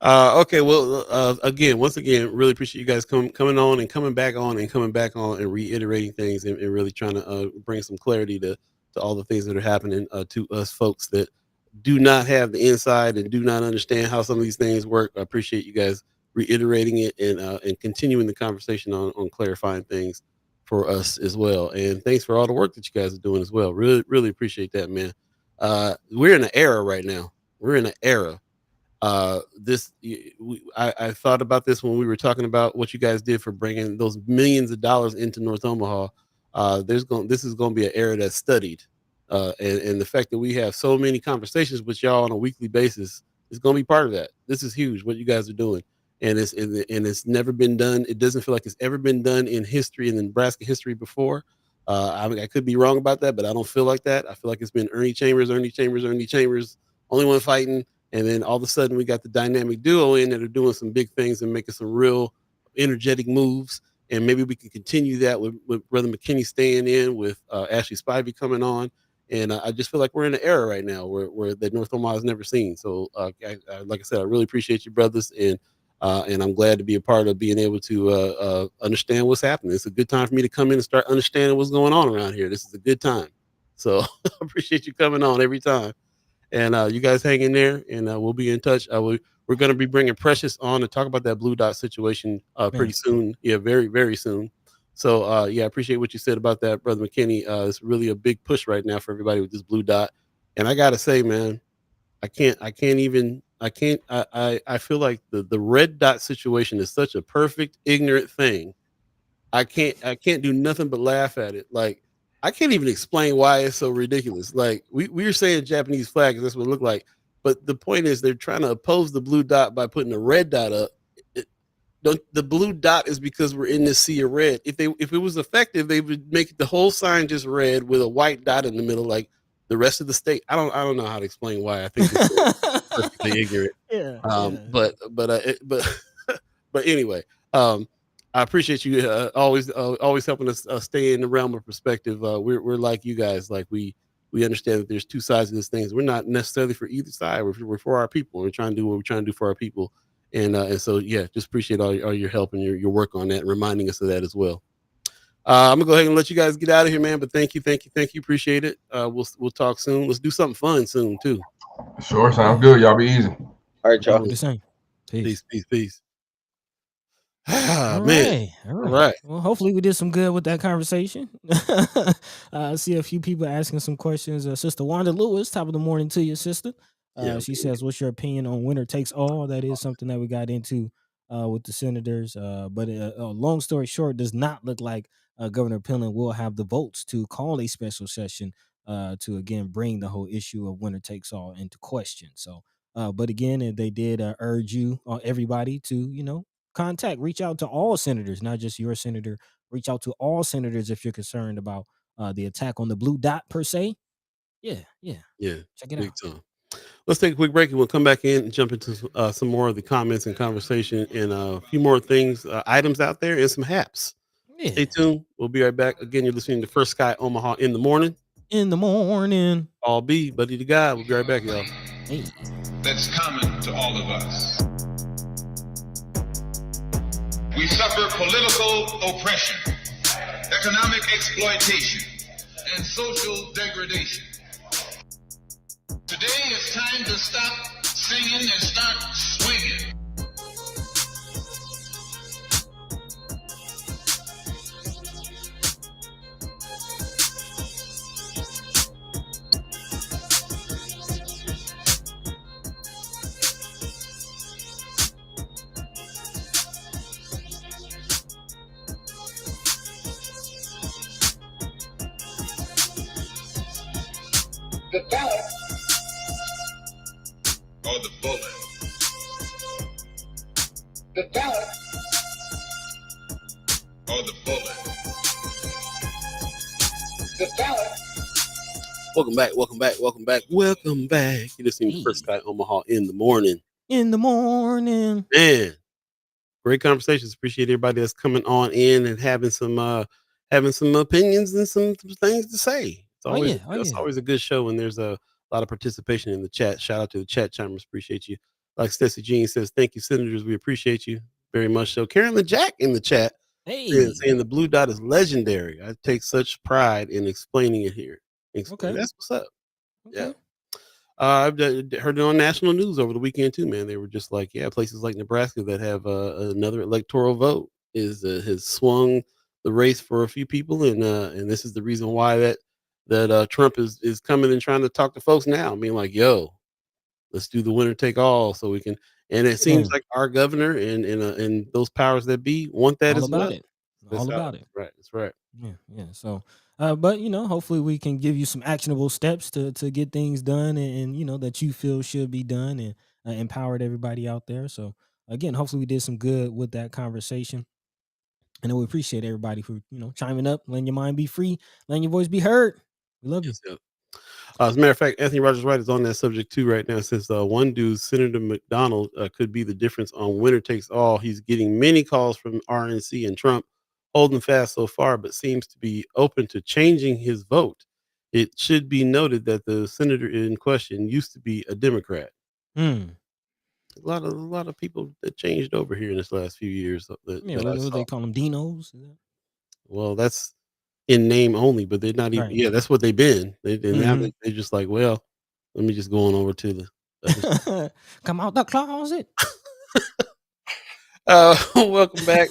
Okay, well, once again, really appreciate you guys coming on and coming back on and reiterating things and really trying to bring some clarity to all the things that are happening to us folks that do not have the inside and do not understand how some of these things work. I appreciate you guys reiterating it and continuing the conversation on clarifying things for us as well. And thanks for all the work that you guys are doing as well. Really, really appreciate that, man. We're in an era right now. I thought about this when we were talking about what you guys did for bringing those millions of dollars into North Omaha. This is going to be an era that's studied, and the fact that we have so many conversations with y'all on a weekly basis is going to be part of that. This is huge what you guys are doing, and it's never been done. It doesn't feel like it's ever been done in history, in Nebraska history before. I could be wrong about that, but I don't feel like that. I feel like it's been Ernie Chambers, only one fighting. And then all of a sudden we got the dynamic duo in that are doing some big things and making some real energetic moves. And maybe we can continue that with Brother McKinney staying in, with Ashley Spivey coming on. And I just feel like we're in an era right now where that North Omaha has never seen. So like I said, I really appreciate you, brothers. And I'm glad to be a part of being able to understand what's happening. It's a good time for me to come in and start understanding what's going on around here. This is a good time. So I appreciate you coming on every time. And you guys hang in there, and we'll be in touch. We're going to be bringing Precious on to talk about that blue dot situation pretty soon. Yeah, very, very soon. So yeah, I appreciate what you said about that, brother McKinney. It's really a big push right now for everybody with this blue dot. And I gotta say, man, I feel like the red dot situation is such a perfect ignorant thing. I can't do nothing but laugh at it. Like I can't even explain why it's so ridiculous. Like we were saying Japanese flag, 'cause that's what it looked like. But the point is they're trying to oppose the blue dot by putting a red dot up. It, the blue dot is because we're in this sea of red. If it was effective, they would make the whole sign just red with a white dot in the middle, like the rest of the state. I don't know how to explain why. I think it's so perfectly ignorant. Yeah, Um, yeah. but but but but anyway, I appreciate you always helping us stay in the realm of perspective. We're like you guys, like we understand that there's two sides of this thing. We're not necessarily for either side. We're for our people. We're trying to do what we're trying to do for our people, and so yeah, just appreciate all your help and your work on that, and reminding us of that as well. I'm gonna go ahead and let you guys get out of here, man. But thank you, appreciate it. We'll talk soon. Let's do something fun soon too. Sure, sounds good. Y'all be easy. All right, y'all. Do the same. Peace. Peace. Ah, All man. right. All All right. right. Well, hopefully we did some good with that conversation. I see a few people asking some questions. Sister Wanda Lewis, top of the morning to you, sister. Yeah. She says, "What's your opinion on winner takes all?" That is something that we got into with the senators. But long story short, does not look like Governor Pillen will have the votes to call a special session to again bring the whole issue of winner takes all into question. So, but again, they did urge you, everybody, to reach out to all senators, not just your senator. Reach out to all senators if you're concerned about the attack on the blue dot per se. Yeah, Yeah. check it Big out. time. Let's take a quick break and we'll come back in and jump into some more of the comments and conversation and a few more things, items out there and some haps. Yeah, Stay tuned. We'll be right back. Again, you're listening to First Sky Omaha in the morning. in the morning. All B, buddy the guy. We'll be right back, y'all. Hey, That's common to all of us. We suffer political oppression, economic exploitation, and social degradation. Today it's time to stop singing and start swinging. The ballot or the bullet. The ballot or the bullet. The ballot. Welcome back. You're listening to First Sky Omaha in the morning. in the morning. Man, great conversations. Appreciate everybody that's coming on in and having some opinions and some things to say. It's always a good show when there's a lot of participation in the chat. Shout out to the chat chimers. Appreciate you. Like Stacey Jean says, thank you, senators. We appreciate you very much. So Carolyn Jack in the chat saying the blue dot is legendary. I take such pride in explaining it here. Okay. That's what's up. Okay. Yeah. I've heard it on national news over the weekend too, man. They were just like, yeah, places like Nebraska that have another electoral vote has swung the race for a few people, and this is the reason why that Trump is coming and trying to talk to folks now. I mean, like, yo, let's do the winner take all, so we can. And it seems like our governor and those powers that be want that all as about well. it. All about it. Right. That's right. Yeah. So, but hopefully we can give you some actionable steps to get things done, and that you feel should be done, and empowered everybody out there. So again, hopefully we did some good with that conversation, and then we appreciate everybody for chiming up, letting your mind be free, letting your voice be heard. We love you. Yes, yeah. As a matter of fact, Anthony Rogers Wright is on that subject too right now. Since one dude, Senator McDonald, could be the difference on winner takes all. He's getting many calls from RNC and Trump, holding fast so far, but seems to be open to changing his vote. It should be noted that the senator in question used to be a Democrat. A lot of people that changed over here in this last few years. What they call them, Dinos? Well, that's in name only, but they're not even. Right. Yeah, that's what they've been. Now they just like, well, let me just go on over to the come out the closet. welcome back.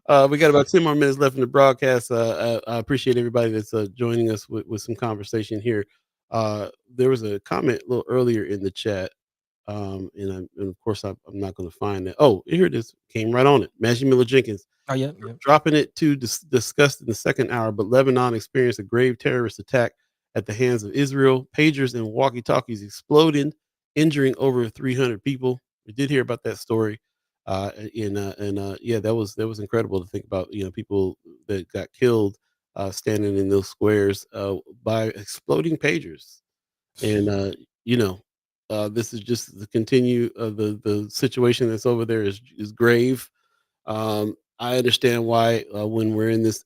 We got about 10 more minutes left in the broadcast. I appreciate everybody that's joining us with some conversation here. There was a comment a little earlier in the chat, and of course I'm not going to find it. Oh, here it is. Came right on it. Maggie Miller Jenkins Oh, yeah, yeah. dropping it to discuss in the second hour. But Lebanon experienced a grave terrorist attack at the hands of Israel. Pagers and walkie-talkies exploded, injuring over 300 people. We did hear about that story. Yeah, that was incredible to think about. People that got killed standing in those squares by exploding pagers, and you know, this is just the continue of the situation that's over there is grave. I understand why when we're in this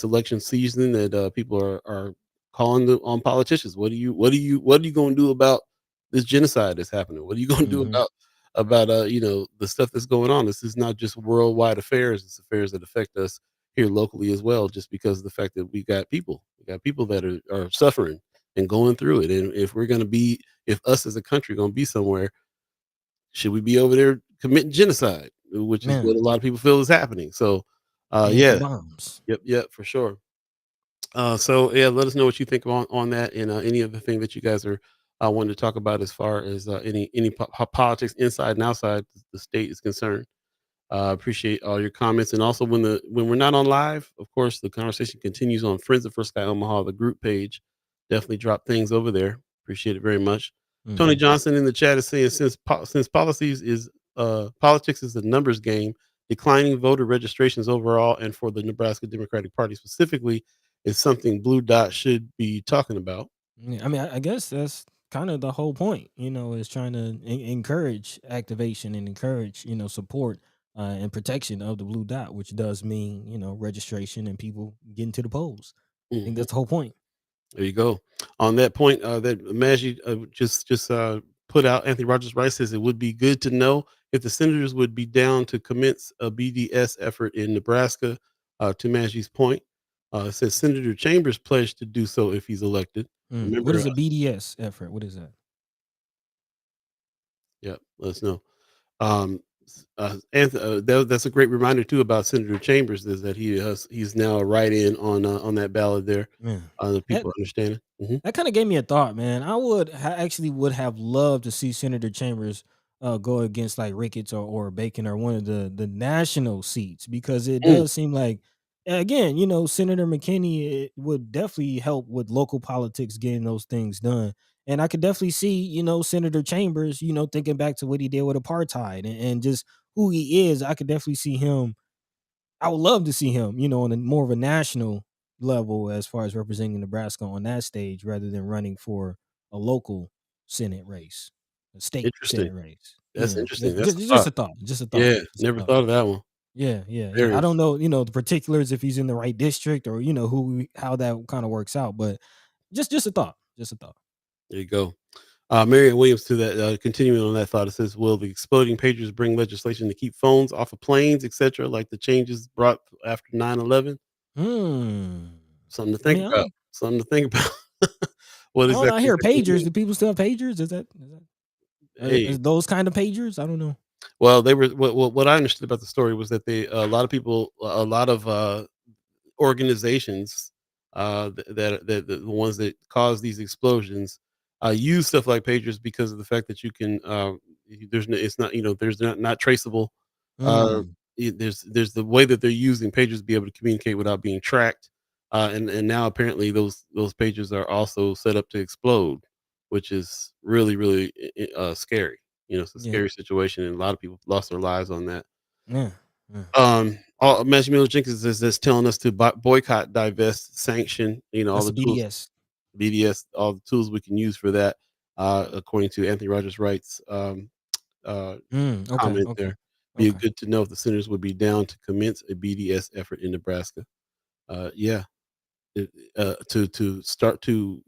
election season that people are calling on politicians. What are you going to do about this genocide that's happening? What are you going to do Hmm. about the stuff that's going on? This is not just worldwide affairs. It's affairs that affect us here locally as well. Just because of the fact that we got people that are suffering and going through it. And if us as a country going to be somewhere, should we be over there committing genocide, which is what Man, a lot of people feel is happening. So, planting yeah, bombs. yep, for sure. So yeah, let us know what you think on that and any other thing that you guys are wanting to talk about as far as any politics inside and outside the state is concerned. Appreciate all your comments, and also when we're not on live, of course, the conversation continues on Friends of First Sky Omaha, the group page. Definitely drop things over there. Appreciate it very much. Tony Hmm. Johnson in the chat is saying since politics is a numbers game, declining voter registrations overall and for the Nebraska Democratic Party specifically is something Blue Dot should be talking about. Yeah, I mean, I guess that's kind of the whole point, is trying to encourage activation and encourage, support and protection of the blue dot, which does mean, registration and people getting to the polls. I think Mhm. that's the whole point. There you go. On that point, that Maggie just put out, Anthony Rogers Rice says it would be good to know if the senators would be down to commence a BDS effort in Nebraska. To Maggie's point, it says Senator Chambers pledged to do so if he's elected. What Remember, is a BDS effort? What is that? yeah, let us know. That's a great reminder too about Senator Chambers is that he's now a write-in on that ballot there. Man, The that people understand it. that kind of gave me a thought, man. I actually would have loved to see Senator Chambers go against like Ricketts or Bacon or one of the national seats because it Mm, does seem like again, Senator McKinney would definitely help with local politics getting those things done. And I could definitely see, Senator Chambers, thinking back to what he did with apartheid and just who he is. I could definitely see him. I would love to see him, on a more of a national level as far as representing Nebraska on that stage rather than running for a local Senate race, a state Interesting. Senate race. That's Yeah, interesting. That's just a just thought. a thought, just a thought, Yeah, just a never thought. thought of that one. Yeah, yeah, yeah. Very I don't interesting. know, the particulars if he's in the right district or how that kind of works out, but just a thought, just a thought. There you go. Marion Williams to that, continuing on that thought, it says, "Will the exploding pagers bring legislation to keep phones off of planes, etc., like the changes brought after 9/11?" Hmm. Something to I think mean, about. Something to think about. What I don't know. I exactly is hear that going to pagers. mean? Do people still have pagers? Hey, Is those kind of pagers? I don't know. well, they were what I understood about the story was that a lot of people, a lot of organizations that the ones that cause these explosions use stuff like pagers because of the fact that you can it's not there's not traceable. uh Mm. there's the way that they're using pagers to be able to communicate without being tracked, and now apparently those pagers are also set up to explode, which is really scary. It's a Yeah. scary situation, and a lot of people lost their lives on that. Yeah. Yeah. Matthew Miller Jenkins is telling us to boycott, divest, sanction, all That's the a tools, BDS. BDS, all the tools we can use for that, according to Anthony Rogers Wright's Okay. comment Okay. there. Be Okay. good to know if the senators would be down to commence a BDS effort in Nebraska. Yeah, to start to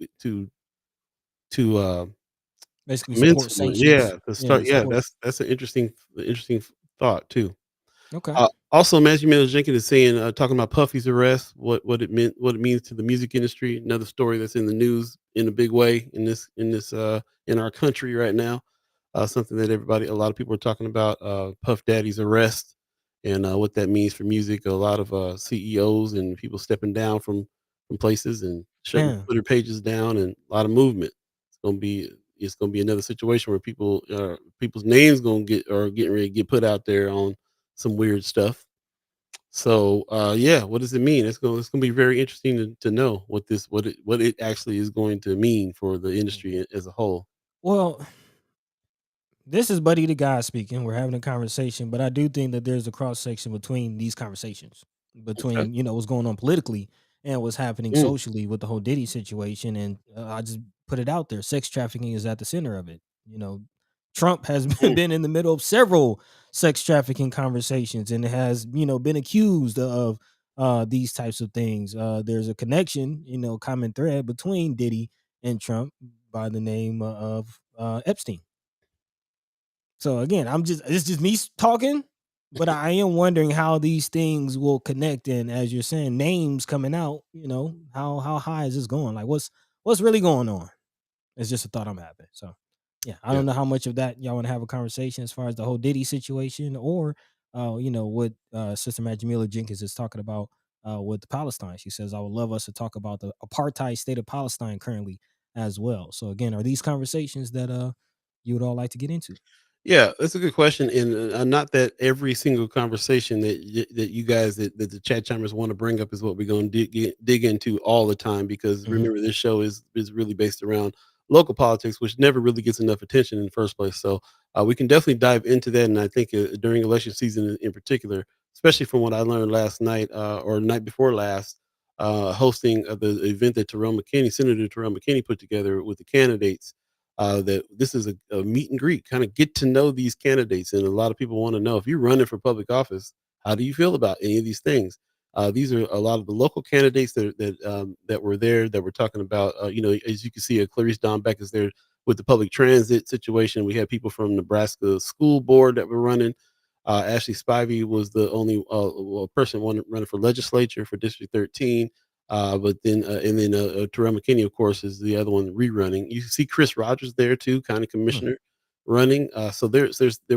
Basically commence support one. sanctions. Yeah, to Yeah. start. Yeah, Support. that's an interesting thought too. Okay. Also, Matthew Miller Jenkins is saying, talking about Puffy's arrest, what it means to the music industry. Another story that's in the news in a big way in our country right now. Something that a lot of people are talking about. Puff Daddy's arrest, and what that means for music. A lot of CEOs and people stepping down from places and shutting Man, Twitter pages down, and a lot of movement. It's gonna be another situation where people's names gonna get or getting ready to get put out there on some weird stuff. So yeah, what does it mean? It's gonna be very interesting to know what it actually is going to mean for the industry as a whole. well, this is Buddy the Guy speaking. We're having a conversation, but I do think that there's a cross section between these conversations, Okay. between what's going on politically and what's happening Mm, socially with the whole Diddy situation. And I just put it out there: sex trafficking is at the center of it. Trump has been, mm. been in the middle of several sex trafficking conversations and has been accused of these types of things. There's a connection, common thread between Diddy and Trump by the name of Epstein. So again, it's just me talking, but I am wondering how these things will connect. And as you're saying, names coming out, how high is this going? Like what's really going on? It's just a thought I'm having. So yeah, I Yeah. don't know how much of that y'all want to have a conversation as far as the whole Diddy situation or what Sister Matt Jamila Jenkins is talking about with Palestine. She says, I would love us to talk about the apartheid state of Palestine currently as well. So again, are these conversations that you would all like to get into? Yeah, that's a good question, and not that every single conversation that you guys that the chat chimers want to bring up is what we're going to dig into all the time, because Mhm. remember this show is really based around local politics, which never really gets enough attention in the first place. So we can definitely dive into that, and I think during election season in particular, especially from what I learned last night or night before last, hosting the event that Senator Terrell McKinney put together with the candidates, that this is a meet and greet, kind of get to know these candidates. And a lot of people want to know, if you're running for public office, how do you feel about any of these things? These are a lot of the local candidates that were there that were talking about. As you can see, Clarice Don Beck is there with the public transit situation. We had people from Nebraska school board that were running. Ashley Spivey was the only person running for legislature for District 13. Terrell McKinney, of course, is the other one rerunning. You see Chris Rogers there too, kind of Mm, commissioner running. So there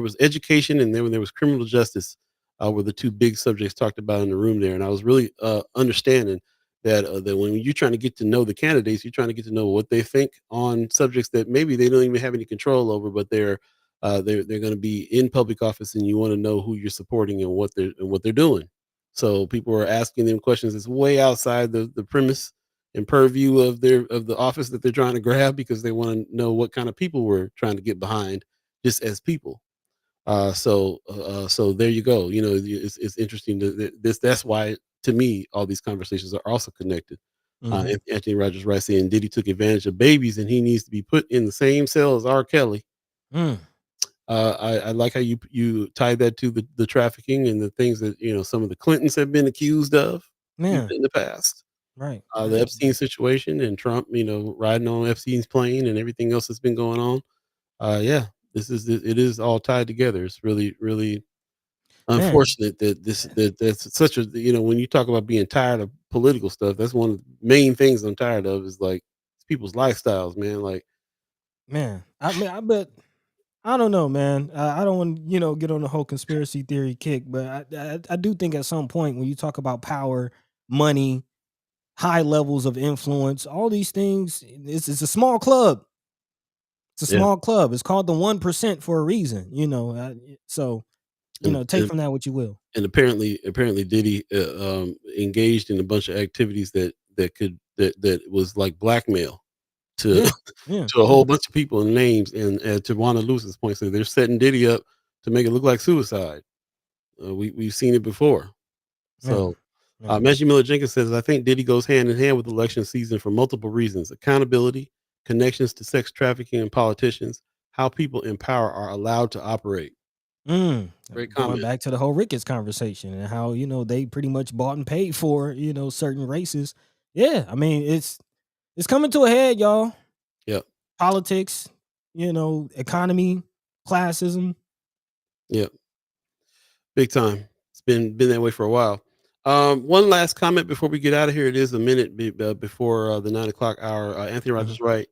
was education, and then there was criminal justice, were the two big subjects talked about in the room there. And I was really understanding that when you're trying to get to know the candidates, you're trying to get to know what they think on subjects that maybe they don't even have any control over, but they're going to be in public office, and you want to know who you're supporting and what they're doing. So people are asking them questions that's way outside the premise and purview of the office that they're trying to grab, because they want to know what kind of people we're trying to get behind, just as people. So there you go. It's interesting that's why, to me, all these conversations are also connected. mhm. Anthony Rogers Rice saying Diddy took advantage of babies, and he needs to be put in the same cell as R. Kelly. Mm, I like how you tie that to the trafficking and the things that some of the Clintons have been accused of even man, in the past. right, The right, Epstein right. situation, and Trump, riding on Epstein's plane, and everything else that's been going on. Yeah, it is all tied together. It's really, really Man, unfortunate that's such a, when you talk about being tired of political stuff, that's one of the main things I'm tired of, is like people's lifestyles, man. Like, man. I mean, I bet I don't know, man. I don't want get on the whole conspiracy theory kick, but I do think at some point when you talk about power, money, high levels of influence, all these things, it's a small club. It's a yeah, small club. It's called the 1% for a reason, so and, take and from that what you will. and apparently Diddy engaged in a bunch of activities that was like blackmail to Yeah, yeah, to a yeah, whole bunch of people and names. And to Wanda Lewis's point, so they're setting Diddy up to make it look like suicide. We've seen it before. yeah, So yeah. Maggie Miller Jenkins says, I think Diddy goes hand in hand with election season for multiple reasons: accountability, connections to sex trafficking and politicians, how people in power are allowed to operate. Great Going comment. back to the whole Ricketts conversation and how they pretty much bought and paid for certain races. Yeah, I mean it's coming to a head, y'all. Yep. Politics, economy, classism. Yep. Big time. It's been that way for a while. One last comment before we get out of here. It is a minute before the 9 o'clock hour. Anthony Mhm. Rogers Wright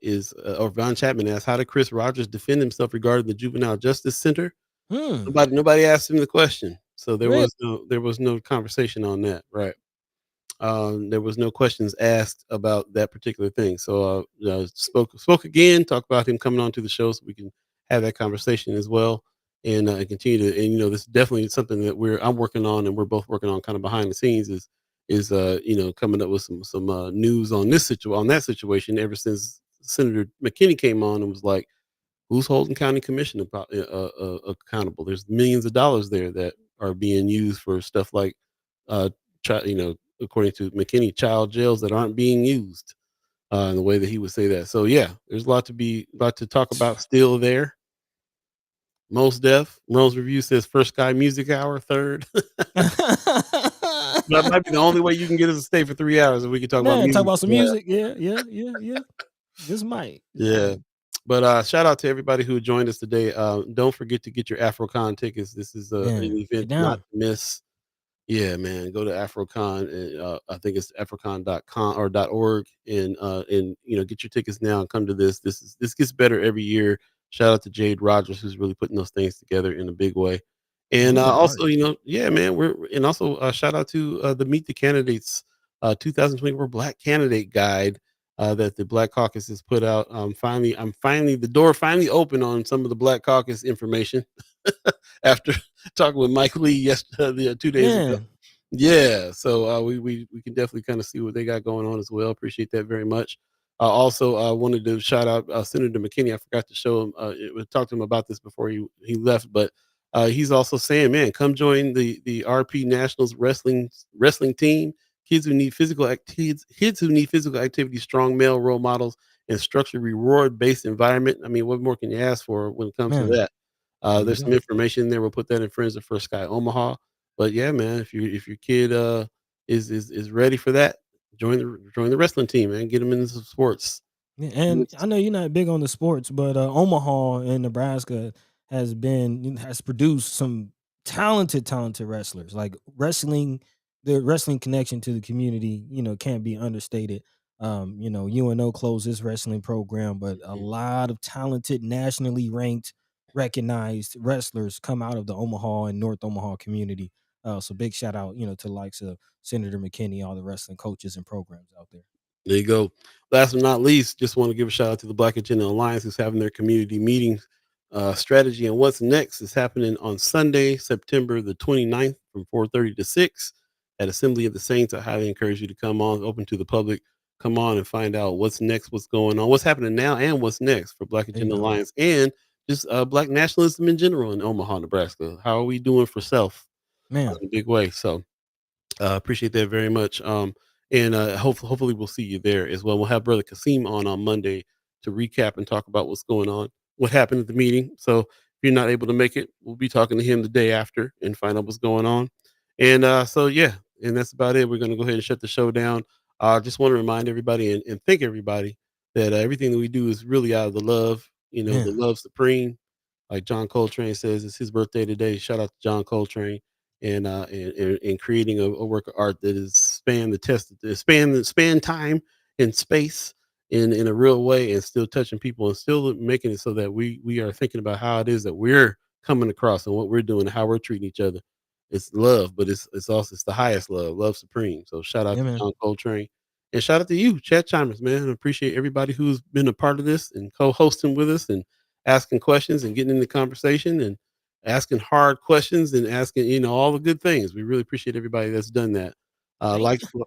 or Von Chapman asked, "How did Chris Rogers defend himself regarding the Juvenile Justice Center?" Hmm. Nobody asked him the question. So Really? there was no conversation on that, right? There was no questions asked about that particular thing. So spoke again, talk about him coming on to the show so we can have that conversation as well, and continue to. And this is definitely something that I'm working on, and we're both working on kind of behind the scenes. Is coming up with some news on that situation. Ever since Senator McKinney came on and was like, who's holding county commission accountable? There's millions of dollars there that are being used for stuff like, uh, according to McKinney, child jails that aren't being used, in the way that he would say that. So yeah, there's a lot to talk about still there. Most Def, Rose Review says First Guy Music Hour, third. That might be the only way you can get us to stay for 3 hours, and we can talk about Man, talk music. about some music. Yeah, yeah, yeah, yeah. This might. This Yeah. might. But shout out to everybody who joined us today. Don't forget to get your AfroCon tickets. This is an Man, event get not down. to miss. Yeah, man. Go to AfroCon, and I think it's afrocon.com or .org, and get your tickets now and come to this. This gets better every year. Shout out to Jade Rogers, who's really putting those things together in a big way. And Man, also, art. yeah, man, and also shout out to the Meet the Candidates 2024 Black Candidate Guide that the Black Caucus has put out. Finally, the door finally open on some of the Black Caucus information after talking with Mike Lee yesterday, 2 days ago. Man, Yeah, so we can definitely kind of see what they got going on as well. Appreciate that very much. Also, wanted to shout out Senator McKinney. I forgot to show him, talk to him about this before he left, but he's also saying, man, come join the RP Nationals wrestling team. Kids who need physical activity, strong male role models, and structured reward based environment. I mean, what more can you ask for when it comes to man. that? There you There's some go. information there. We'll put that in Friends of First Sky Omaha. But yeah, man, if your kid is ready for that, join the wrestling team, man. Get them into some sports. Yeah, and Yes. I know you're not big on the sports, but Omaha in Nebraska has produced some talented wrestlers. Like wrestling, the wrestling connection to the community, can't be understated. UNO closed this wrestling program, but a Mhm. lot of talented, nationally ranked, recognized wrestlers come out of the Omaha and North Omaha community. So big shout out, to the likes of Senator McKinney, all the wrestling coaches and programs out there. There you go. Last but not least, just want to give a shout out to the Black Agenda Alliance, who's having their community meeting strategy. And what's next is happening on Sunday, September the 29th from 4:30 to 6 at Assembly of the Saints. I highly encourage you to come on, open to the public. Come on and find out what's next, what's going on, what's happening now, and what's next for Black There you Agenda go. Alliance and just Black nationalism in general in Omaha, Nebraska. How are we doing for self Man, in a big way? So appreciate that very much. And hopefully we'll see you there as well. We'll have Brother Kasim on Monday to recap and talk about what's going on, what happened at the meeting. So if you're not able to make it, we'll be talking to him the day after and find out what's going on. And so yeah, and that's about it. We're going to go ahead and shut the show down. I just want to remind everybody and thank everybody that everything that we do is really out of the love. The man. love supreme. Like John Coltrane says, it's his birthday today. Shout out to John Coltrane and creating a work of art that is span time and space in a real way and still touching people and still making it so that we are thinking about how it is that we're coming across and what we're doing and how we're treating each other. It's love, but it's the highest love supreme. So shout out Yeah, to man. John Coltrane and shout out to you, Chat Chimers, man. I appreciate everybody who's been a part of this and co-hosting with us and asking questions and getting in the conversation and asking hard questions and asking, all the good things. We really appreciate everybody that's done that. Thank you.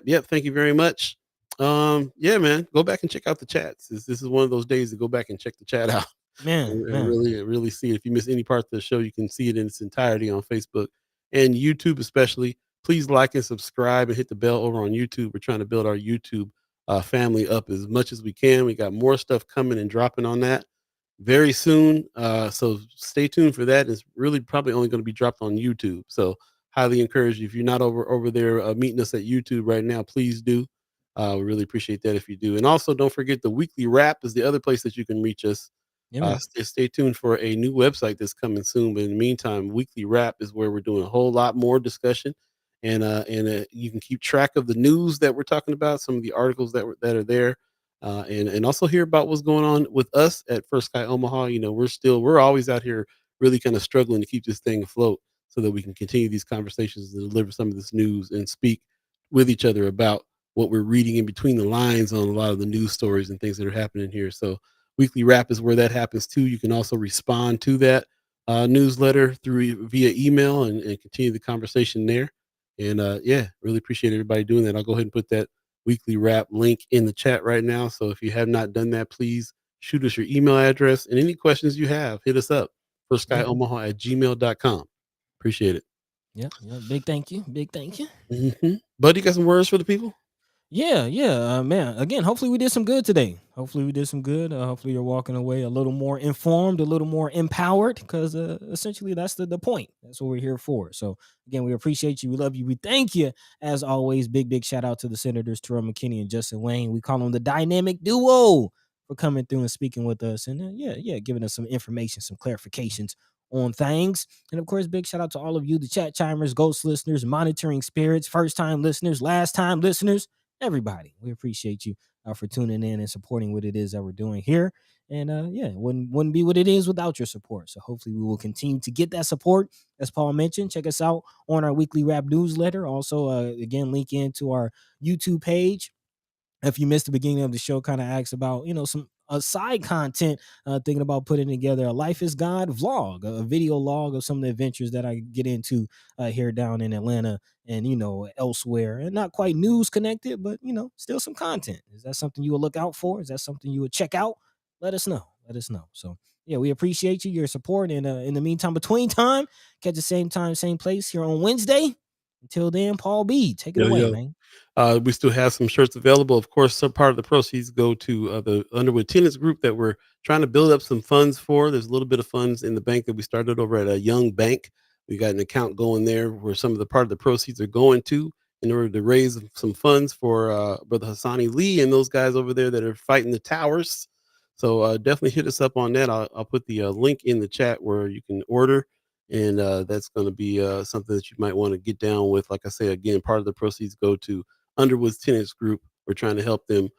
Yep. Thank you very much. Yeah, man, go back and check out the chats. This is one of those days to go back and check the chat out Man, and man. really see it. If you miss any part of the show, you can see it in its entirety on Facebook and YouTube, especially. Please like and subscribe and hit the bell over on YouTube. We're trying to build our YouTube family up as much as we can. We got more stuff coming and dropping on that very soon. So stay tuned for that. It's really probably only going to be dropped on YouTube. So highly encourage you. If you're not over there meeting us at YouTube right now, please do. We really appreciate that if you do. And also don't forget the weekly wrap is the other place that you can reach us. Yeah, man. Stay tuned for a new website that's coming soon. But in the meantime, weekly wrap is where we're doing a whole lot more discussion. And you can keep track of the news that we're talking about, some of the articles that are there, and also hear about what's going on with us at First Sky Omaha. We're always out here really kind of struggling to keep this thing afloat. so that we can continue these conversations and deliver some of this news and speak with each other about what we're reading in between the lines on a lot of the news stories and things that are happening here. So weekly wrap is where that happens too. You can also respond to that newsletter through via email and continue the conversation there. And yeah, really appreciate everybody doing that. I'll go ahead and put that weekly wrap link in the chat right now. So if you have not done that, please shoot us your email address and any questions you have, hit us up. firstsky@gmail.com. Appreciate it. Yeah. Big thank you. Big thank you. Buddy, you got some words for the people? Yeah, man. Again, hopefully we did some good today. Hopefully we did some good. Hopefully you're walking away a little more informed, a little more empowered, because essentially that's the point. That's what we're here for. So again, we appreciate you. We love you. We thank you. As always, big shout out to the Senators, Terrell McKinney and Justin Wayne. We call them the dynamic duo for coming through and speaking with us. And giving us some information, some clarifications on things. And of course, big shout out to all of you, the chat chimers, ghost listeners, monitoring spirits, first time listeners, last time listeners. Everybody, we appreciate you for tuning in and supporting what it is that we're doing here. And wouldn't be what it is without your support. So hopefully we will continue to get that support. As Paul mentioned, check us out on our weekly wrap newsletter. Also, again, link into our YouTube page. If you missed the beginning of the show, kind of asked about, some side content, thinking about putting together a Life is God vlog, a video log of some of the adventures that I get into here down in Atlanta and, elsewhere, and not quite news connected, but, still some content. Is that something you will look out for? Is that something you would check out? Let us know. So, yeah, we appreciate you, your support. And in the meantime, between time, catch the same time, same place here on Wednesday. Until then, Paul B, take it away, man. We still have some shirts available. Of course, some part of the proceeds go to the Underwood Tenants Group that we're trying to build up some funds for. There's a little bit of funds in the bank that we started over at a Young Bank. We got an account going there where some of the part of the proceeds are going to in order to raise some funds for Brother Hassani Lee and those guys over there that are fighting the towers. So definitely hit us up on that. I'll put the link in the chat where you can order. And that's going to be something that you might want to get down with. Like I say, again, part of the proceeds go to Underwood's Tenants Group. We're trying to help them,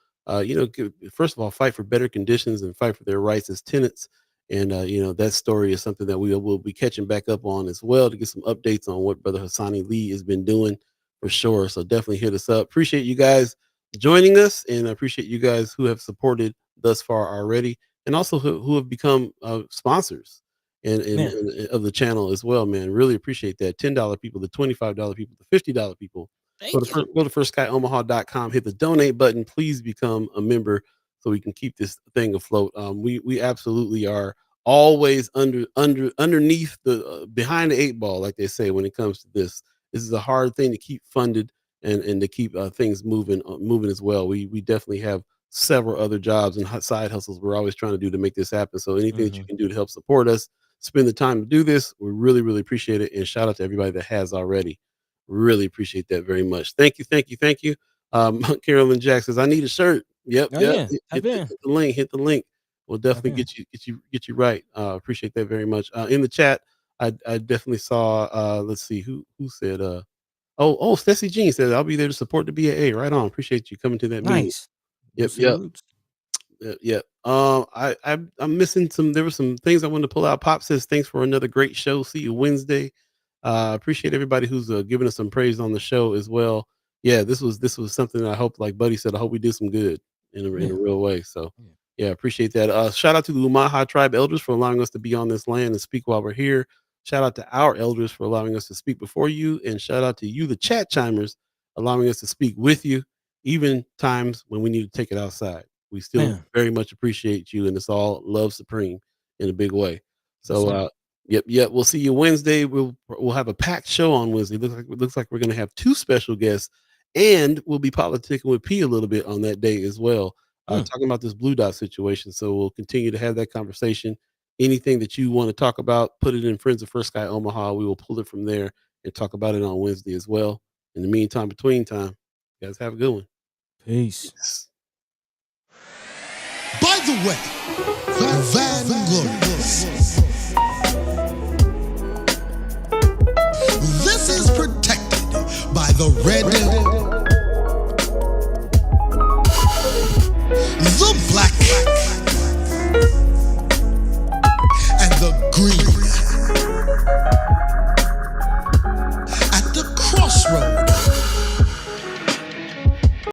first of all, fight for better conditions and fight for their rights as tenants. And, that story is something that we will be catching back up on as well to get some updates on what Brother Hassani Lee has been doing for sure. So definitely hit us up. Appreciate you guys joining us, and I appreciate you guys who have supported thus far already, and also who have become sponsors. And of the channel as well, man. Really appreciate that. $10 people, the $25 people, the $50 people. Go to firstsky.omaha.com, hit the donate button. Please become a member so we can keep this thing afloat. We absolutely are always underneath the behind the eight ball, like they say, when it comes to this. This is a hard thing to keep funded and to keep things moving as well. We definitely have several other jobs and side hustles we're always trying to do to make this happen. So anything that you can do to help support us, spend the time to do this, we really, really appreciate it. And shout out to everybody that has already. Really appreciate that very much. Thank you. Carolyn Jack says, I need a shirt. Yep. Yeah. Hit the link. We'll definitely get you right. Appreciate that very much. In the chat, I definitely saw let's see who said Stacey Jean said, I'll be there to support the BAA. Right on. Appreciate you coming to that meeting. Yep. Yeah. I'm missing some. There were some things I wanted to pull out. Pop says, thanks for another great show. See you Wednesday. Appreciate everybody who's giving us some praise on the show as well. Yeah, this was something that I hope, like Buddy said, I hope we did some good in a real way. So yeah, appreciate that. Shout out to the Omaha tribe elders for allowing us to be on this land and speak while we're here. Shout out to our elders for allowing us to speak before you, and shout out to you, the chat chimers, allowing us to speak with you, even times when we need to take it outside. We still very much appreciate you, and it's all love supreme in a big way. So, yep. We'll see you Wednesday. We'll have a packed show on Wednesday. Looks like we're going to have two special guests, and we'll be politicking with P a little bit on that day as well, talking about this Blue Dot situation. So we'll continue to have that conversation. Anything that you want to talk about, put it in Friends of First Sky Omaha. We will pull it from there and talk about it on Wednesday as well. In the meantime, between time, you guys have a good one. Peace. By the way, the Vanglorious. This is protected by the Red